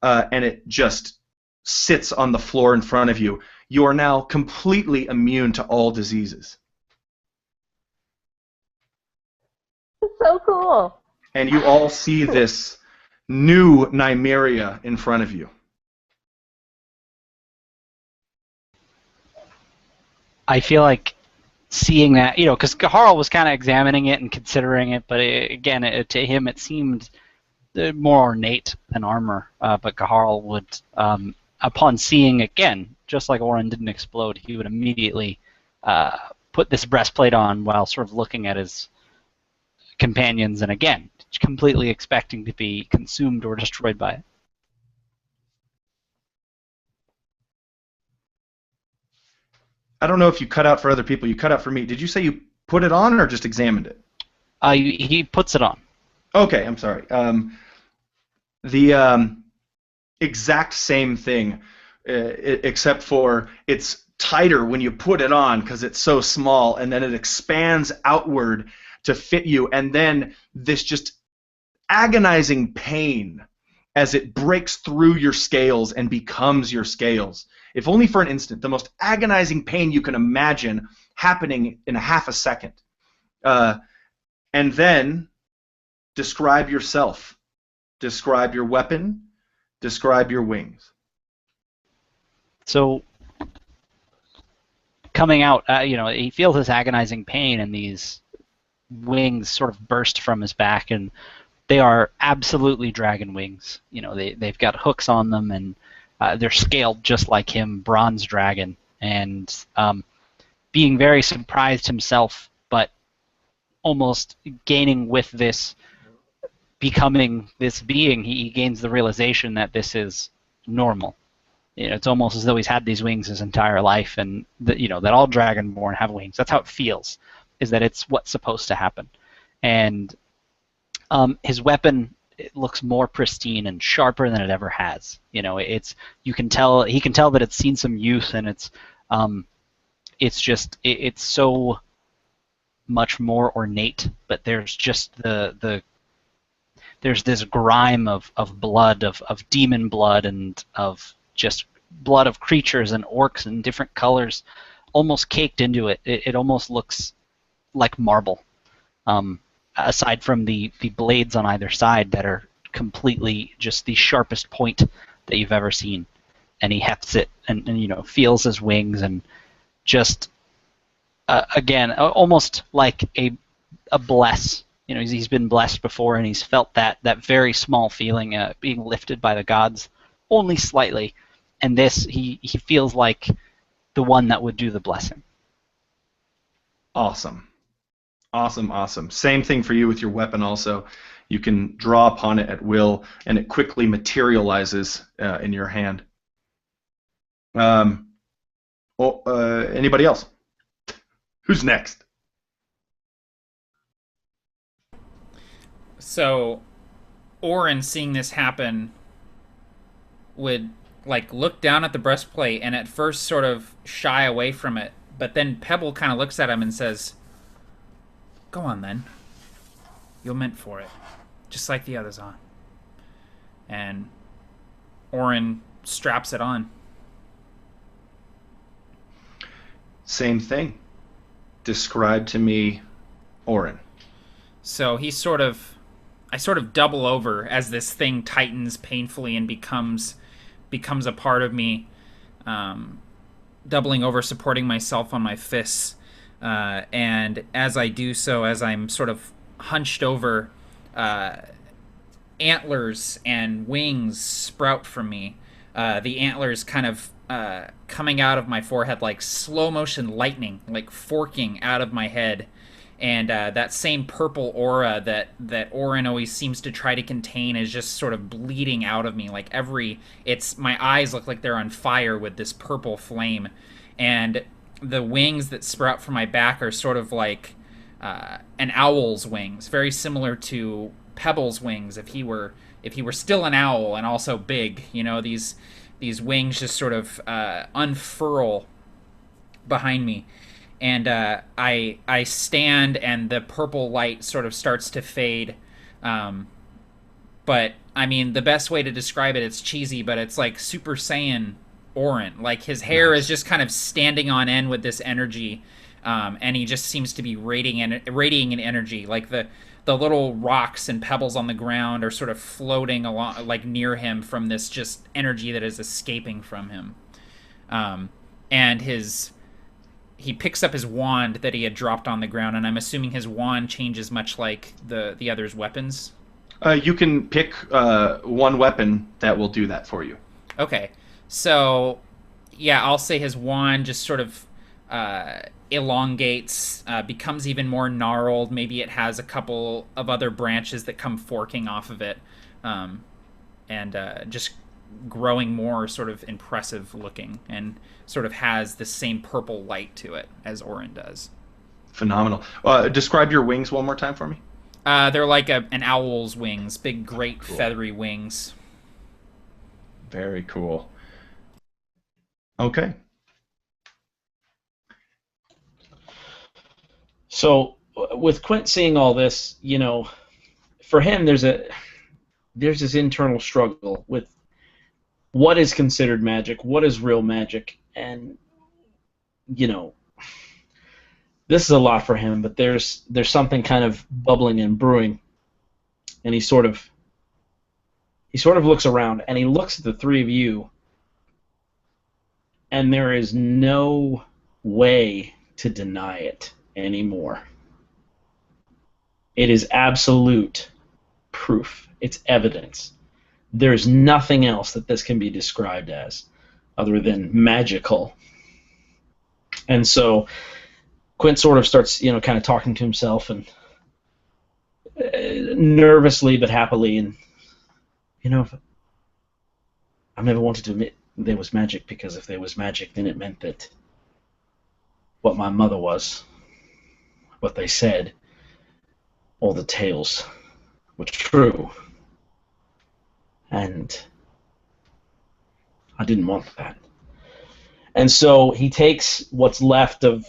and it just sits on the floor in front of you, you are now completely immune to all diseases. It's so cool. And you all see this new Nymeria in front of you. I feel like seeing that, because Gaharl was kind of examining it and considering it, but to him it seemed more ornate than armor. But Gaharl would, upon seeing again, just like Oren didn't explode, he would immediately put this breastplate on while sort of looking at his companions, and again, completely expecting to be consumed or destroyed by it. I don't know if you cut out for other people. You cut out for me. Did you say you put it on or just examined it? He puts it on. Okay, I'm sorry. The exact same thing, except for it's tighter when you put it on because it's so small, and then it expands outward to fit you, and then this just agonizing pain as it breaks through your scales and becomes your scales. If only for an instant, the most agonizing pain you can imagine happening in a half a second. And then describe yourself. Describe your weapon. Describe your wings. So coming out, he feels this agonizing pain, and these wings sort of burst from his back, and they are absolutely dragon wings. They've got hooks on them, and they're scaled just like him, bronze dragon. And being very surprised himself, but almost gaining with this, becoming this being, he gains the realization that this is normal. It's almost as though he's had these wings his entire life, and that all dragonborn have wings. That's how it feels, is that it's what's supposed to happen. And his weapon, it looks more pristine and sharper than it ever has. He can tell that it's seen some use, and it's so much more ornate. But there's just there's this grime of blood, of demon blood, and of just blood of creatures and orcs in different colors, almost caked into it. It almost looks like marble. Aside from the blades on either side that are completely just the sharpest point that you've ever seen. And he hefts it and feels his wings, and just, again, almost like a bless. He's been blessed before, and he's felt that very small feeling, being lifted by the gods, only slightly. And this, he feels like the one that would do the blessing. Awesome. Awesome, awesome. Same thing for you with your weapon also. You can draw upon it at will, and it quickly materializes in your hand. Anybody else? Who's next? So, Orin, seeing this happen, would look down at the breastplate and at first sort of shy away from it, but then Pebble kind of looks at him and says, "Go on then. You're meant for it, just like the others are." And Orin straps it on. Same thing. Describe to me Orin. So I sort of double over as this thing tightens painfully and becomes a part of me, doubling over, supporting myself on my fists. And as I do so, as I'm sort of hunched over, antlers and wings sprout from me. The antlers kind of coming out of my forehead like slow motion lightning, like forking out of my head. And that same purple aura that Orin always seems to try to contain is just sort of bleeding out of me. My eyes look like they're on fire with this purple flame. And the wings that sprout from my back are sort of like an owl's wings, very similar to Pebble's wings if he were still an owl and also big. These wings just sort of unfurl behind me. And I stand, and the purple light sort of starts to fade. But, I mean, the best way to describe it, it's cheesy, but it's like Super Saiyan Orin. Like, his hair is just kind of standing on end with this energy, and he just seems to be radiating an energy. Like, the little rocks and pebbles on the ground are sort of floating along, like, near him from this just energy that is escaping from him. And he picks up his wand that he had dropped on the ground, and I'm assuming his wand changes much like the other's weapons. You can pick one weapon that will do that for you. Okay, so yeah, I'll say his wand just sort of elongates, becomes even more gnarled. Maybe it has a couple of other branches that come forking off of it, and just growing more sort of impressive looking and sort of has the same purple light to it as Orin does. Phenomenal. Describe your wings one more time for me. They're like an owl's wings, big, great, feathery wings. Very cool. Okay. So with Quint seeing all this, you know, for him there's this internal struggle with what is considered magic, what is real magic, and you know, this is a lot for him, but there's something kind of bubbling and brewing, and he sort of looks around and he looks at the three of you, and there is no way to deny it anymore. It is absolute proof. It's evidence. There's nothing else that this can be described as other than magical. And so Quint sort of starts, you know, kind of talking to himself and nervously but happily, and you know, I've never wanted to admit there was magic, because if there was magic, then it meant that what my mother was, what they said, all the tales were true. And I didn't want that. And so he takes what's left of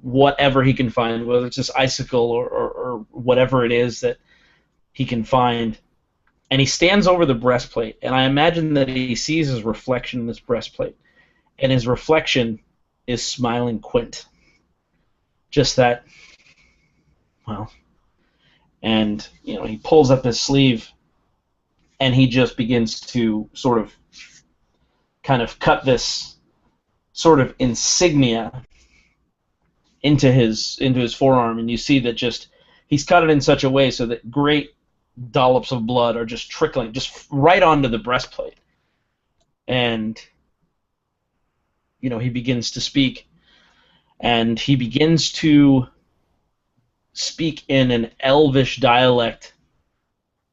whatever he can find, whether it's this icicle or whatever it is that he can find, and he stands over the breastplate, and I imagine that he sees his reflection in this breastplate, and his reflection is smiling Quint. Just that, well, and you know, he pulls up his sleeve, and he just begins to sort of kind of cut this sort of insignia into his forearm, and you see that just he's cut it in such a way so that great dollops of blood are just trickling just right onto the breastplate. And you know, he begins to speak, and he begins to speak in an elvish dialect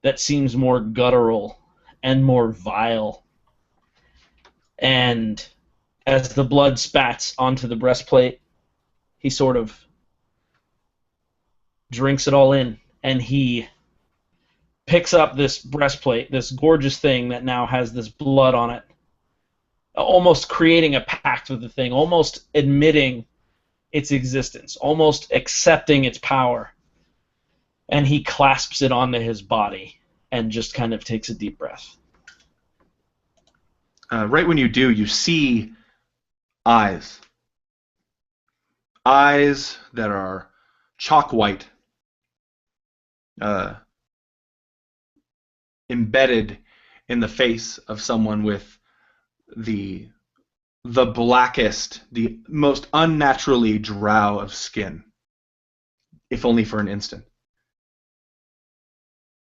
that seems more guttural and more vile. And as the blood spats onto the breastplate, he sort of drinks it all in, and he picks up this breastplate, this gorgeous thing that now has this blood on it, almost creating a pact with the thing, almost admitting its existence, almost accepting its power. And he clasps it onto his body and just kind of takes a deep breath. Right when you do, you see eyes. Eyes that are chalk white, embedded in the face of someone with the blackest, the most unnaturally drow of skin, if only for an instant.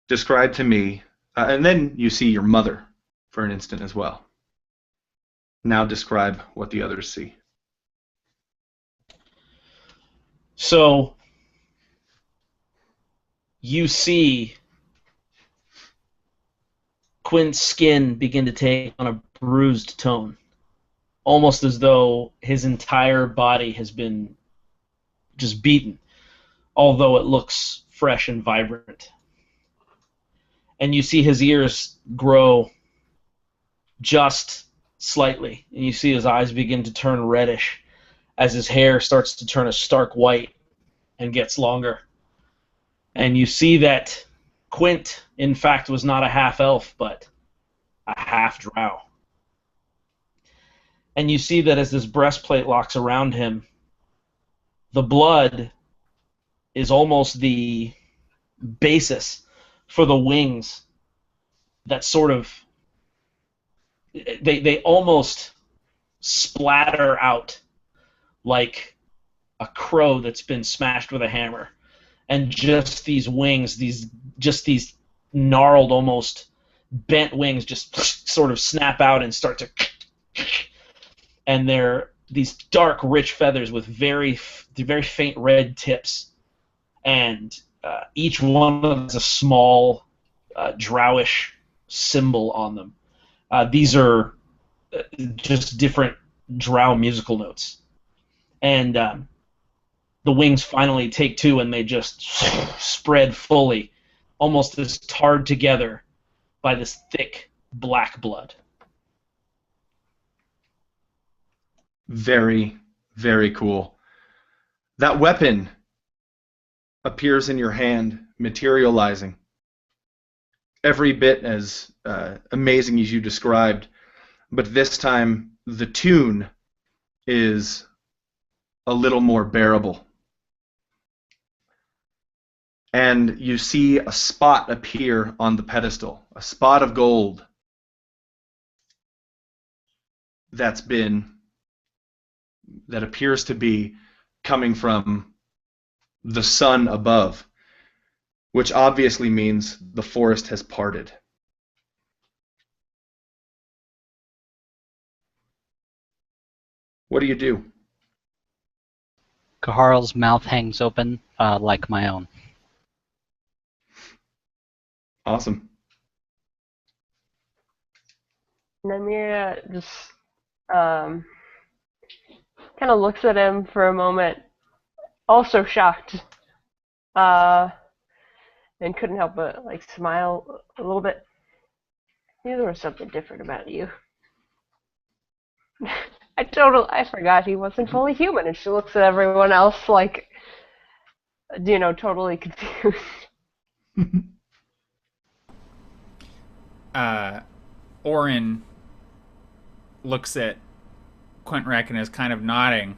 Describe to me, and then you see your mother for an instant as well. Now describe what the others see. So you see Quint's skin begin to take on a bruised tone, almost as though his entire body has been just beaten, although it looks fresh and vibrant. And you see his ears grow just slightly, and you see his eyes begin to turn reddish as his hair starts to turn a stark white and gets longer. And you see that Quint, in fact, was not a half-elf, but a half-drow. And you see that as this breastplate locks around him, the blood is almost the basis for the wings that sort of they almost splatter out like a crow that's been smashed with a hammer, and just these wings, these gnarled, almost bent wings just sort of snap out and start to, and they're these dark, rich feathers with very faint red tips, and each one of them has a small drowish symbol on them. These are just different drow musical notes. And the wings finally take two, and they just spread fully, almost as tarred together by this thick black blood. Very, very cool. That weapon appears in your hand, materializing. Every bit as amazing as you described, but this time the tune is a little more bearable. And you see a spot appear on the pedestal, a spot of gold that appears to be coming from the sun above, which obviously means the forest has parted. What do you do? Kaharl's mouth hangs open like my own. Awesome. Nymeria just kind of looks at him for a moment, also shocked, and couldn't help but like smile a little bit. Knew there was something different about you. I forgot he wasn't fully human, and she looks at everyone else like, totally confused. Orin looks at Quentrek and is kind of nodding,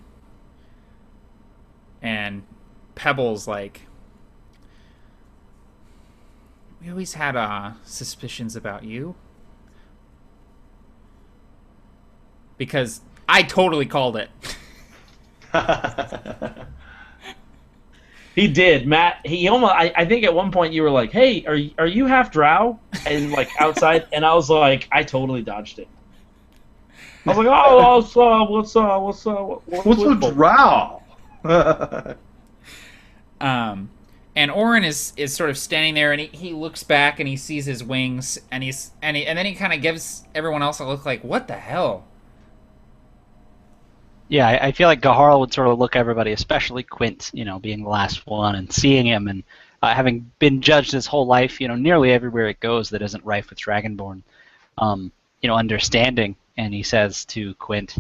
and Pebble's like, we always had suspicions about you, because I totally called it. He did, Matt. He almost. I think at one point you were like, "Hey, are you half drow?" And like outside, and I was like, I totally dodged it. I was like, "Oh, what's a drow?" And Orin is sort of standing there, and he looks back and he sees his wings, and then he kind of gives everyone else a look like, "What the hell?" Yeah, I feel like Gahar would sort of look at everybody, especially Quint, being the last one, and seeing him, and having been judged his whole life, nearly everywhere it goes that isn't rife with Dragonborn, understanding, and he says to Quint,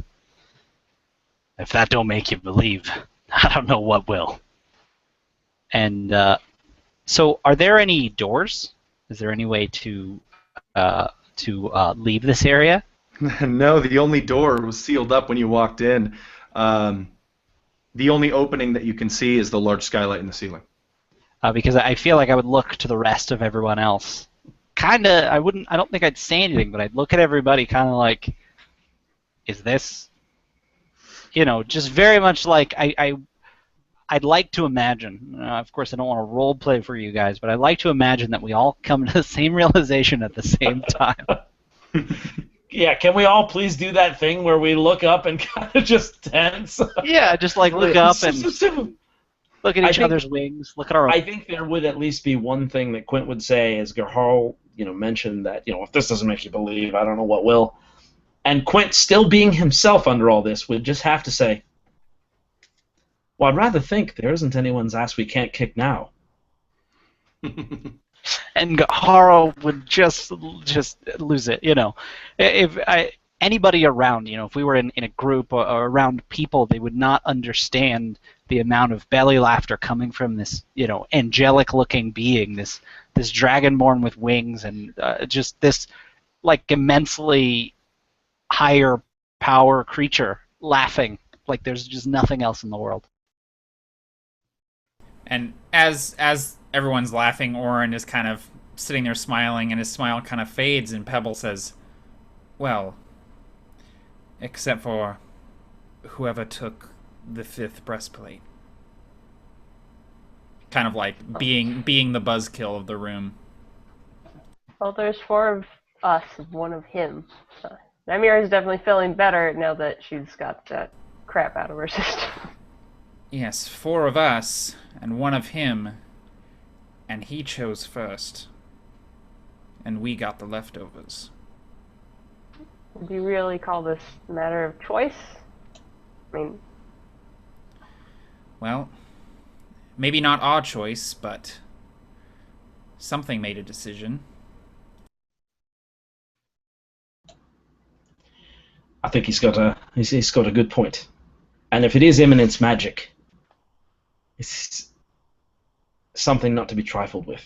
"If that don't make you believe, I don't know what will." And so, are there any doors? Is there any way to leave this area? No, the only door was sealed up when you walked in. The only opening that you can see is the large skylight in the ceiling. Because I feel like I would look to the rest of everyone else. I don't think I'd say anything, but I'd look at everybody kind of like, is this, just very much like I'd like to imagine, of course I don't want to role play for you guys, but I'd like to imagine that we all come to the same realization at the same time. Yeah, can we all please do that thing where we look up and kind of just tense? Yeah, just like look up and look at each other's wings, look at our own. I think there would at least be one thing that Quint would say, as Gahar, mentioned that, if this doesn't make you believe, I don't know what will. And Quint, still being himself under all this, would just have to say, well, I'd rather think there isn't anyone's ass we can't kick now. And Gahara would just lose it, If anybody around, if we were in a group or around people, they would not understand the amount of belly laughter coming from this, angelic-looking being, this dragonborn with wings, and just this, like, immensely higher power creature laughing like there's just nothing else in the world. And as everyone's laughing, Orin is kind of sitting there smiling, and his smile kind of fades, and Pebble says, well, except for whoever took the 5th breastplate. Kind of like being the buzzkill of the room. Well, there's 4 of us, 1 of him. Nymeria is definitely feeling better now that she's got that crap out of her system. Yes, 4 of us, and 1 of him, and he chose first. And we got the leftovers. Would you really call this a matter of choice? I mean, Well, maybe not our choice, but something made a decision. I think he's got a good point. And if it is imminence magic, it's something not to be trifled with.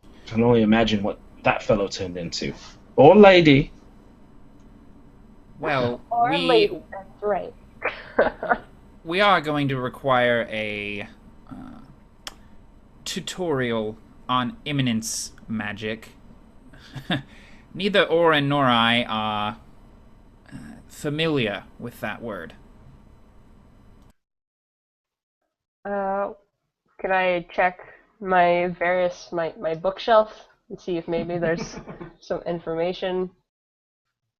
I can only imagine what that fellow turned into. Or lady. Well, or late. That's right. we are going to require a tutorial on imminence magic. Neither Oren nor I are familiar with that word. Could I check my my bookshelf and see if maybe there's some information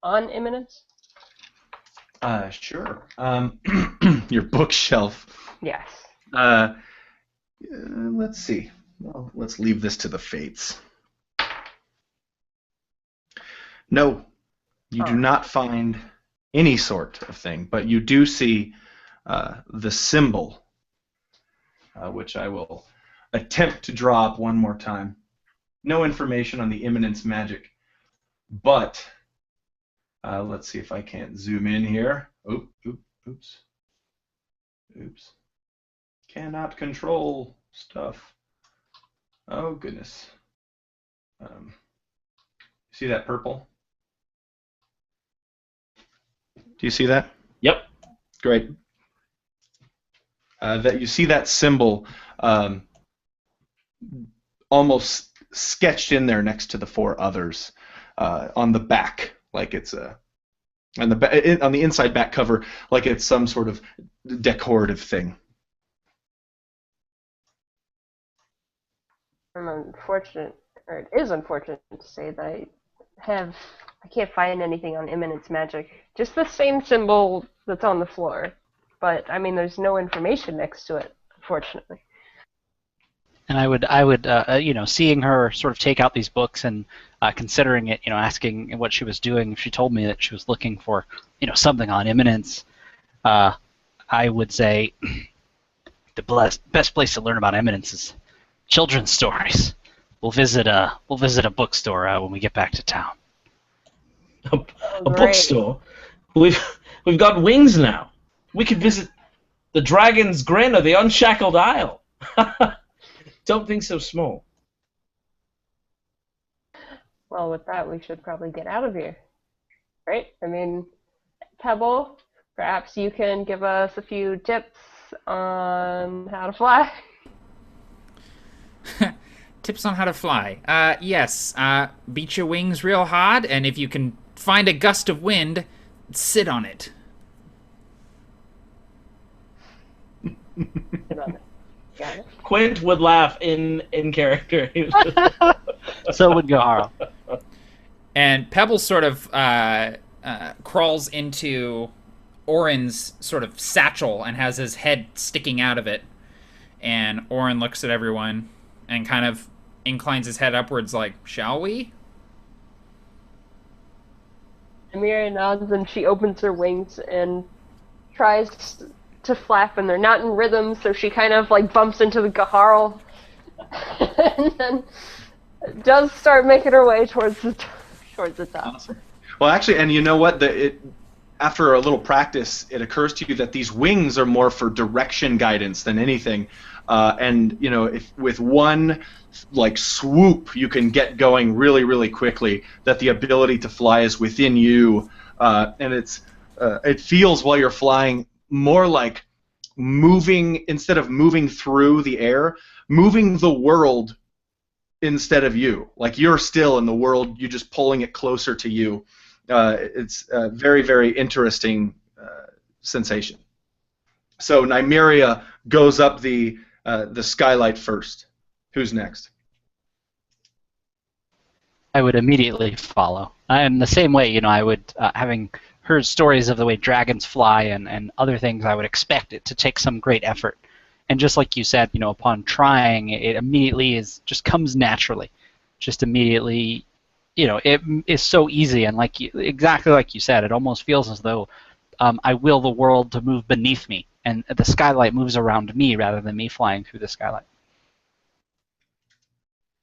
on imminence? Sure. Your bookshelf. Yes. Let's see. Well, let's leave this to the fates. No, you do not find any sort of thing, but you do see the symbol, which I will attempt to draw up one more time. No information on the imminence magic, but let's see if I can't zoom in here. Oops. Cannot control stuff. Oh, goodness. See that purple? Do you see that? Yep. Great. That you see that symbol almost sketched in there next to the four others on the back, like it's a on the inside back cover, like it's some sort of decorative thing. I'm unfortunate, or it is unfortunate to say that I can't find anything on imminence magic. Just the same symbol that's on the floor, but I mean, there's no information next to it, unfortunately. And I would, seeing her sort of take out these books and considering it, asking what she was doing. If she told me that she was looking for, something on imminence, I would say the best place to learn about imminence is children's stories. We'll visit a bookstore when we get back to town. A bookstore? We've got wings now. We could visit the Dragon's Grin or the Unshackled Isle. Don't think so small. Well, with that, we should probably get out of here, right? I mean, Pebble, perhaps you can give us a few tips on how to fly. Tips on how to fly. Yes. Beat your wings real hard, and if you can find a gust of wind, sit on it. Sit on it. Got it. Quint would laugh in character. So would Gahara. And Pebble sort of crawls into Oren's sort of satchel and has his head sticking out of it. And Oren looks at everyone and kind of inclines his head upwards like, shall we? Amira nods and she opens her wings and tries to flap, and they're not in rhythm, so she kind of like bumps into the Gaharl and then does start making her way towards the top. Awesome. Well, actually, and you know what? After a little practice, it occurs to you that these wings are more for direction guidance than anything. And if with one like swoop you can get going really, really quickly, that the ability to fly is within you, and it feels while you're flying more like moving, instead of moving through the air, moving the world instead of you. Like you're still in the world, you're just pulling it closer to you. It's a very, very interesting sensation. So Nymeria goes up the skylight first. Who's next? I would immediately follow. In the same way, I would, having heard stories of the way dragons fly and other things, I would expect it to take some great effort. And just like you said, upon trying, it immediately just comes naturally. Just immediately it is so easy, and exactly like you said, it almost feels as though I will the world to move beneath me, and the skylight moves around me rather than me flying through the skylight.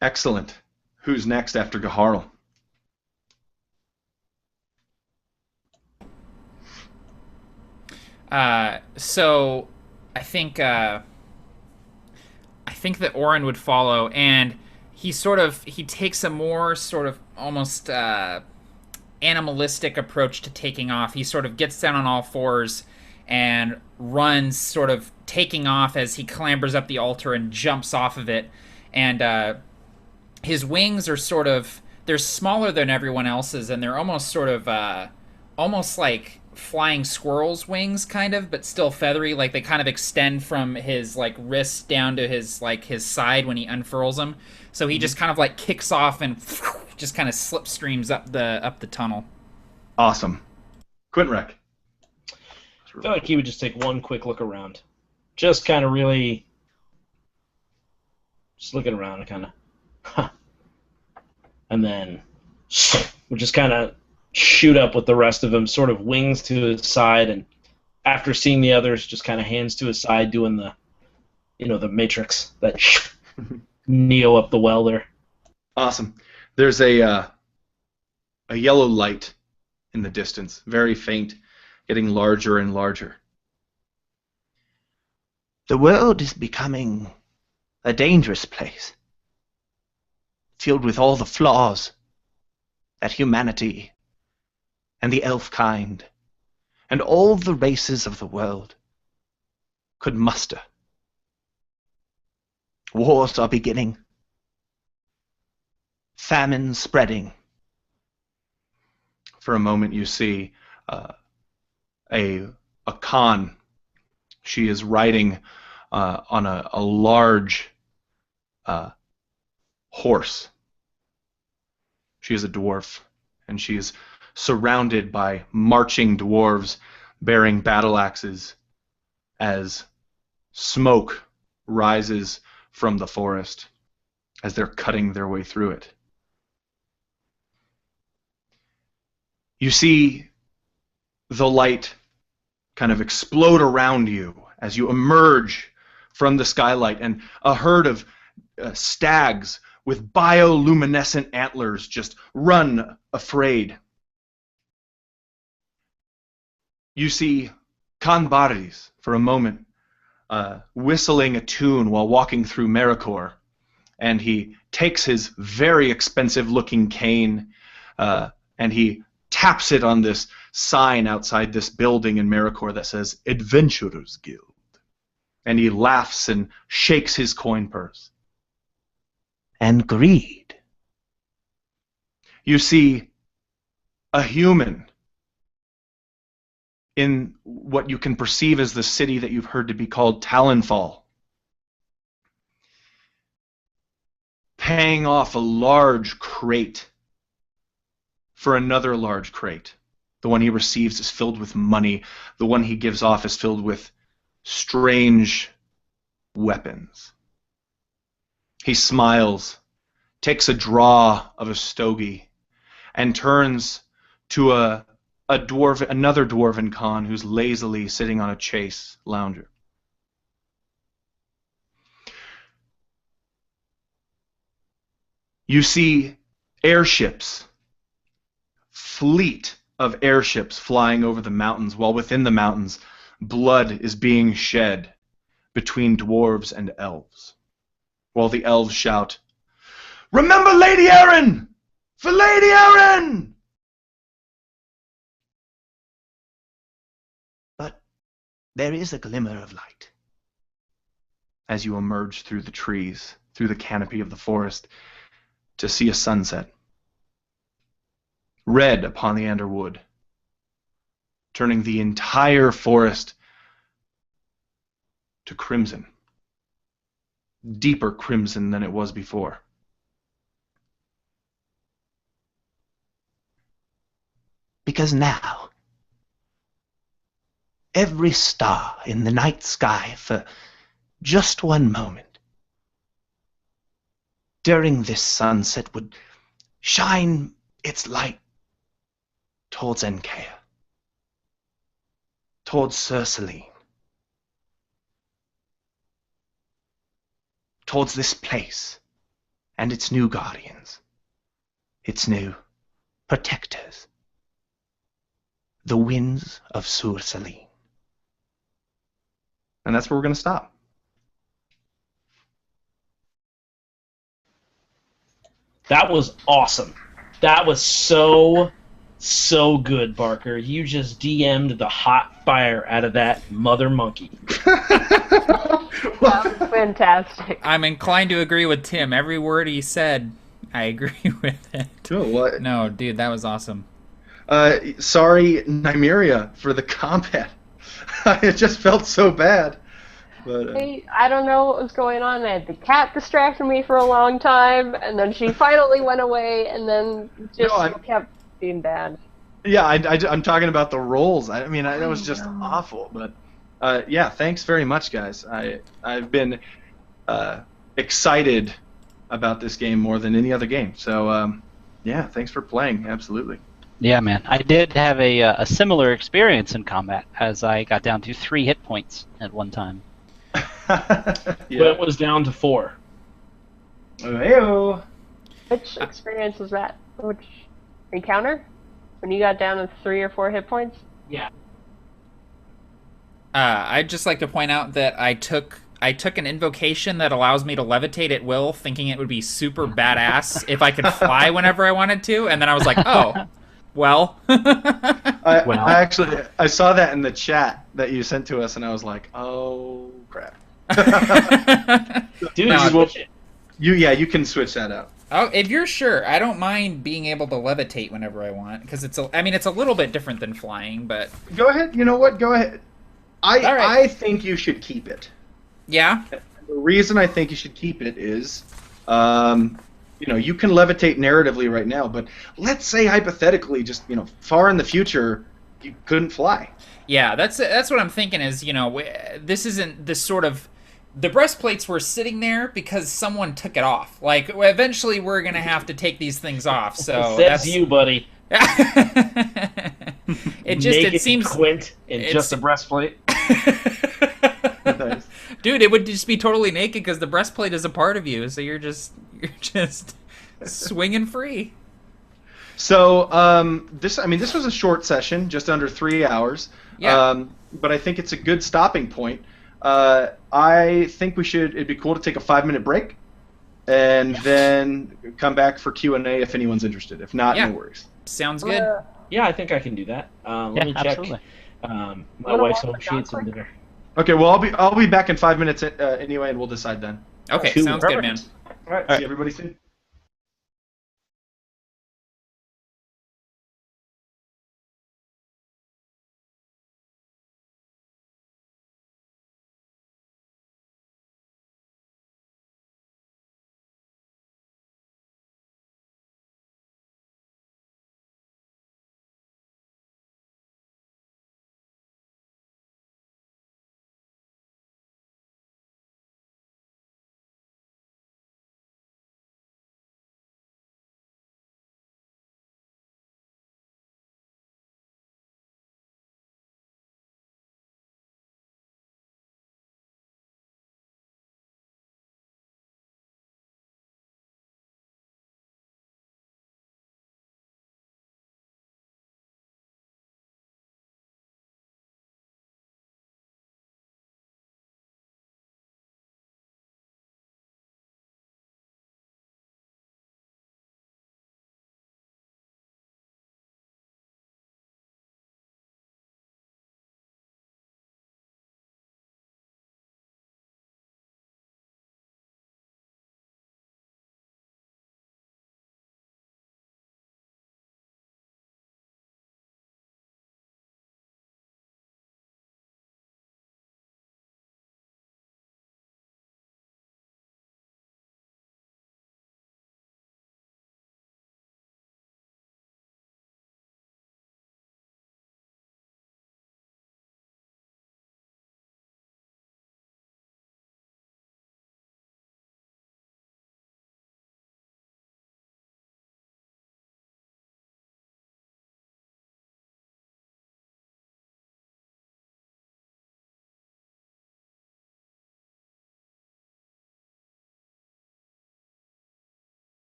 Excellent. Who's next after Gaharl? So I think that Orin would follow, and he takes a more sort of almost animalistic approach to taking off. He sort of gets down on all fours and runs, sort of taking off as he clambers up the altar and jumps off of it. And his wings are they're smaller than everyone else's, and they're almost sort of almost like flying squirrel's wings, kind of, but still feathery. Like they kind of extend from his wrist down to his side when he unfurls them. So he just kind of kicks off and just kind of slipstreams up the tunnel. Awesome. Quintrek. I feel like he would just take one quick look around. Just kind of really... Just looking around and kind of... Huh. And then... Would just kind of shoot up with the rest of them, sort of wings to his side, and after seeing the others, just kind of hands to his side, doing the... the Matrix. That... Neo up the well there. Awesome. There's a yellow light in the distance, very faint, getting larger and larger. The world is becoming a dangerous place, filled with all the flaws that humanity and the elf kind and all the races of the world could muster. Wars are beginning, famine spreading. For a moment you see a Khan. She is riding on a large horse. She is a dwarf, and she is surrounded by marching dwarves bearing battle axes as smoke rises from the forest as they're cutting their way through it. You see the light kind of explode around you as you emerge from the skylight, and a herd of stags with bioluminescent antlers just run afraid. You see Kanbaris for a moment whistling a tune while walking through Maricor, and he takes his very expensive-looking cane and he taps it on this sign outside this building in Maricor that says Adventurers Guild. And he laughs and shakes his coin purse. And greed. You see a human in what you can perceive as the city that you've heard to be called Talonfall, paying off a large crate for another large crate. The one he receives is filled with money. The one he gives off is filled with strange weapons. He smiles, takes a draw of a stogie, and turns to another dwarven Khan who's lazily sitting on a chase lounger. You see airships, fleet of airships flying over the mountains, while within the mountains blood is being shed between dwarves and elves, while the elves shout, "Remember Lady Erin! For Lady Erin!" But there is a glimmer of light. As you emerge through the trees, through the canopy of the forest, to see a sunset. Red upon the underwood, turning the entire forest to crimson. Deeper crimson than it was before. Because now, every star in the night sky for just one moment during this sunset would shine its light towards Enkea, towards Salin, towards this place and its new guardians, its new protectors, the winds of Salin. And that's where we're going to stop. That was awesome. That was so good, Barker. You just DM'd the hot fire out of that mother monkey. That was fantastic. I'm inclined to agree with Tim. Every word he said, I agree with it. Oh, what? No, dude, that was awesome. Sorry, Nymeria, for the combat. It just felt so bad. But, I don't know what was going on. I had the cat distracting me for a long time, and then she finally went away, and then just kept being bad. yeah, I'm talking about the rolls. I mean, that was just awful. But yeah, thanks very much, guys. I've been excited about this game more than any other game. So yeah, thanks for playing. Absolutely. Yeah, man. I did have a similar experience in combat, as I got down to 3 hit points at one time. But it was down to 4. Hey-o. Which experience was that? Which encounter? When you got down to 3 or 4 hit points? Yeah. I'd just like to point out that I took an invocation that allows me to levitate at will, thinking it would be super badass if I could fly whenever I wanted to, and then I was like, oh, well. I saw that in the chat that you sent to us, and I was like, oh crap. Dude, No, switch it. You can switch that out. Oh, if you're sure, I don't mind being able to levitate whenever I want, because it's a little bit different than flying, but Go ahead. You know what? Go ahead. All right. I think you should keep it. yeah. The reason I think you should keep it is, you can levitate narratively right now, but let's say hypothetically, just far in the future, you couldn't fly. Yeah, that's what I'm thinking is, this isn't this sort of... The breastplates were sitting there because someone took it off. Like, eventually we're going to have to take these things off, so... That's you, buddy. It seems... Quint in just a breastplate. Nice. Dude, it would just be totally naked because the breastplate is a part of you, so you're just swinging free. So this was a short session, just under 3 hours. Yeah. But I think it's a good stopping point. I think it'd be cool to take a 5-minute break, and then come back for Q&A if anyone's interested. If not, no worries. Sounds good. Yeah, I think I can do that. Let me check. Absolutely. My wife's home. She ate some dinner. Okay, well I'll be back in 5 minutes anyway, and we'll decide then. Okay, Cool. sounds good, man. All right. See everybody soon.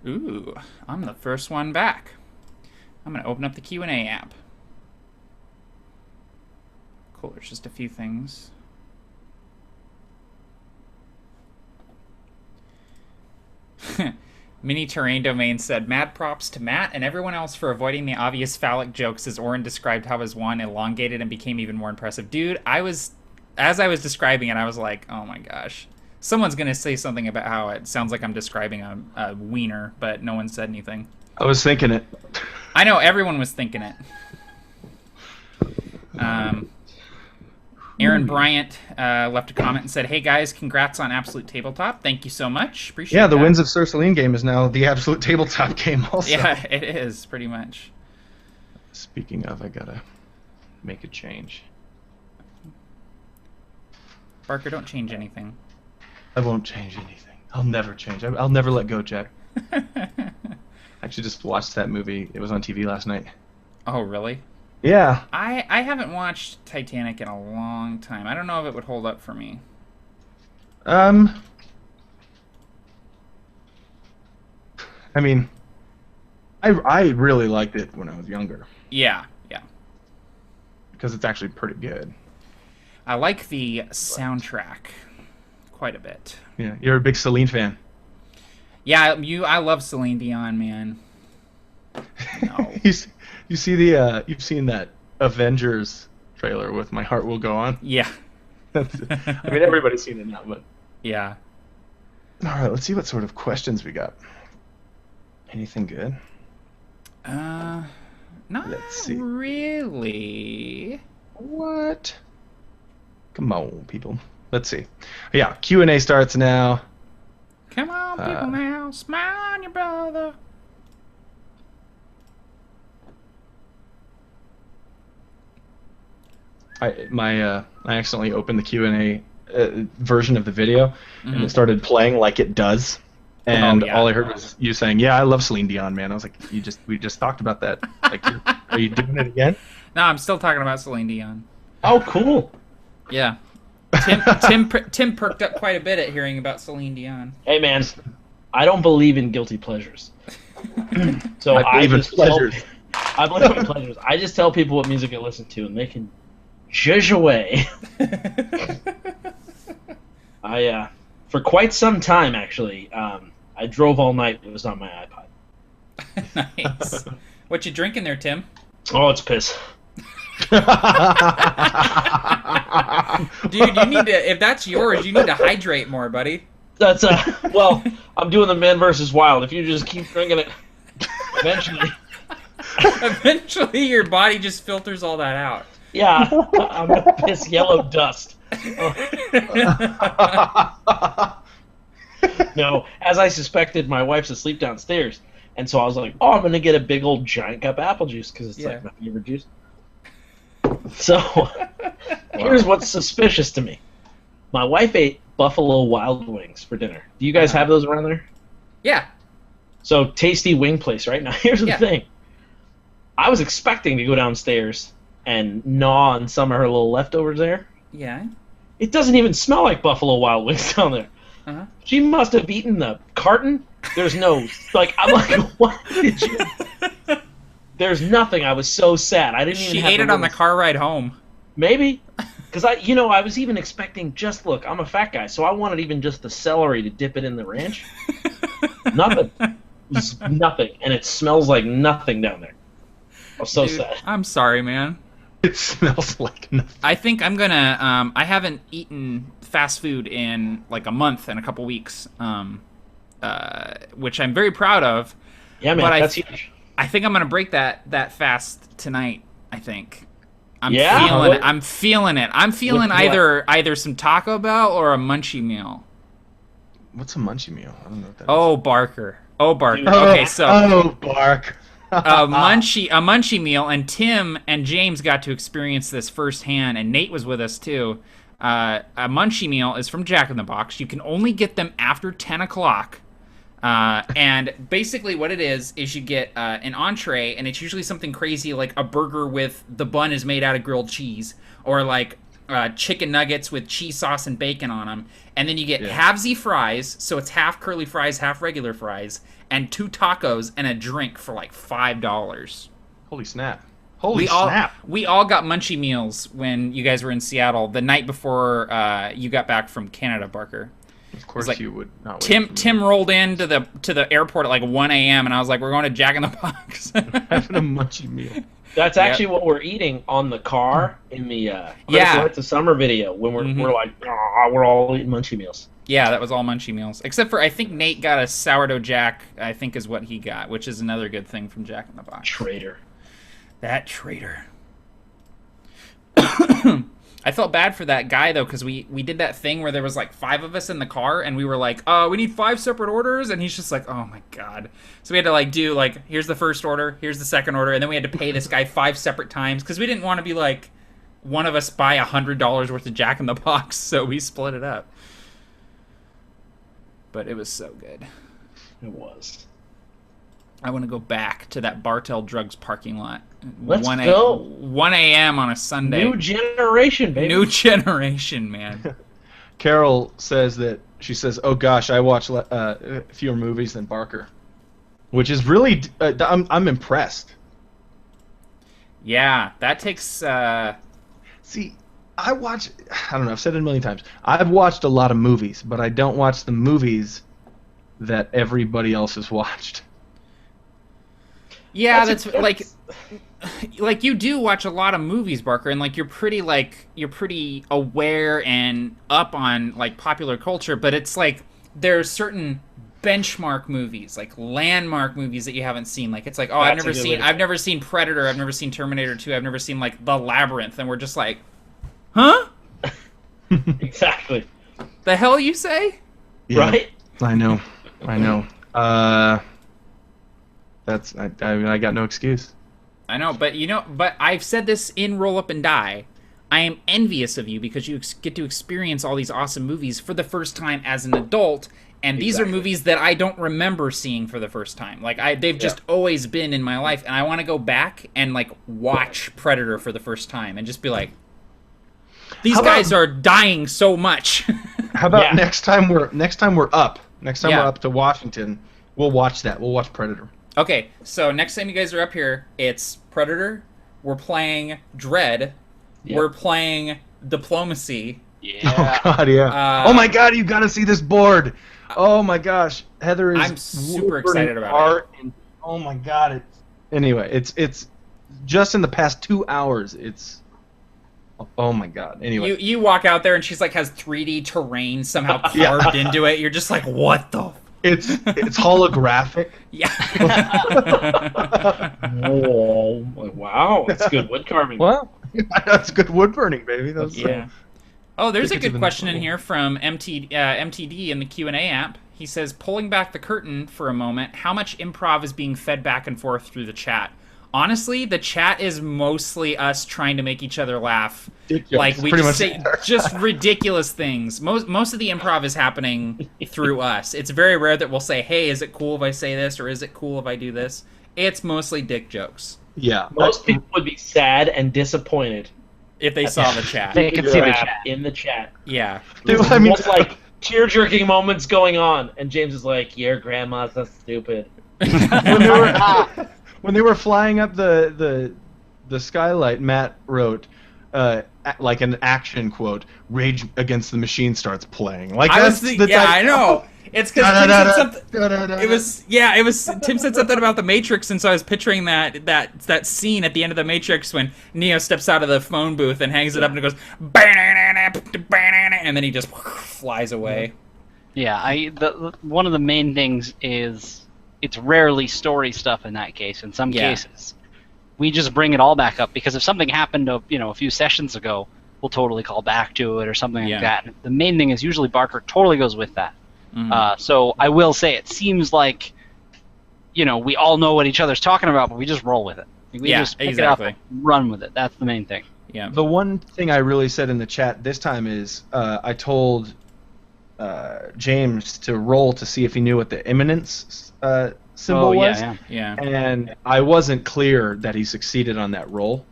Ooh, I'm the first one back. I'm gonna open up the Q&A app. Cool, there's just a few things. Mini Terrain Domain said, mad props to Matt and everyone else for avoiding the obvious phallic jokes as Orin described how his wand elongated and became even more impressive. Dude, as I was describing it, I was like, oh my gosh. Someone's going to say something about how it sounds like I'm describing a wiener, but no one said anything. I was thinking it. I know, everyone was thinking it. Aaron Bryant left a comment and said, hey guys, congrats on Absolute Tabletop. Thank you so much. Appreciate it. Yeah, the Winds of Sir Salin game is now the Absolute Tabletop game also. Yeah, it is, pretty much. Speaking of, I gotta make a change. Barker, don't change anything. I won't change anything. I'll never change. I'll never let go, Jack. I actually just watched that movie. It was on TV last night. Oh, really? Yeah. I haven't watched Titanic in a long time. I don't know if it would hold up for me. I mean, I really liked it when I was younger Yeah, yeah. because it's actually pretty good. I like the soundtrack quite a bit. Yeah, you're a big Celine fan. Yeah, I love Celine Dion, man. No. You see the you've seen that Avengers trailer with My Heart Will Go On? Yeah. I mean, everybody's seen it now, but Yeah. all right, let's see what sort of questions we got. Anything good? Not Let's see. really. What? Come on, people. Let's see. Yeah, Q&A starts now. Come on, people now, smile on your brother. I accidentally opened the Q&A version of the video, and it started playing like it does. And all I heard was you saying, "Yeah, I love Celine Dion, man." I was like, we just talked about that. Like, are you doing it again?" No, I'm still talking about Celine Dion. Oh, cool. Yeah. Tim perked up quite a bit at hearing about Celine Dion. Hey, man, I don't believe in guilty pleasures. So I believe in pleasures. I believe in pleasures. I just tell people what music I listen to, and they can zhuzh away. For quite some time, actually, I drove all night. It was on my iPod. Nice. What you drinking there, Tim? Oh, it's piss. Dude, you need to, if that's yours, you need to hydrate more, buddy. That's well, I'm doing the Man versus Wild. If you just keep drinking it, eventually your body just filters all that out. Yeah, I'm gonna piss yellow dust. No, as I suspected, my wife's asleep downstairs, and so I was like, "Oh, I'm gonna get a big old giant cup of apple juice because it's like my favorite juice." So, here's what's suspicious to me: my wife ate Buffalo Wild Wings for dinner. Do you guys have those around there? Yeah. So, tasty wing place, right? Now, here's the thing: I was expecting to go downstairs and gnaw on some of her little leftovers there. Yeah. It doesn't even smell like Buffalo Wild Wings down there. Uh-huh. She must have eaten the carton. There's no, like, I'm like, what did you? There's nothing. I was so sad. I didn't even. She have ate it on the car ride home. Maybe, because I was even expecting. Just look, I'm a fat guy, so I wanted even just the celery to dip it in the ranch. Nothing. It was nothing, and it smells like nothing down there. I'm so sad. I'm sorry, man. It smells like nothing. I think I'm gonna. I haven't eaten fast food in like a month and a couple weeks, which I'm very proud of. Yeah, man, but that's huge. I think I'm gonna break that fast tonight. I think. I'm feeling it. I'm feeling either some Taco Bell or a Munchie meal. What's a Munchie meal? I don't know what that is. Oh, Barker. Dude. Okay, so. Oh, Bark. a munchie meal, and Tim and James got to experience this firsthand, and Nate was with us too. A munchie meal is from Jack in the Box. You can only get them after 10 o'clock. And basically what it is you get an entree, and it's usually something crazy like a burger with the bun is made out of grilled cheese, or like chicken nuggets with cheese sauce and bacon on them, and then you get halvesy fries, so it's half curly fries, half regular fries, and 2 tacos and a drink for like $5. Holy snap! Holy snap! We all got munchie meals when you guys were in Seattle the night before you got back from Canada, Barker. Of course, like, you would not. Wait Tim rolled into the airport at like 1 a.m. and I was like, "We're going to Jack in the Box." Having a munchie meal. That's actually what we're eating on the car in the It's a summer video when we're like, we're all eating munchie meals. Yeah, that was all munchie meals. Except for, I think Nate got a sourdough Jack, I think is what he got, which is another good thing from Jack in the Box. Traitor. That traitor. I felt bad for that guy, though, because we did that thing where there was like 5 of us in the car, and we were like, we need 5 separate orders, and he's just like, oh my god. So we had to like do like, here's the first order, here's the second order, and then we had to pay this guy 5 separate times, because we didn't want to be like, one of us buy $100 worth of Jack in the Box, so we split it up. But it was so good. It was. I want to go back to that Bartell Drugs parking lot. Let's go. 1 a.m. on a Sunday. New generation, baby. New generation, man. Carol says that she says, "Oh gosh, I watch fewer movies than Barker," which is really I'm impressed. Yeah, that takes. See, I don't know. I've said it a million times. I've watched a lot of movies, but I don't watch the movies that everybody else has watched. Yeah, that's like you do watch a lot of movies, Barker, and like you're pretty aware and up on like popular culture, but it's like there's certain benchmark movies, like landmark movies that you haven't seen. Like it's like, I've never seen Predator, I've never seen Terminator 2, I've never seen like The Labyrinth, and we're just like, huh? Exactly. The hell you say? Yeah, right? I know. I got no excuse. I know, but I've said this in Roll Up and Die. I am envious of you because you get to experience all these awesome movies for the first time as an adult, and these are movies that I don't remember seeing for the first time. Like they've just always been in my life, and I want to go back and like watch Predator for the first time and just be like, these guys are dying so much. How about next time we're up to Washington, we'll watch that. We'll watch Predator. Okay, so next time you guys are up here, it's Predator. We're playing Dread. Yep. We're playing Diplomacy. Yeah. Oh god, yeah. Oh my god, you got to see this board. Oh my gosh, Heather is. I'm super excited about it. And, oh my god, anyway, it's just in the past 2 hours. It's. Oh my god. Anyway, you walk out there and she's like has 3D terrain somehow carved into it. You're just like, what the. It's holographic. Yeah. Oh, wow. That's good wood carving. Well, that's good wood burning, baby. Oh, there's a good question in here from MTD in the Q&A app. He says, pulling back the curtain for a moment, how much improv is being fed back and forth through the chat? Honestly, the chat is mostly us trying to make each other laugh. Like we just say just ridiculous things. Most of the improv is happening through us. It's very rare that we'll say, "Hey, is it cool if I say this?" or "Is it cool if I do this?" It's mostly dick jokes. Yeah. Most people would be sad and disappointed if they saw the chat. They could see the chat in the chat. Yeah. Dude, I mean, almost like tear-jerking moments going on, and James is like, "Your grandma's so stupid." When they were flying up the skylight, Matt wrote, like an action quote, "Rage Against the Machine" starts playing. Like I know. It's because Tim said something. It was Tim said something about the Matrix, and so I was picturing that scene at the end of the Matrix when Neo steps out of the phone booth and hangs it up and it goes, and then he just flies away. Yeah, one of the main things is it's rarely story stuff in that case. In some cases, we just bring it all back up because if something happened a few sessions ago, we'll totally call back to it or something like that. The main thing is usually Barker totally goes with that. Mm-hmm. So I will say it seems like we all know what each other's talking about, but we just roll with it. We just pick it up and run with it. That's the main thing. Yeah. The one thing I really said in the chat this time is I told James to roll to see if he knew what the imminence symbol was. Yeah. And I wasn't clear that he succeeded on that roll.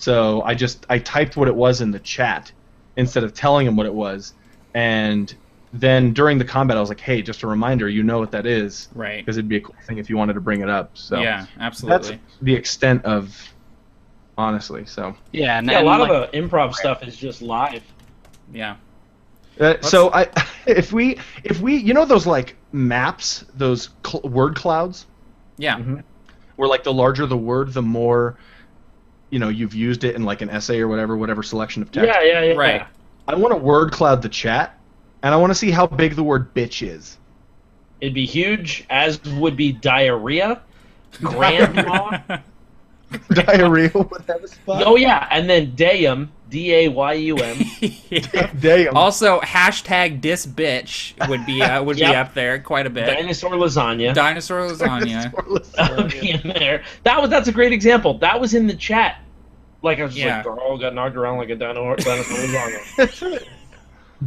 So I typed what it was in the chat instead of telling him what it was, and then during the combat I was like, hey, just a reminder, you know what that is, Right. because it'd be a cool thing if you wanted to bring it up. So Yeah, absolutely. that's the extent of, honestly. So Yeah, Yeah, a lot of the improv stuff is just live. Yeah. so if we you know those like maps, those word clouds, Yeah. where like the larger the word, the more you've used it in like an essay or whatever selection of text. Yeah. Right. I want to word cloud the chat, and I want to see how big the word bitch is. It'd be huge, as would be diarrhea, grandma. Diarrhea would have a spot. Oh yeah, and then Dayum, D-A-Y-U-M. Yeah. Damn. Also, hashtag dis bitch would be be Yep. up there quite a bit. Dinosaur lasagna. Dinosaur lasagna. Would be in there. That's a great example. That was in the chat. Like I was just Yeah. like, Darl got knocked around like a dinosaur lasagna.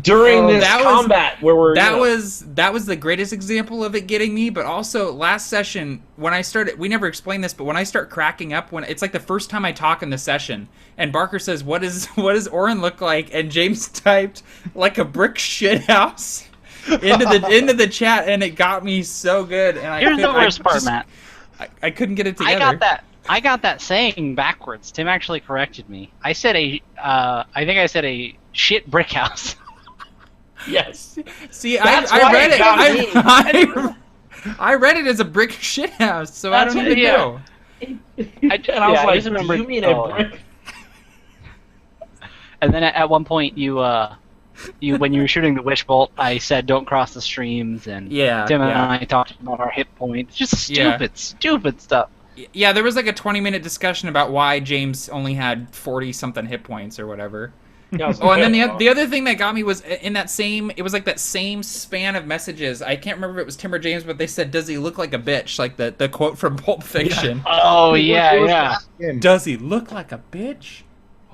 During this that was- combat where we're That was the greatest example of it getting me, but also last session when I started, we never explained this, but when I start cracking up, when it's like the first time I talk in the session, and Barker says, what does Orin look like? And James typed like a brick shit house into the chat, and it got me so good. And Here's the worst part, Matt. I couldn't get it together. I got that saying backwards. Tim actually corrected me. I said I think I said a shit brick house. Yes. See, That's I why read it got it. I read it as a brick shit house, so That's I don't what even it- know. And I was I like, just remember- do you mean oh. a brick? And then at one point you when you were shooting the wish bolt, I said don't cross the streams, and Yeah, Tim and yeah. I talked about our hit points. Just Yeah. stupid stuff. Yeah, there was like a 20-minute discussion about why James only had 40-something hit points or whatever. Yeah, I was Oh, and then like, the other thing that got me was in that same, it was like that same span of messages. I can't remember if it was Tim or James, but they said, does he look like a bitch? Like the quote from Pulp Fiction. Oh It was yeah. last game. Does he look like a bitch?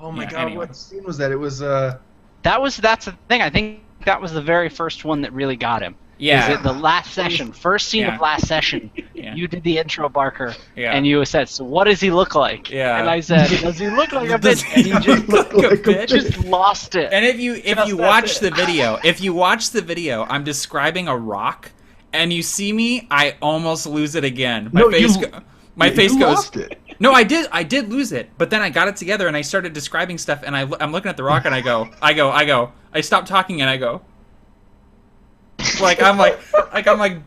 Oh my Yeah, god, anyway. what scene was that? It was That's the thing. I think that was the very first one that really got him. Yeah. Is it the last session, first scene Yeah. of last session? Yeah. You did the intro, Barker, Yeah. and you said, "So what does he look like?" Yeah. And I said, "Does he look like a Does bitch?" he And he just look like a bitch? just lost it. And if you Just watch that's the video, I'm describing a rock, and you see me, I almost lose it again. No, face you- goes. lost it. No, I did lose it, but then I got it together and I started describing stuff, and I'm looking at the rock and I stop talking and I go. I'm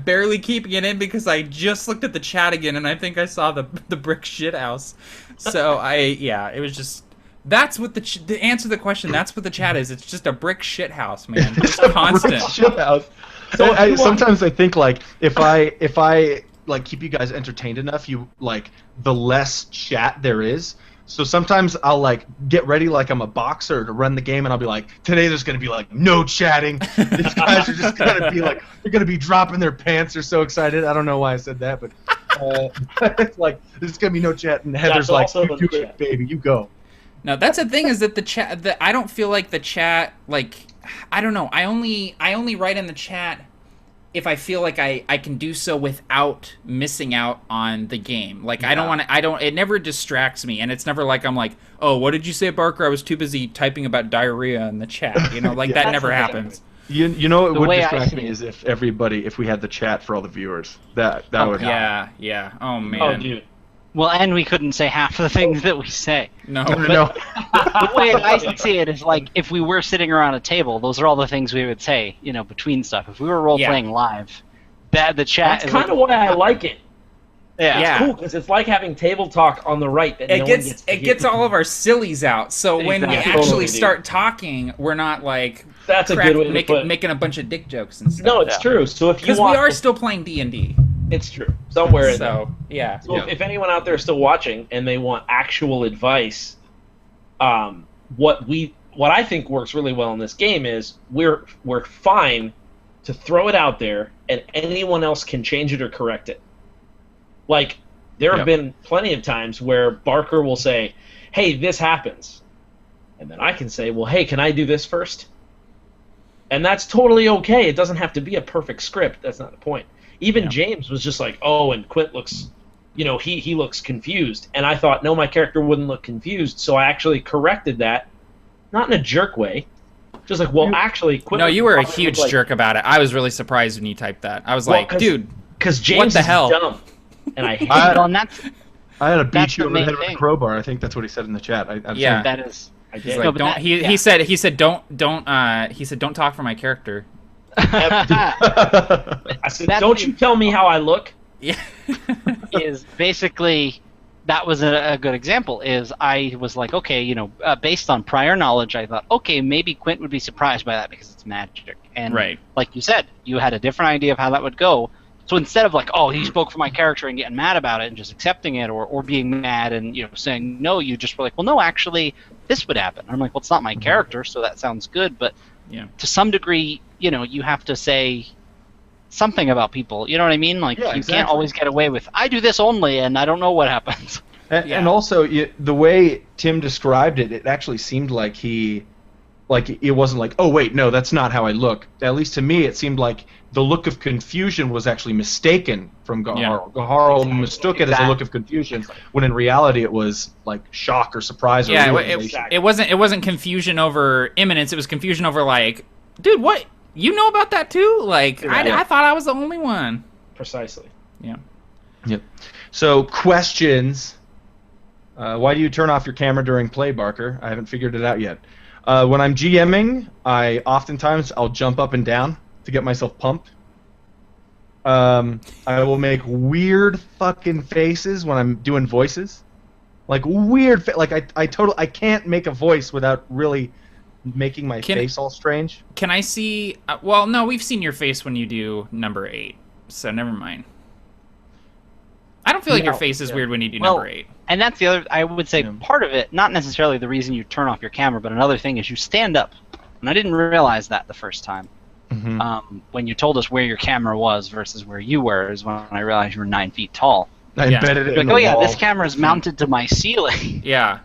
barely keeping it in because I just looked at the chat again and I think I saw the brick shit house. So it was just, that's what to answer the question, that's what the chat is. It's just a brick shit house, man. Just constant. Shit house. So if you want- sometimes I think like if I like keep you guys entertained enough, you like the less chat there is. So sometimes I'll like get ready like I'm a boxer to run the game, and I'll be like, today there's gonna be like no chatting. These guys are just gonna be like, they're gonna be dropping their pants. They're so excited. I don't know why I said that, but it's like there's gonna be no chat. And Heather's That's like, also you the do chat. it, baby, you go. No, that's the thing is that the chat. I don't feel like the chat. Like, I don't know. I only write in the chat if I feel like I can do so without missing out on the game. Like, I don't want to. It never distracts me, and it's never like I'm like, oh, what did you say, Barker? I was too busy typing about diarrhea in the chat. You know, like Yeah. that never That's the happens. You know, it The would way I distract see me it. is if we had the chat for all the viewers. That Oh, would yeah. Oh man. Oh, dude. Well, and we couldn't say half the things that we say. No. No. The way I see it is like if we were sitting around a table, those are all the things we would say, between stuff. If we were role playing live, the chat That's is kind of why I like it. yeah. Yeah. Cool, because it's like having table talk on the right that no one gets to It hear. gets all of our sillies out. So when we Exactly. actually Totally, dude. start talking, we're not like That's a good way to put it. making a bunch of dick jokes and stuff. No, it's true. So if you because we want, are still playing D&D. it's true. Somewhere in there. So yeah. So if anyone out there is still watching and they want actual advice, what I think works really well in this game is we're fine to throw it out there and anyone else can change it or correct it. Like there have been plenty of times where Barker will say, "Hey, this happens," and then I can say, "Well, hey, can I do this first?" And that's totally okay. It doesn't have to be a perfect script. That's not the point. Even James was just like, "Oh, and Quint looks he looks confused. And I thought, no, my character wouldn't look confused, so I actually corrected that, not in a jerk way, just like, well, actually, Quinn. No, you were a probably huge look like, jerk about it. I was really surprised when you typed that. I was like, dude, because James what the is hell? dumb, and I hate Well, and that's I had to That's beat you the over the main head with a thing. crowbar. I think that's what he said in the chat. Yeah. that is. I He's did. like, No, but don't. that- He yeah. said don't talk for my character. I said, don't you tell me how I look. Yeah. Is basically that was a good example. Is I was like, okay, based on prior knowledge, I thought, okay, maybe Quint would be surprised by that because it's magic. And Right. like you said, you had a different idea of how that would go. So instead of like, oh, he spoke for my character and getting mad about it and just accepting it, or being mad and saying no, you just were like, well, no, actually, this would happen. I'm like, well, it's not my character, so that sounds good, but Yeah. to some degree, you have to say something about people. You know what I mean? Like, Yeah, you exactly. can't always get away with, I do this only, and I don't know what happens. And also, the way Tim described it, it actually seemed like it wasn't like, oh wait, no, that's not how I look. At least to me, it seemed like the look of confusion was actually mistaken from Gaharl. Yeah. Gaharl mistook it as a look of confusion, when in reality it was like shock or surprise. Or Yeah, realization. it wasn't confusion over imminence. It was confusion over like, dude, what? You know about that too? Like, I thought I was the only one. Precisely. Yeah. Yep. So questions. Why do you turn off your camera during play, Barker? I haven't figured it out yet. When I'm GMing, I'll jump up and down to get myself pumped. I will make weird fucking faces when I'm doing voices, like weird. I can't make a voice without really making my face all strange. Can I see? Well, no, we've seen your face when you do number 8, so never mind. I don't feel like your face is weird when you do number 8. And that's the other, I would say, part of it, not necessarily the reason you turn off your camera, but another thing is you stand up. And I didn't realize that the first time. Mm-hmm. When you told us where your camera was versus where you were is when I realized you were 9 feet tall. I embedded it You're in like, the oh yeah, wall. this camera is mounted to my ceiling. Yeah.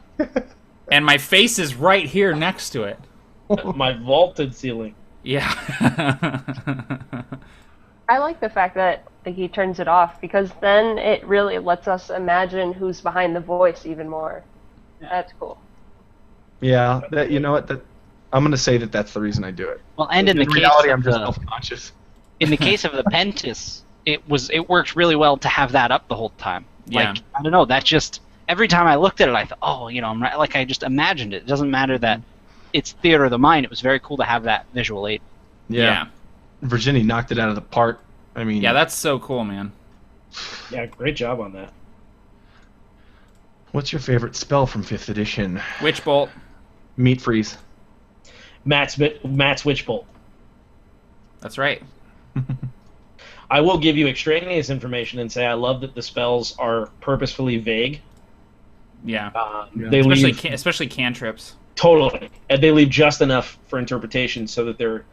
And my face is right here next to it. My vaulted ceiling. Yeah. I like the fact that he turns it off, because then it really lets us imagine who's behind the voice even more. That's cool. Yeah, you know what? I'm gonna say that's the reason I do it. Well, and in the case reality, of I'm just the, self-conscious. in the case of the pentis, it worked really well to have that up the whole time. Like, Yeah. I don't know, that just every time I looked at it, I thought, oh, I'm right. Like, I just imagined it. It doesn't matter that it's theater of the mind. It was very cool to have that visual aid. Yeah. Virginia knocked it out of the park. I mean, Yeah, that's so cool, man. Yeah, great job on that. What's your favorite spell from 5th edition? Witch Bolt. Meat freeze. Matt's Witch Bolt. That's right. I will give you extraneous information and say I love that the spells are purposefully vague. Yeah. They Especially leave especially cantrips. totally, and they leave just enough for interpretation so that they're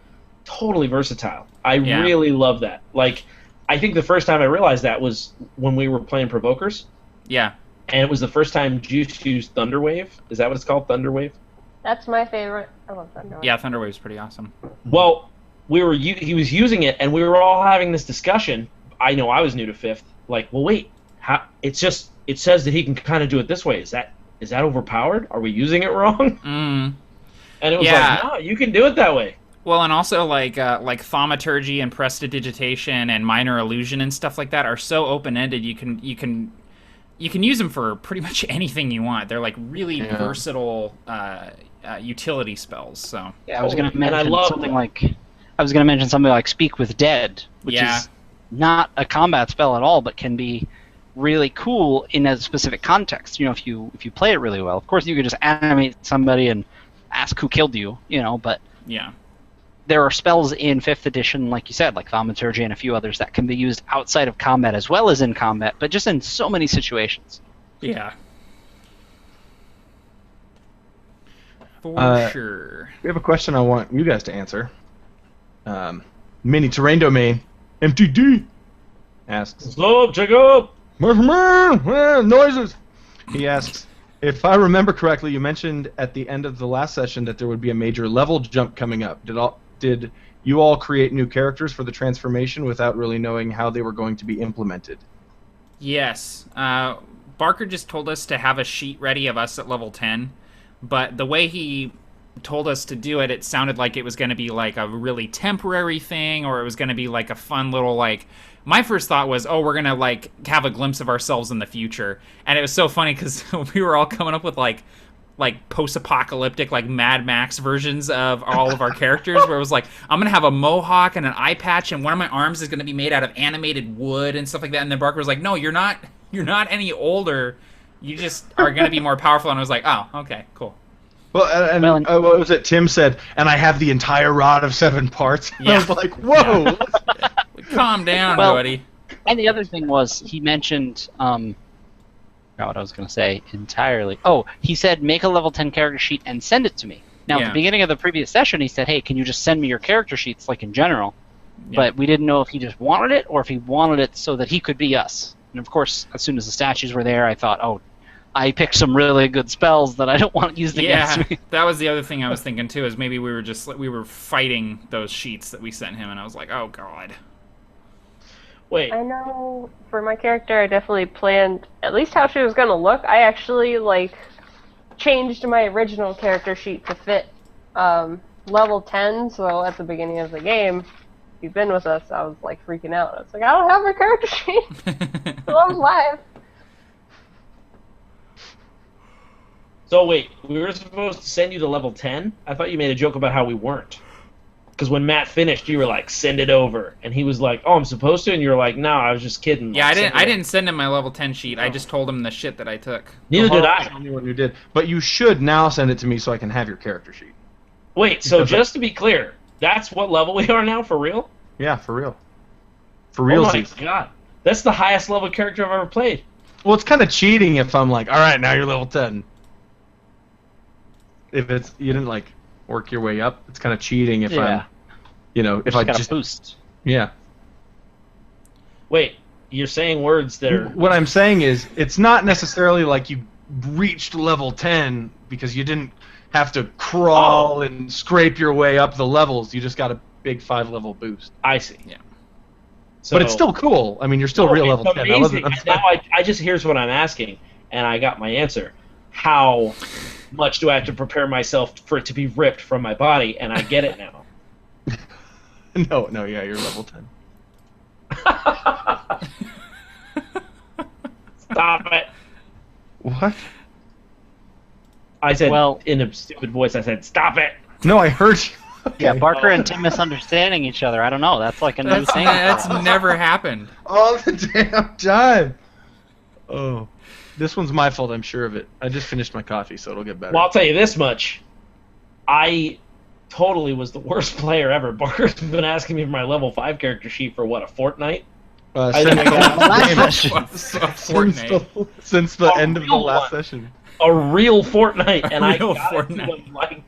totally versatile. I Yeah. really love that. Like, I think the first time I realized that was when we were playing Provokers, Yeah. and it was the first time Juice used Thunderwave. Is that what it's called, Thunderwave? That's my favorite. I love Thunder. Yeah, Thunderwave's pretty awesome. Well, he was using it, and we were all having this discussion. I know I was new to 5th. Like, well, wait, it says that he can kind of do it this way. Is that overpowered? Are we using it wrong? Mm. And it was Yeah. like, no, you can do it that way. Well, and also like thaumaturgy and prestidigitation and minor illusion and stuff like that are so open-ended. You can use them for pretty much anything you want. They're like really versatile utility spells. So Yeah, I was going to and I mention love something that. like Speak with Dead, which is not a combat spell at all, but can be really cool in a specific context. If you play it really well. Of course, you could just animate somebody and ask who killed you. But yeah. there are spells in 5th edition, like you said, like thaumaturgy and a few others that can be used outside of combat as well as in combat, but just in so many situations. Yeah. For sure. We have a question I want you guys to answer. Mini Terrain Domain, MTD, asks, Slow, Jacob! noises! He asks, if I remember correctly, you mentioned at the end of the last session that there would be a major level jump coming up. Did you all create new characters for the transformation without really knowing how they were going to be implemented? Yes. Barker just told us to have a sheet ready of us at level 10, but the way he told us to do it, it sounded like it was going to be like a really temporary thing, or it was going to be like a fun little like... My first thought was, oh, we're going to like have a glimpse of ourselves in the future. And it was so funny because we were all coming up with like post-apocalyptic, like Mad Max versions of all of our characters, where it was like, I'm gonna have a mohawk and an eye patch, and one of my arms is gonna be made out of animated wood and stuff like that. And then Barker was like, no, you're not any older. You just are gonna be more powerful. And I was like, oh, okay, cool. Well, and what was it? Tim said, and I have the entire rod of 7 parts. Yeah. I was like, whoa. Calm down, Well, buddy. And the other thing was, he mentioned, forgot what I was going to say entirely. Oh, he said, make a level 10 character sheet and send it to me. Now, at Yeah. the beginning of the previous session, he said, hey, can you just send me your character sheets, like in general? Yeah. But we didn't know if he just wanted it, or if he wanted it so that he could be us. And of course, as soon as the statues were there, I thought, oh, I picked some really good spells that I don't want used Yeah, against me. that was the other thing I was thinking too, is maybe we were fighting those sheets that we sent him, and I was like, oh god. Wait, I know for my character, I definitely planned at least how she was gonna look. I actually like changed my original character sheet to fit level 10. So at the beginning of the game, if you've been with us, I was like freaking out. I was like, I don't have a character sheet. So I was live. so wait, we were supposed to send you to level 10? I thought you made a joke about how we weren't. Because when Matt finished, you were like, send it over. And he was like, oh, I'm supposed to? And you were like, no, I was just kidding. Yeah, Like, I didn't send him my level 10 sheet. I just told him the shit that I took. Neither did The I. only one who did. But you should now send it to me so I can have your character sheet. Wait, so Because just to be clear, that's what level we are now, for real? Yeah, for real. For real. Oh my god. That's the highest level character I've ever played. Well, it's kind of cheating if I'm like, all right, now you're level 10. If you didn't like work your way up, it's kind of cheating if Yeah. if I got just a boost. yeah. Wait, you're saying words that are... What I'm saying is, it's not necessarily like you reached level 10 because you didn't have to crawl and scrape your way up the levels. You just got a big 5-level boost. I see. Yeah. So, But it's still cool. I mean, you're still real level it's 10. amazing. And now I just, here's what I'm asking, and I got my answer. How much do I have to prepare myself for it to be ripped from my body? And I get it now. No, yeah, you're level 10. Stop it. What? I said, Well- in a stupid voice, I said, stop it. No, I heard you. Yeah, Okay. Barker and Tim misunderstanding each other. I don't know. That's like a new thing. That's never happened. All the damn time. Oh. This one's my fault, I'm sure of it. I just finished my coffee, so it'll get better. Well, I'll tell you this much. I totally was the worst player ever. Barker's been asking me for my level 5 character sheet for, what, a fortnight? I think I got Last session. since the A end of the real last one. session. A real fortnight, and I real got fortnight. it to like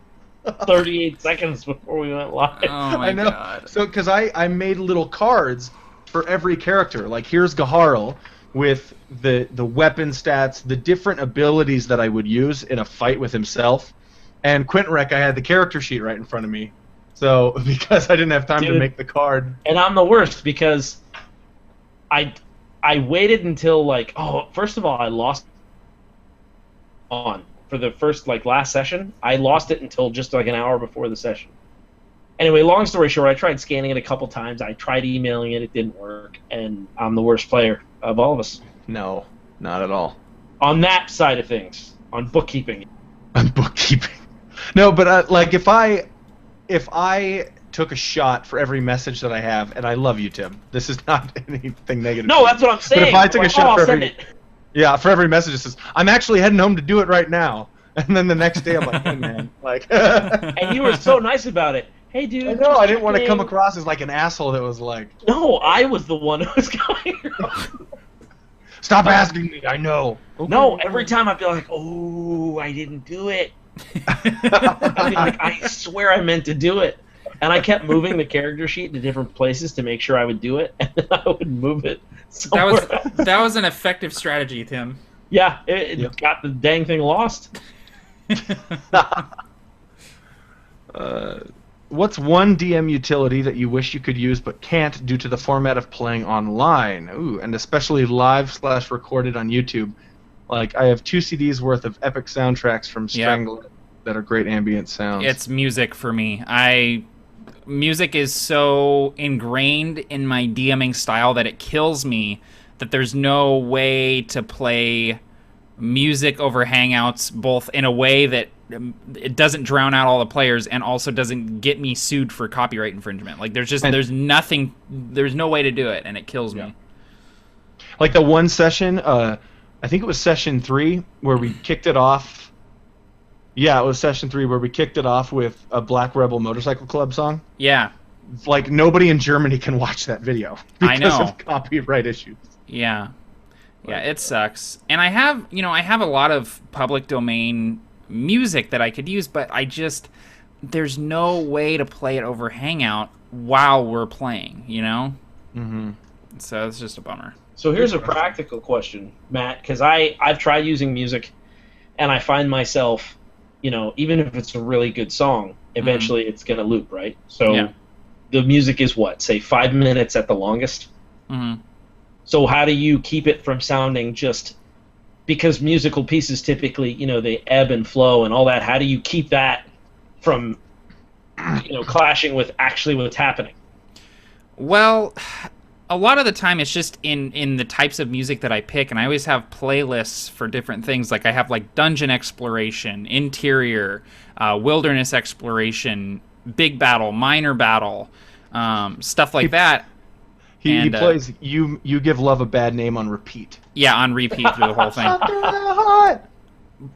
38 seconds before we went live. Oh my I know. god. So, because I made little cards for every character. Like, here's Gaharl with the weapon stats, the different abilities that I would use in a fight with himself. And Quintrek, I had the character sheet right in front of me. So, because I didn't have time to Dude. make the card. And I'm the worst because I waited until like, first of all, I lost on for the first last session. I lost it until just like an hour before the session. Anyway, long story short, I tried scanning it a couple times. I tried emailing it. It didn't work. And I'm the worst player of all of us. No, not at all. On that side of things, on bookkeeping. On bookkeeping. No, but if I took a shot for every message that I have, and I love you, Tim. This is not anything negative. No, that's what I'm saying. But if I took a shot I'll for send every, it. yeah, for every message that says, I'm actually heading home to do it right now, and then the next day I'm like, hey man, like. And you were so nice about it. Hey, dude. I know. I didn't want to come checking. across as like an asshole that was like, No, I was the one who was going. stop asking me. I know. No, every time I'd be like, oh, I didn't do it. I'd be like, I swear I meant to do it. And I kept moving the character sheet to different places to make sure I would do it, and then I would move it somewhere else. That was an effective strategy, Tim. Yeah, it Yep. got the dang thing lost. what's one DM utility that you wish you could use but can't due to the format of playing online? Ooh, and especially live/recorded on YouTube. Like, I have 2 CDs worth of epic soundtracks from Strangler that are great ambient sounds. It's music for me. Music is so ingrained in my DMing style that it kills me that there's no way to play music over Hangouts, both in a way that it doesn't drown out all the players and also doesn't get me sued for copyright infringement. Like, there's no way to do it, and it kills me. Like the one session, I think it was session 3 where we kicked it off. Yeah, it was session 3 where we kicked it off with a Black Rebel Motorcycle Club song. Yeah. Like, nobody in Germany can watch that video because of copyright issues. Yeah. Yeah, it sucks. And I have a lot of public domain music that I could use, but there's no way to play it over Hangout while we're playing, you know? Mm-hmm. So it's just a bummer. So here's a practical question, Matt, because I've tried using music, and I find myself, even if it's a really good song, eventually it's going to loop, right? So the music is what, say 5 minutes at the longest? Mm-hmm. So how do you keep it from sounding just, because musical pieces typically, they ebb and flow and all that, how do you keep that from, clashing with actually what's happening? Well, a lot of the time it's just in the types of music that I pick, and I always have playlists for different things. Like I have like dungeon exploration, interior, wilderness exploration, big battle, minor battle, stuff like that. He plays you Give Love a Bad Name on repeat. Yeah, on repeat through the whole thing.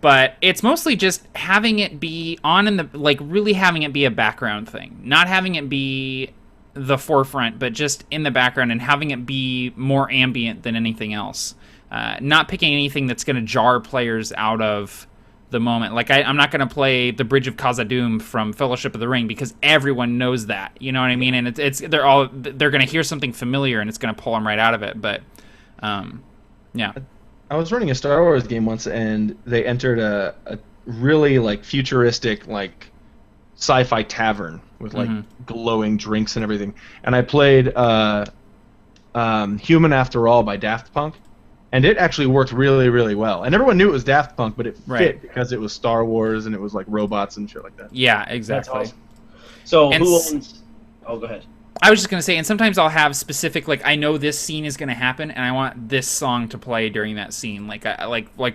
But it's mostly just having it be really having it be a background thing. Not having it be the forefront, but just in the background and having it be more ambient than anything else. Not picking anything that's going to jar players out of the moment. Like I'm not going to play the Bridge of Khazad-dûm from Fellowship of the Ring because everyone knows that. You know what I mean? And they're going to hear something familiar and it's going to pull them right out of it. But yeah. I was running a Star Wars game once and they entered a really like futuristic like sci-fi tavern with like glowing drinks and everything. And I played Human After All by Daft Punk. And it actually worked really, really well. And everyone knew it was Daft Punk, but it fit because it was Star Wars and it was like robots and shit like that. Yeah, exactly. That's awesome. So who owns... Oh, go ahead. I was just going to say, and sometimes I'll have specific, like, I know this scene is going to happen, and I want this song to play during that scene. Like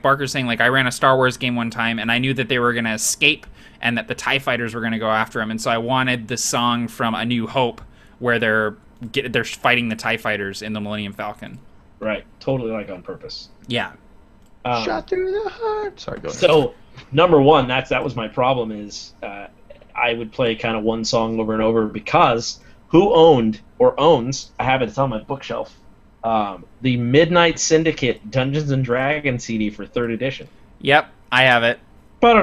Barker's saying, like, I ran a Star Wars game one time, and I knew that they were going to escape and that the TIE fighters were going to go after him. And so I wanted the song from A New Hope where they're fighting the TIE fighters in the Millennium Falcon. Right, totally like on purpose. Yeah. Shot through the heart. Sorry, go ahead. So, number one, that was my problem is I would play kind of one song over and over because who owned or owns, I have it, it's on my bookshelf, the Midnight Syndicate Dungeons & Dragons CD for 3rd edition. Yep, I have it. Yep.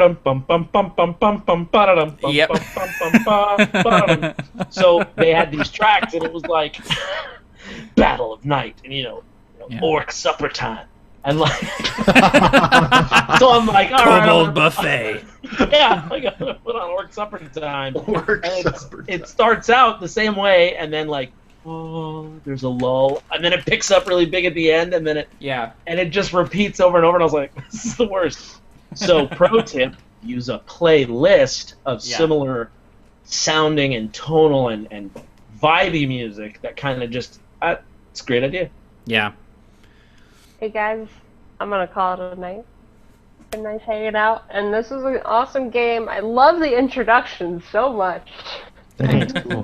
So they had these tracks and it was like Battle of Night and Orc Supper Time. And like so I'm like, all right, Kobold Buffet. Yeah, I gotta put on Orc Supper Time. It starts out the same way and then like there's a lull and then it picks up really big at the end and then it just repeats over and over and I was like, this is the worst. So pro tip, use a playlist of similar sounding and tonal and vibey music that kind of just it's a great idea. Yeah. Hey guys, I'm gonna call it a night. Been nice hanging out, and this is an awesome game. I love the introduction so much. Thanks. Cool.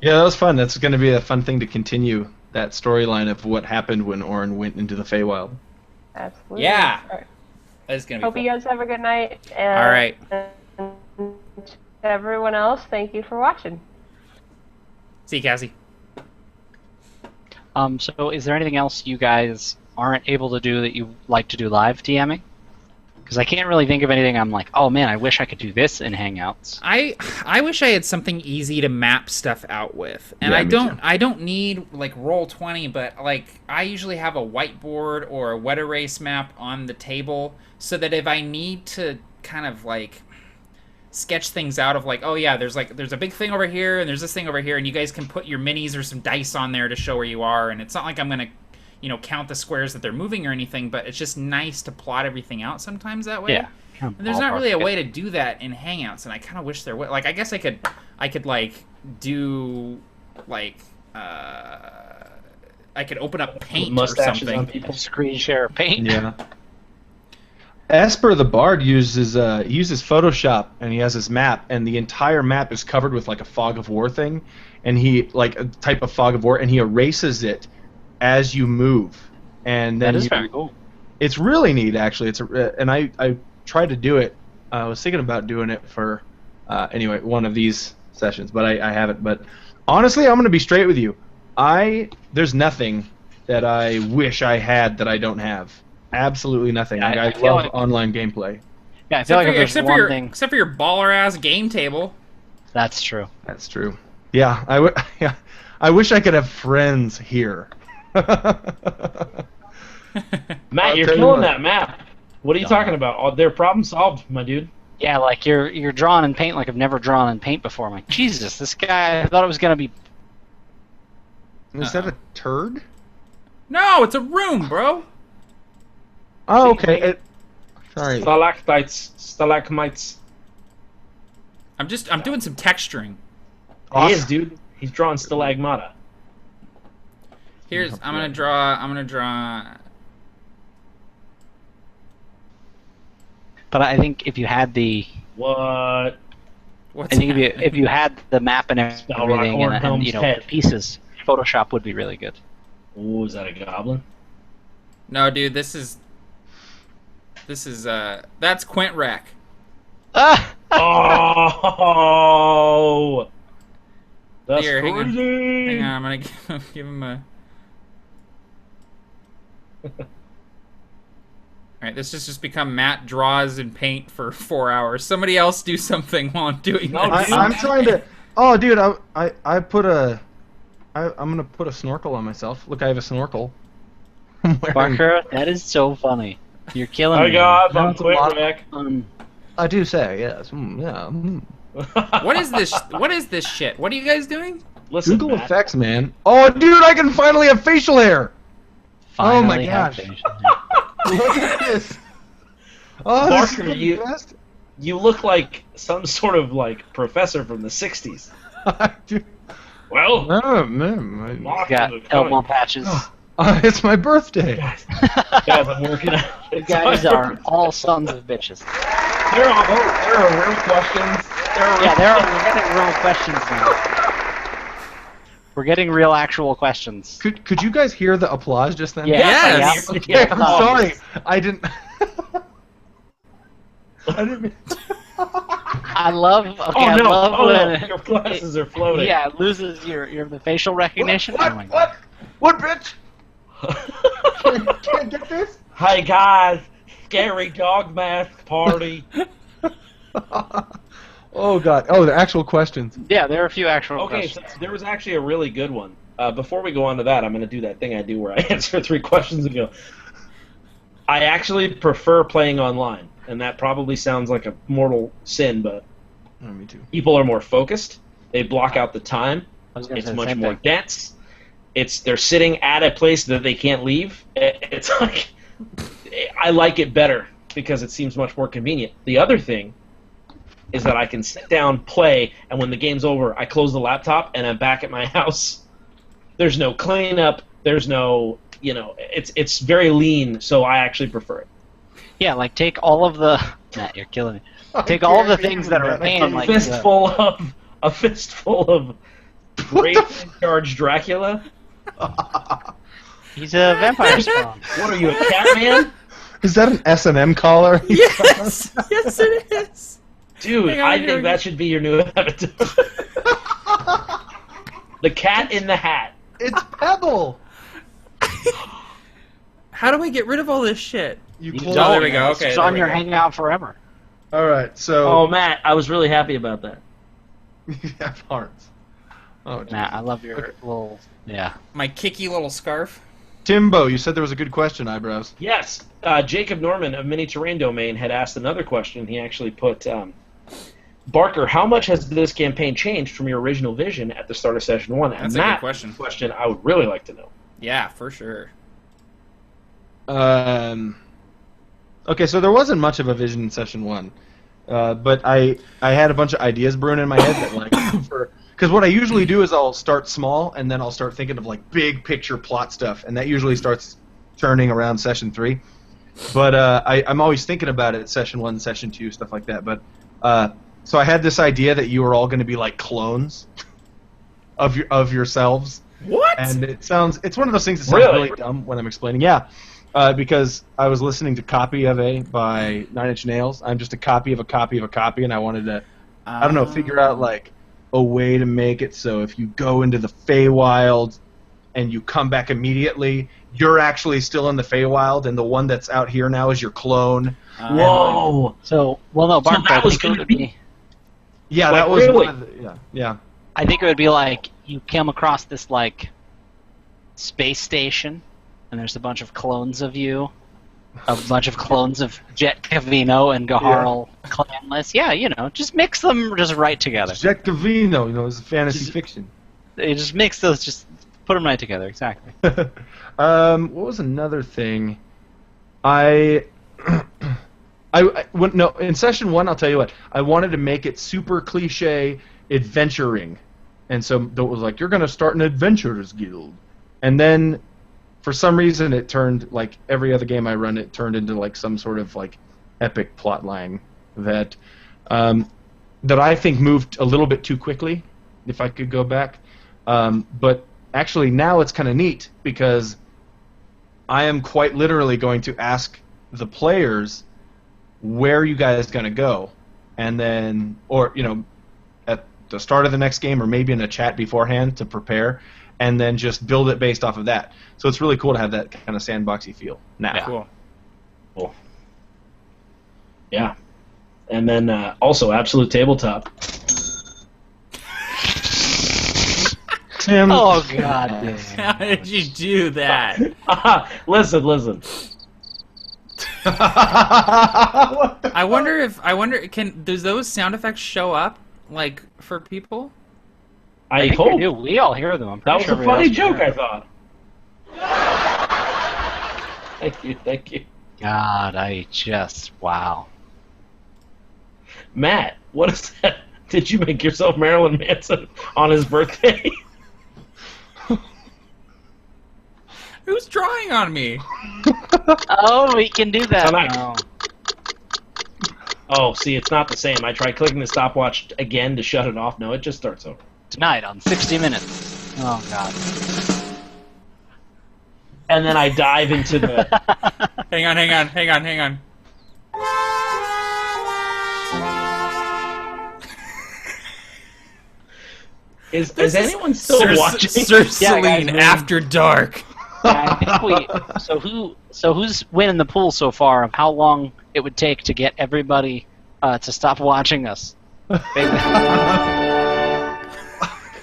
Yeah, that was fun. That's going to be a fun thing to continue that storyline of what happened when Orin went into the Fay Wild. Absolutely. Yeah. All right. That's gonna be Hope cool. you guys have a good night. And, All right. And to everyone else, thank you for watching. See you, Cassie. So is there anything else you guys aren't able to do that you like to do live DMing? Because I can't really think of anything I'm like, oh man, I wish I could do this in Hangouts. I wish I had something easy to map stuff out with. And I don't need like Roll20, but like I usually have a whiteboard or a wet erase map on the table so that if I need to kind of like sketch things out of like, oh yeah, there's a big thing over here and there's this thing over here, and you guys can put your minis or some dice on there to show where you are. And it's not like I'm gonna, count the squares that they're moving or anything, but it's just nice to plot everything out sometimes that way. Yeah. And there's not really a way to do that in Hangouts, and I kind of wish there was. Like, I guess I could like do like I could open up Paint or Mustaches something. on people. Screen share Paint. Yeah. Esper the Bard uses Photoshop, and he has his map, and the entire map is covered with like a fog of war thing, and he like a type of fog of war, and he erases it as you move, and then That is very cool. It's really neat, actually. And I tried to do it. I was thinking about doing it for anyway one of these sessions, but I haven't. But honestly, I'm gonna be straight with you. There's nothing that I wish I had that I don't have. Absolutely nothing. Yeah, Like, I I feel love like- online gameplay. Yeah, I feel like if there's except one for thing. except for your baller ass game table. That's true. That's true. Yeah, yeah, I wish I could have friends here. Matt, I'll you're tell you killing what. that map. What are you talking about? Oh, they're problem solved, my dude. Yeah, like you're drawing in Paint like I've never drawn in Paint before. I'm like, Jesus, this guy. I thought it was gonna be. Is that a turd? No, it's a room, bro. Oh, okay. Sorry. Stalactites, stalagmites. I'm doing some texturing. He is, dude. He's drawing stalagmata. I'm gonna draw. But I think if you had the, What? What's I think happening? if you had the map and Spell everything and Ornhelm's head. the pieces, Photoshop would be really good. Ooh, is that a goblin? No, dude, this is that's Quint Rack. Ah! Oh, that's Here, hang on. crazy. Hang on, I'm gonna give him a. Alright, this has just become Matt draws in Paint for 4 hours. Somebody else do something while I'm doing No, this. I'm trying to. Oh, dude, I'm gonna put a snorkel on myself. Look, I have a snorkel. I'm wearing- Parker, that is so funny. You're killing I me. got No, I'm it's a quick, lot of- Rick. I do say yes. Yeah. What is this? What is this shit? What are you guys doing? Listen, Google Matt. effects, man. Oh, dude, I can finally have facial hair. Oh my Finally have gosh. finished. Look at this. Oh, this Barker, is the you- best. You look like some sort of like professor from the '60s. Dude, Well, oh, man, Mark Got is elbow coming. patches. it's my birthday. Guys, I'm working out. You guys are all sons of bitches. There are real questions. We're getting real questions now. We're getting real actual questions. Could you guys hear the applause just then? Yeah. Yes. Yeah. Okay, I'm Oh. sorry. I didn't. I didn't mean. I love. Okay, Oh I no! love Oh no! when Your glasses are floating. yeah, it loses your the facial recognition. Oh my What? What, bitch? Can't get this? Hey guys, scary dog mask party. Oh god. Oh, the actual questions. Yeah, there are a few actual Okay, questions. so there was actually a really good one. Before we go on to that, I'm going to do that thing I do where I answer 3 questions and go. I actually prefer playing online, and that probably sounds like a mortal sin, but Oh, me too. people are more focused. They block out the time. I was gonna It's say the much same more thing. dense. They're sitting at a place that they can't leave. It's like I like it better because it seems much more convenient. The other thing is that I can sit down, play, and when the game's over, I close the laptop and I'm back at my house. There's no cleanup. There's no, it's very lean. So I actually prefer it. Yeah, like take all of the. Matt, you're killing me. Take all of the things that are a pain, A like fistful of great charged Dracula. he's a vampire spawn. What are you, a cat man? Is that an S&M collar? Yes, yes, it is. Dude, Hang on, I here think we that should be your new avatar. The cat in the hat. It's Pebble. How do I get rid of all this shit? You You close. Oh, there we go. Okay, It's there on we your go. hangout forever. All right. So Oh, Matt, I was really happy about that. you have hearts. Oh, geez. Matt, I love your little. Yeah. My kicky little scarf. Timbo, you said there was a good question, eyebrows. Yes, Jacob Norman of Mini Terrain Domain had asked another question. He actually put, Barker, how much has this campaign changed from your original vision at the start of session 1? That's a good question. Question I would really like to know. Yeah, for sure. Okay, so there wasn't much of a vision in session 1, but I had a bunch of ideas brewing in my head that like because what I usually do is I'll start small and then I'll start thinking of like big picture plot stuff, and that usually starts turning around session 3. But I'm always thinking about it at session 1, session 2, stuff like that. But so I had this idea that you were all going to be like clones of yourselves. What? And it's one of those things that sounds really dumb when I'm explaining. Yeah. Because I was listening to Copy of A by Nine Inch Nails. I'm just a copy of a copy of a copy, and I wanted to, I don't know, figure out like a way to make it so if you go into the Fay Wild and you come back immediately, you're actually still in the Fay Wild, and the one that's out here now is your clone. Whoa! So, well, no, Barker, that I was think it gonna would be- be. Yeah, Wait, that was really? one of the, yeah. I think it would be like you come across this like space station, and there's a bunch of clones of you, a bunch of clones of Jet Cavino and Gaharl clanless. Yeah, you know, just mix them just right together. Jet Cavino, you know, is fantasy fiction. You just mix those, just put them right together, exactly. What was another thing? In session 1, I'll tell you what, I wanted to make it super cliche adventuring. And so it was like, you're going to start an adventurers guild. And then, for some reason, it turned, like every other game I run, it turned into like some sort of like epic plot line that I think moved a little bit too quickly, if I could go back. But actually now it's kind of neat because I am quite literally going to ask the players where you guys going to go, and then, or you know, at the start of the next game or maybe in a chat beforehand to prepare, and then just build it based off of that. So it's really cool to have that kind of sandboxy feel now. Yeah. Cool. Yeah. And then also Absolute Tabletop. Tim, Oh, God. damn. How did you do that? Listen. What the I wonder does those sound effects show up like for people? I think hope. we do. We all hear them. I'm That pretty was sure a everybody funny else joke, can hear I thought. Thank you. God, wow. Matt, what is that? Did you make yourself Marilyn Manson on his birthday? Who's drawing on me? Oh, we can do that Tonight. now. Oh, see, it's not the same. I tried clicking the stopwatch again to shut it off. No, it just starts over. Tonight on 60 Minutes. Oh, God. And then I dive into the... Hang on. Is anyone still watching? Sir Yeah, guys, Salin After Dark. Yeah, I think who's winning the pool so far of how long it would take to get everybody to stop watching us?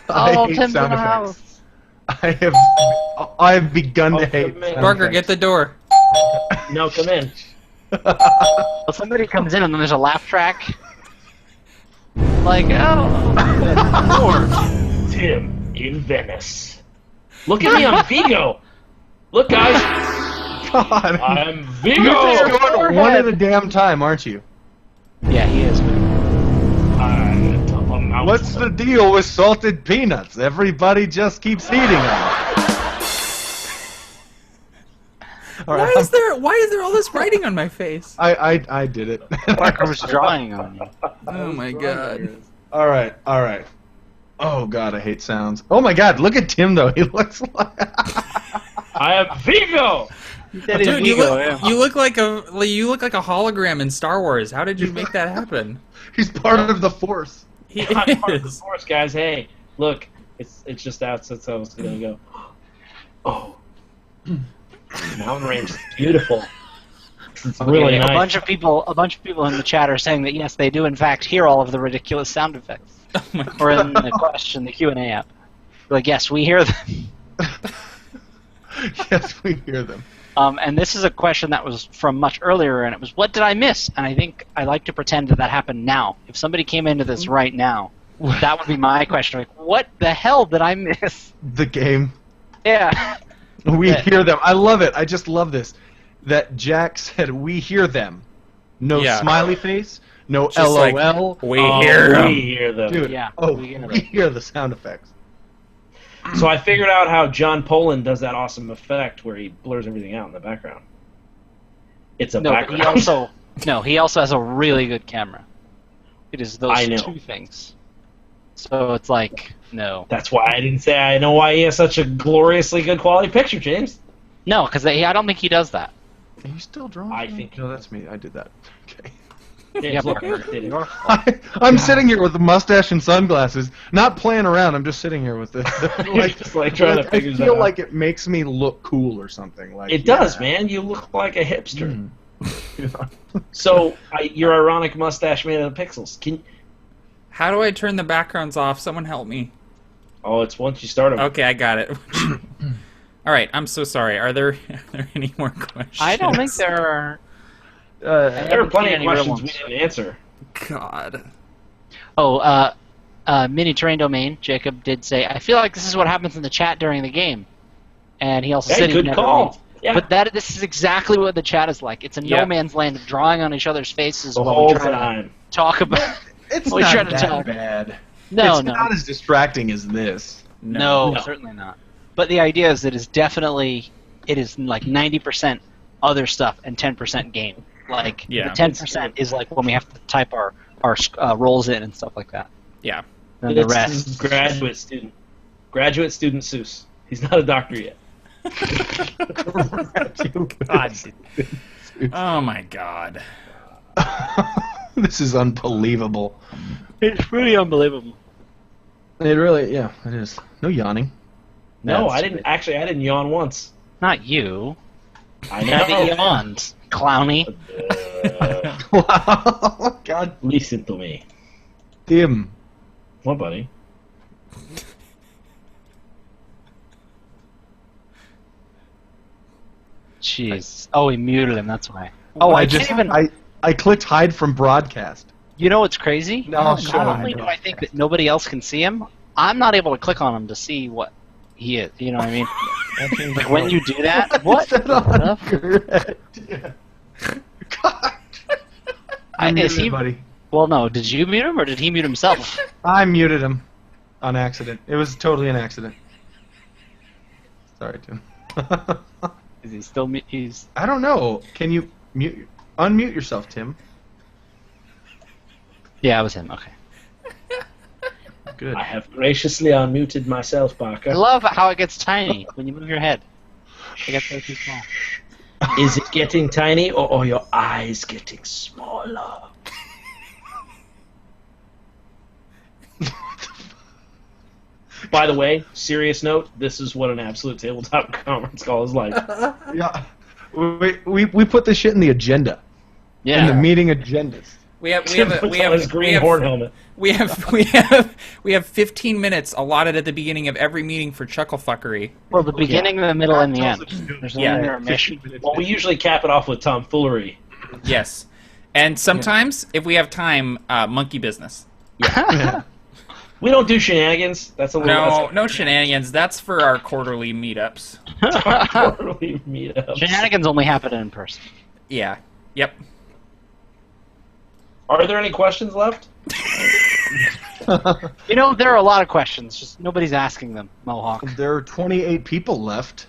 I hate Tim's sound in the effects. I have begun to hate man. sound Barker, effects. get the door. No, come in. Well, somebody comes in and then there's a laugh track. Like, oh. Tim in Venice. Look at me, I'm Vigo. Look, guys, God. I'm Vigo. You're just going one at a damn time, aren't you? Yeah, he is. What's the deal with salted peanuts? Everybody just keeps eating them. All right, Why is there all this writing on my face? I did it. Barker was drawing on you. Oh my god. All right. Oh god, I hate sounds. Oh my god, look at Tim though. He looks like I am Vigo. Dude, you look like a hologram in Star Wars. How did you make that happen? he's part of the Force. He I'm part of the is. Force, guys. Hey, look, it's just out since I was gonna go. Oh, mountain range is beautiful. It's really nice. A bunch of people in the chat are saying that yes, they do in fact hear all of the ridiculous sound effects. Oh my god. Or in the question, the Q&A app. Like, yes, we hear them. Yes, we hear them. And this is a question that was from much earlier, and it was, what did I miss? And I think I like to pretend that happened now. If somebody came into this right now, that would be my question. Like, what the hell did I miss? The game. Yeah. We hear them. I love it. I just love this. That Jack said, we hear them. No smiley face, no Just LOL. like, we hear them. We hear them. Dude, Yeah, we hear the sound effects. So I figured out how John Poland does that awesome effect where he blurs everything out in the background. It's a No, but background. he also has a really good camera. It is those I know. two things. So it's like, no. That's why I didn't say I know why he has such a gloriously good quality picture, James. No, because I don't think he does that. Are you still drawing? I think No, that's me. I did that. Okay. James Parker did it. I'm sitting here with a mustache and sunglasses, not playing around. I'm just sitting here with it. Just like trying to figure I that feel out. like it makes me look cool or something. Like It does, man. You look like a hipster. Yeah. So your ironic mustache made of pixels. How do I turn the backgrounds off? Someone help me. Oh, it's once you start them. Okay, I got it. All right, I'm so sorry. Are there any more questions? I don't think there are. There are plenty of any real questions we ones. didn't answer. God. Oh, Mini Terrain Domain, Jacob did say, I feel like this is what happens in the chat during the game. And he also Hey, said he good never call. reads. Yeah. But this is exactly what the chat is like. It's a Yep. no man's land of drawing on each other's faces The while whole we try to time. talk about... It's We not tried to that talk. bad. No, it's not as distracting as this. No, No. certainly not. But the idea is that it is like 90% other stuff and 10% game. Like, Yeah. the 10% is like when we have to type our roles in and stuff like that. Yeah. And the This rest... is graduate student. Graduate student Seuss. He's not a doctor yet. God. Oh my God. This is unbelievable. It's really unbelievable. It really, yeah, it is. No yawning. No, That's I didn't yawn once. Not you. I Have know. yawned, clowny. Wow. God Listen to me. damn. What, buddy? Jeez. Oh, he muted him, that's why. Oh, I can't even... I clicked hide from broadcast. You know what's crazy? No, Not sure. only do I think that nobody else can see him, I'm not able to click on him to see what he is. You know what I mean? Like when you do that, what? Is that on your head? Yeah. God. I Is muted he? him, buddy. Well, no. Did you mute him or did he mute himself? I muted him on accident. It was totally an accident. Sorry, Tim. Is he still? He's. I don't know. Can you unmute yourself, Tim? Yeah, it was him. Okay. Good. I have graciously unmuted myself, Parker. I love how it gets tiny when you move your head. It gets way too small. Is it getting tiny or are your eyes getting smaller? By the way, serious note, this is what an absolute tabletop conference call is like. Yeah. We put this shit in the agenda. Yeah. In the meeting agendas. We have his green horn helmet. we have 15 minutes allotted at the beginning of every meeting for chuckle fuckery. Well, the beginning, the middle, and the end. There's Yeah. only intermission. Well, we usually cap it off with tomfoolery. Yes, and sometimes if we have time, monkey business. Yeah. We don't do shenanigans. That's a little. No shenanigans. That's for our quarterly meetups. Quarterly meetups. Shenanigans only happen in person. Yeah. Yep. Are there any questions left? You know, there are a lot of questions. Just nobody's asking them, Mohawk. There are 28 people left.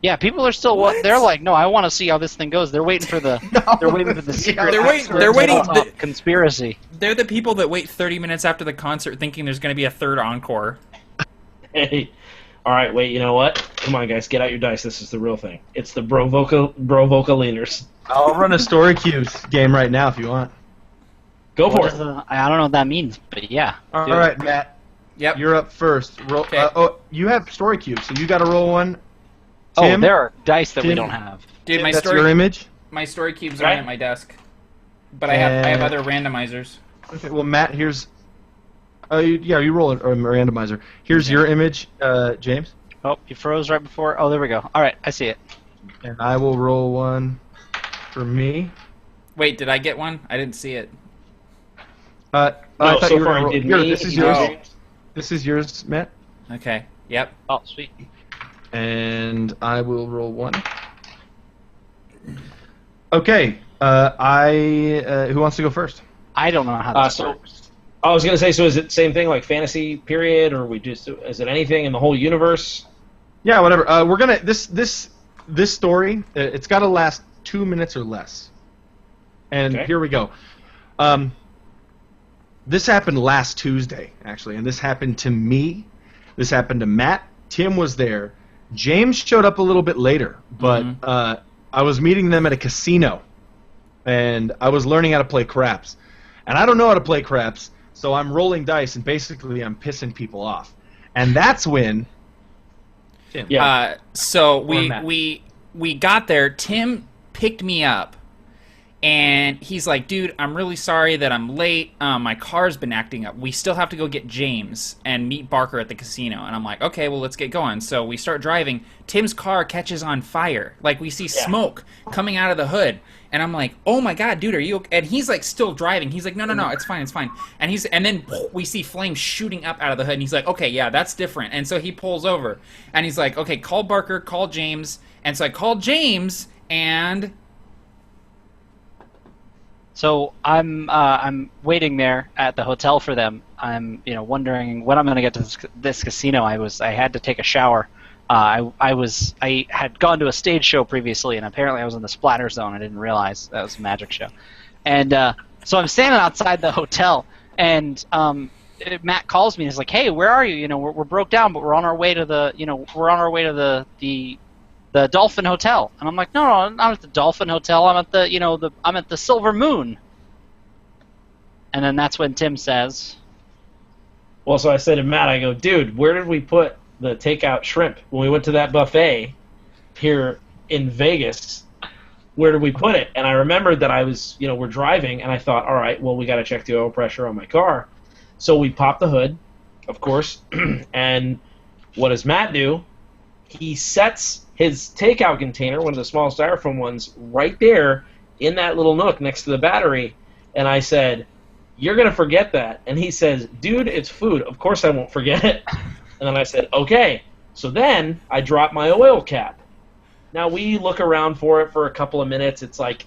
Yeah, people are still. They're like, no, I want to see how this thing goes. They're waiting for the. They're waiting for the secret. They're waiting. Conspiracy. They're the people that wait 30 minutes after the concert, thinking there's going to be a third encore. Hey. All right, wait. You know what? Come on, guys, get out your dice. This is the real thing. It's the bro vocal leaners. I'll run a story cues game right now if you want. Go for What it. is I don't know what that means, but yeah. All do it. right, Matt. Yep. You're up first. Roll. Okay. You have story cubes, so you got to roll one. Oh, Tim? there are dice that we Tim? don't have. Dude, my That's story your image. my story cubes are Right. at my desk, but I have other randomizers. Okay. Well, Matt, here's. You roll a randomizer. Here's your image, James. Oh, you froze right before. Oh, there we go. All right, I see it. And I will roll one for me. Wait, did I get one? I didn't see it. I thought so you were far gonna you roll. did Here, me. this is you yours. did- This is yours, Matt. Okay. Yep. Oh, sweet. And I will roll one. Okay. Who wants to go first? I don't know how this so works. I was gonna say, so is it same thing like fantasy period, or is it anything in the whole universe? Yeah, whatever. We're gonna this story. It's got to last 2 minutes or less. And Okay. here we go. This happened last Tuesday, actually, and this happened to me. This happened to Matt. Tim was there. James showed up a little bit later, but I was meeting them at a casino, and I was learning how to play craps. And I don't know how to play craps, so I'm rolling dice, and basically I'm pissing people off. And that's when... Tim. Yeah. So Or Matt. we got there. Tim picked me up, and he's like, "Dude, I'm really sorry that I'm late. My car's been acting up. We still have to go get James and meet Barker at the casino." And I'm like, "Okay, well, let's get going." So we start driving. Tim's car catches on fire. Like, we see smoke coming out of the hood. And I'm like, "Oh my God, dude, are you okay?" And he's like still driving. He's like, No, it's fine, it's fine. And then we see flames shooting up out of the hood. And he's like, "Okay, yeah, that's different." And so he pulls over. And he's like, "Okay, call Barker, call James." And so I called James, and So I'm waiting there at the hotel for them. I'm wondering when I'm going to get to this casino. I had to take a shower. I had gone to a stage show previously, and apparently I was in the splatter zone. I didn't realize that was a magic show. And so I'm standing outside the hotel, and Matt calls me and is like, "Hey, where are you? We're broke down, but we're on our way to the Dolphin Hotel." And I'm like, "No, I'm not at the Dolphin Hotel. I'm at I'm at the Silver Moon." And then that's when Tim says, Well, so I said to Matt, I go, "Dude, where did we put the takeout shrimp when we went to that buffet here in Vegas? Where did we put it?" And I remembered that I was, we're driving, and I thought, all right, well, we got to check the oil pressure on my car. So we popped the hood, of course, and what does Matt do? He sets his takeout container, one of the small styrofoam ones, right there in that little nook next to the battery. And I said, "You're going to forget that." And he says, "Dude, it's food. Of course I won't forget it." And then I said, "Okay." So then I dropped my oil cap. Now we look around for it for a couple of minutes. It's like,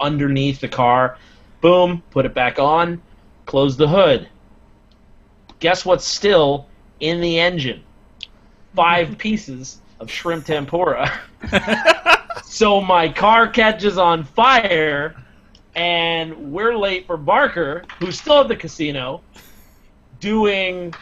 underneath the car. Boom, put it back on, close the hood. Guess what's still in the engine? 5 pieces of shrimp tempura. So my car catches on fire, and we're late for Barker, who's still at the casino, doing...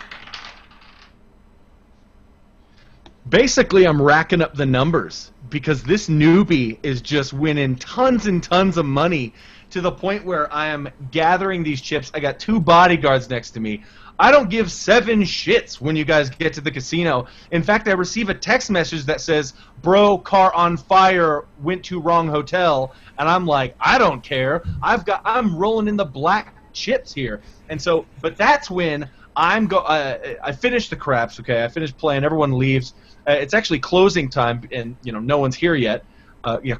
Basically, I'm racking up the numbers because this newbie is just winning tons and tons of money to the point where I am gathering these chips. I got 2 bodyguards next to me. I don't give 7 shits when you guys get to the casino. In fact, I receive a text message that says, "Bro, car on fire, went to wrong hotel." And I'm like, I don't care. I'm rolling in the black chips here. And so, but that's when I finished the craps, okay? I finished playing. Everyone leaves. It's actually closing time, and no one's here yet.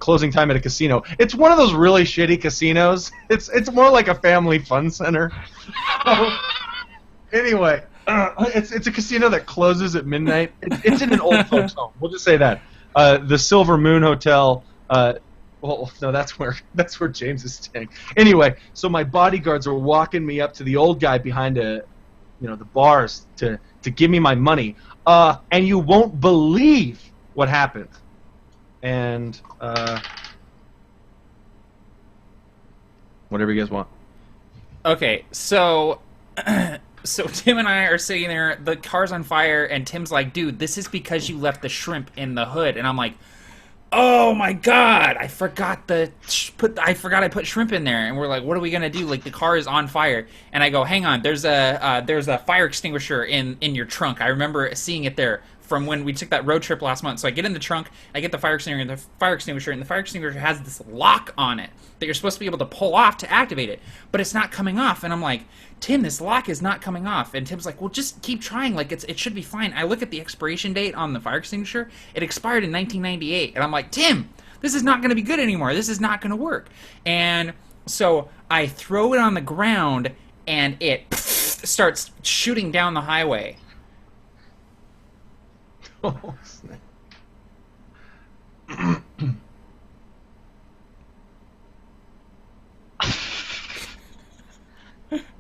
Closing time at a casino. It's one of those really shitty casinos. It's more like a family fun center. Anyway, it's a casino that closes at midnight. It's in an old folks' home. We'll just say that. The Silver Moon Hotel. Well, no, that's where James is staying. Anyway, so my bodyguards are walking me up to the old guy behind the bars to give me my money. And you won't believe what happened. And whatever you guys want. okay, so Tim and I are sitting there, the car's on fire, and Tim's like, "Dude, this is because you left the shrimp in the hood." And I'm like, "Oh my God, I forgot I put shrimp in there." And we're like, "What are we gonna do? Like, the car is on fire." And I go, "Hang on, there's a fire extinguisher in your trunk. I remember seeing it there from when we took that road trip last month. So I get in the trunk, I get the fire extinguisher, and the fire extinguisher has this lock on it that you're supposed to be able to pull off to activate it, but it's not coming off. And I'm like, Tim, this lock is not coming off. And Tim's like, well, just keep trying. Like, it should be fine. I look at the expiration date on the fire extinguisher. It expired in 1998. And I'm like, Tim, this is not going to be good anymore. This is not going to work. And so I throw it on the ground, and it starts shooting down the highway. Oh, snap.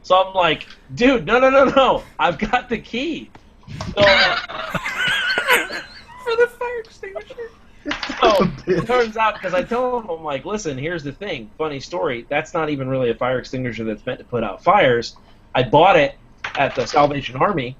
So I'm like, dude, no. I've got the key. So, For the fire extinguisher. so it turns out, because I tell him, I'm like, listen, here's the thing. Funny story. That's not even really a fire extinguisher that's meant to put out fires. I bought it at the Salvation Army.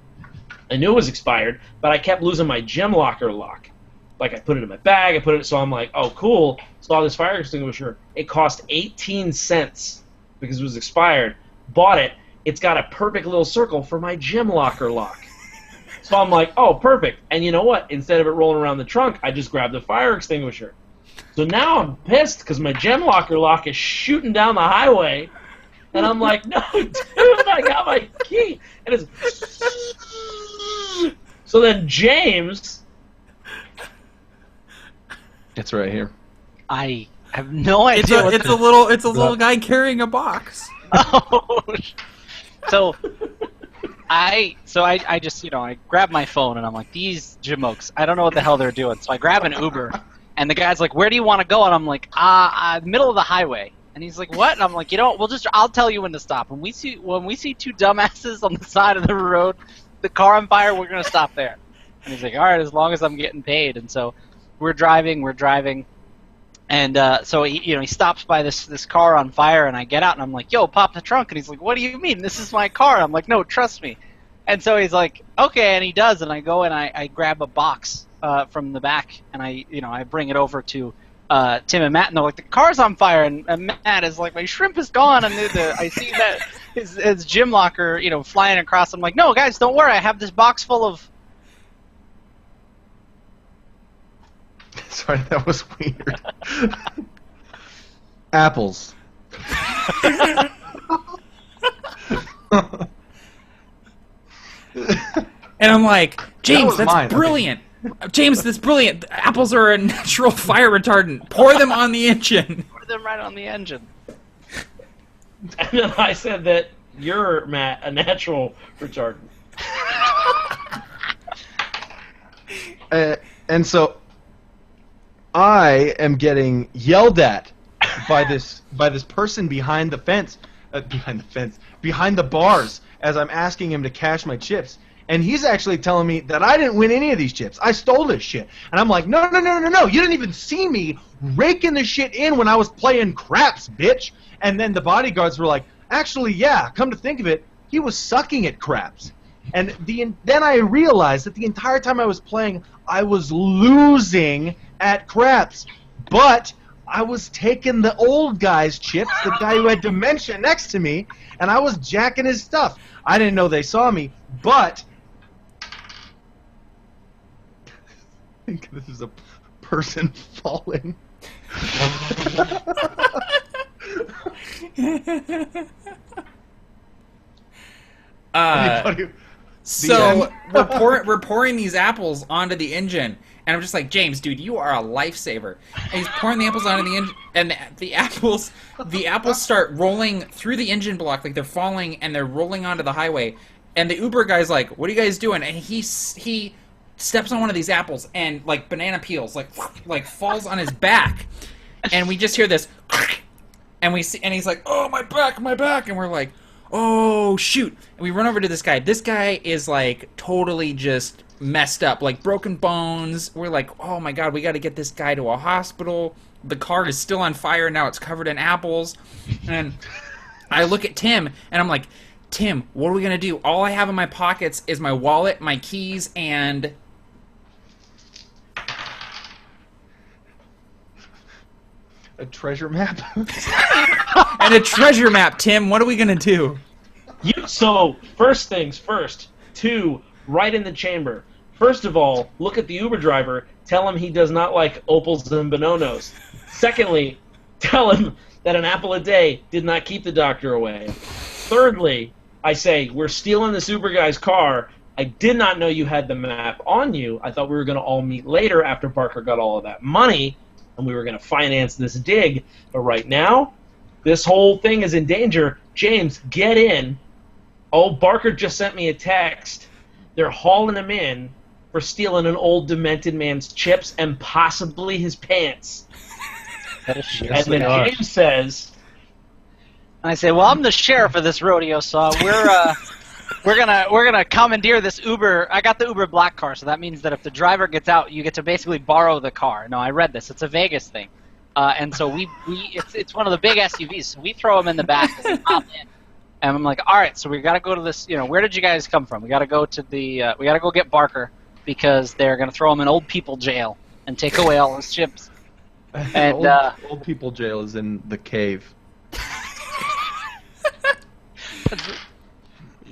I knew it was expired, but I kept losing my gem locker lock. Like, I put it in my bag, so I'm like, oh, cool. Saw this fire extinguisher. It cost 18 cents because it was expired. Bought it. It's got a perfect little circle for my gem locker lock. So I'm like, oh, perfect. And you know what? Instead of it rolling around the trunk, I just grabbed the fire extinguisher. So now I'm pissed because my gem locker lock is shooting down the highway. And I'm like, no, dude, I got my key. And it's... So then James... It's right here. I have no idea. It's a little guy carrying a box. Oh, so I just, I grab my phone and I'm like, these Jamokes, I don't know what the hell they're doing. So I grab an Uber and the guy's like, where do you want to go? And I'm like, middle of the highway. And he's like, what? And I'm like, I'll tell you when to stop. When we see two dumbasses on the side of the road, the car on fire, we're gonna stop there. And he's like, all right, as long as I'm getting paid. And so we're driving. And so he stops by this car on fire, and I get out, and I'm like, yo, pop the trunk. And he's like, what do you mean? This is my car. I'm like, no, trust me. And so he's like, okay, and he does, and I go and I grab a box from the back, and I bring it over to Tim and Matt, and they're like, the car's on fire, and Matt is like, my shrimp is gone, and I see that his gym locker, flying across. I'm like, no, guys, don't worry, I have this box full of... Sorry, that was weird. Apples. And I'm like, James, That was mine. brilliant. James, that's brilliant. Apples are a natural fire retardant. Pour them on the engine. Pour them right on the engine. And then I said that you're, Matt, a natural retardant. And so I am getting yelled at by this person behind the bars as I'm asking him to cash my chips. And he's actually telling me that I didn't win any of these chips. I stole this shit. And I'm like, no. You didn't even see me raking the shit in when I was playing craps, bitch. And then the bodyguards were like, actually, yeah, come to think of it, he was sucking at craps. And then I realized that the entire time I was playing, I was losing at craps. But I was taking the old guy's chips, the guy who had dementia next to me, and I was jacking his stuff. I didn't know they saw me, but... I think this is a person falling. So we're pouring these apples onto the engine, and I'm just like, James, dude, you are a lifesaver. And he's pouring the apples onto the engine, and the apples start rolling through the engine block, like they're falling, and they're rolling onto the highway. And the Uber guy's like, what are you guys doing? And he steps on one of these apples, and like banana peels, like falls on his back, and we just hear this, and he's like, oh, my back, and we're like, oh, shoot. And we run over to this guy. This guy is, like, totally just messed up. Like, broken bones. We're like, oh, my God, we got to get this guy to a hospital. The car is still on fire. Now it's covered in apples. And I look at Tim, and I'm like, Tim, what are we going to do? All I have in my pockets is my wallet, my keys, and... A treasure map? And a treasure map, Tim. What are we going to do? So, first things first. 2, right in the chamber. First of all, look at the Uber driver. Tell him he does not like opals and bononos. Secondly, tell him that an apple a day did not keep the doctor away. Thirdly, I say, we're stealing this Uber guy's car. I did not know you had the map on you. I thought we were going to all meet later after Barker got all of that money, and we were going to finance this dig. But right now, this whole thing is in danger. James, get in. Oh, Barker just sent me a text. They're hauling him in for stealing an old demented man's chips and possibly his pants. Yes, And then James says, And I say, well, I'm the sheriff of this rodeo, so we're gonna commandeer this Uber. I got the Uber black car, so that means that if the driver gets out, you get to basically borrow the car. No, I read this. It's a Vegas thing, and so it's one of the big SUVs. So we throw them in the back and we hop in. And I'm like, all right, so we got to go to this. Where did you guys come from? We got to go to the. We got to go get Barker because they're gonna throw him in old people jail and take away all his chips. And old people jail is in the cave.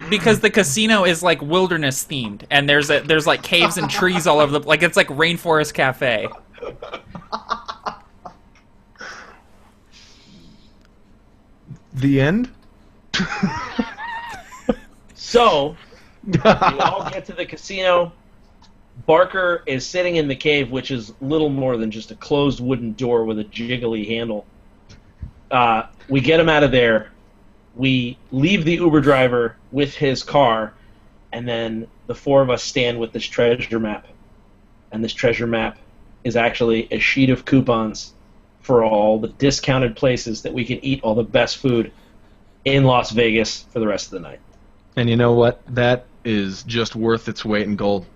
Because the casino is like wilderness themed, and there's like caves and trees all over the it's like Rainforest Cafe. The end. so, we all get to the casino. Barker is sitting in the cave, which is little more than just a closed wooden door with a jiggly handle. We get him out of there. We leave the Uber driver with his car, and then the four of us stand with this treasure map. And this treasure map is actually a sheet of coupons for all the discounted places that we can eat all the best food in Las Vegas for the rest of the night. And you know what? That is just worth its weight in gold.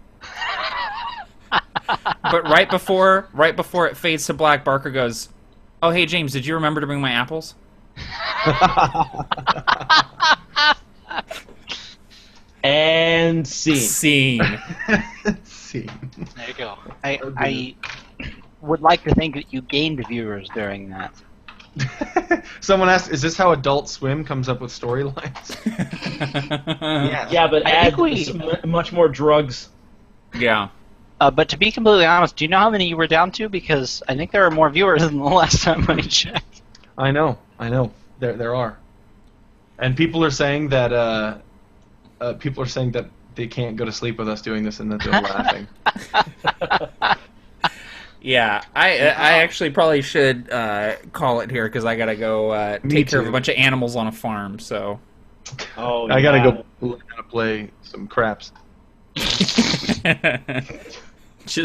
But right before it fades to black, Barker goes, "Oh, hey James, did you remember to bring my apples?" And scene. Scene. There you go. I would like to think that you gained viewers during that. Someone asked, "Is this how Adult Swim comes up with storylines?" Yeah, but I add think much more drugs. Yeah. But to be completely honest, do you know how many you were down to? Because I think there are more viewers than the last time I checked. I know. There are, and people are saying that they can't go to sleep with us doing this, and that they're laughing. Yeah, I actually probably should call it here because I gotta go take care of a bunch of animals on a farm. So. Oh, I gotta go learn how to play some craps.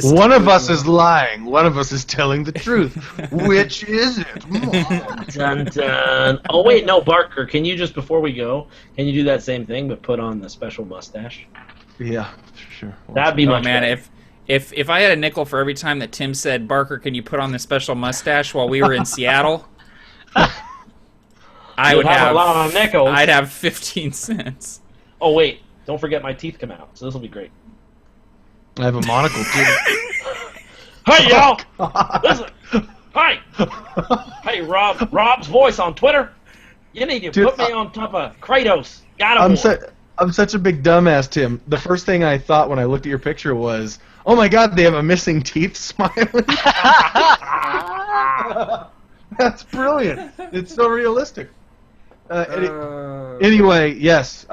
One of us is lying. One of us is telling the truth. Which is it? Dun, dun. Oh wait, no, Barker. Can you just before we go, can you do that same thing but put on the special mustache? Yeah, sure. That'd be much man. better. If I had a nickel for every time that Tim said, "Barker, can you put on the special mustache?" while we were in Seattle, I would have a lot of nickels. I'd have 15 cents. Oh wait, don't forget my teeth come out, so this will be great. I have a monocle too. Hey y'all! Listen, hi, hey Rob. Rob's voice on Twitter. You need to put me on top of Kratos. Got him. I'm such a big dumbass, Tim. The first thing I thought when I looked at your picture was, "Oh my God, they have a missing teeth smiley." That's brilliant. It's so realistic. Anyway, yes,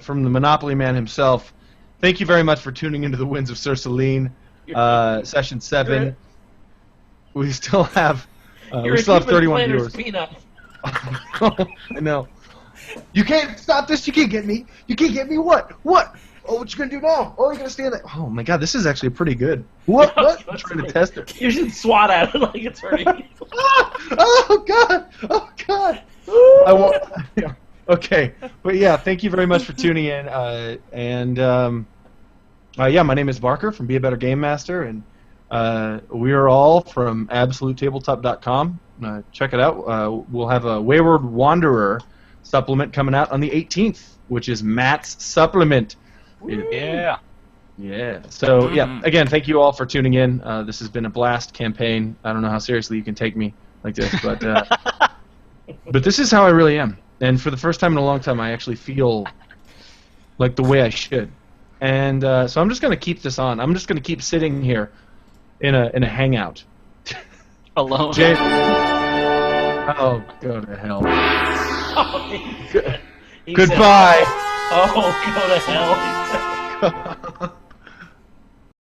from the Monopoly Man himself, thank you very much for tuning into the Winds of Sir Salin, Session 7. We still have 31 viewers. I know. You can't stop this. You can't get me. You can't get me. What? What? Oh, what you gonna do now? Oh, you're gonna stand there. Oh my God, this is actually pretty good. What? I'm trying to test it. You should swat at it like it's hurting you. Oh God! Oh God! I won't. Yeah. Okay, but yeah, thank you very much for tuning in. Yeah, my name is Barker from Be a Better Game Master, and we are all from AbsoluteTabletop.com. Check it out. We'll have a Wayward Wanderer supplement coming out on the 18th, which is Matt's supplement. Yeah. Yeah. So yeah, again, thank you all for tuning in. This has been a blast campaign. I don't know how seriously you can take me like this, but but this is how I really am. And for the first time in a long time, I actually feel like the way I should. And so I'm just going to keep this on. I'm just going to keep sitting here in a hangout. Alone. Jay- oh, go to hell. He said, Goodbye. oh, go to hell.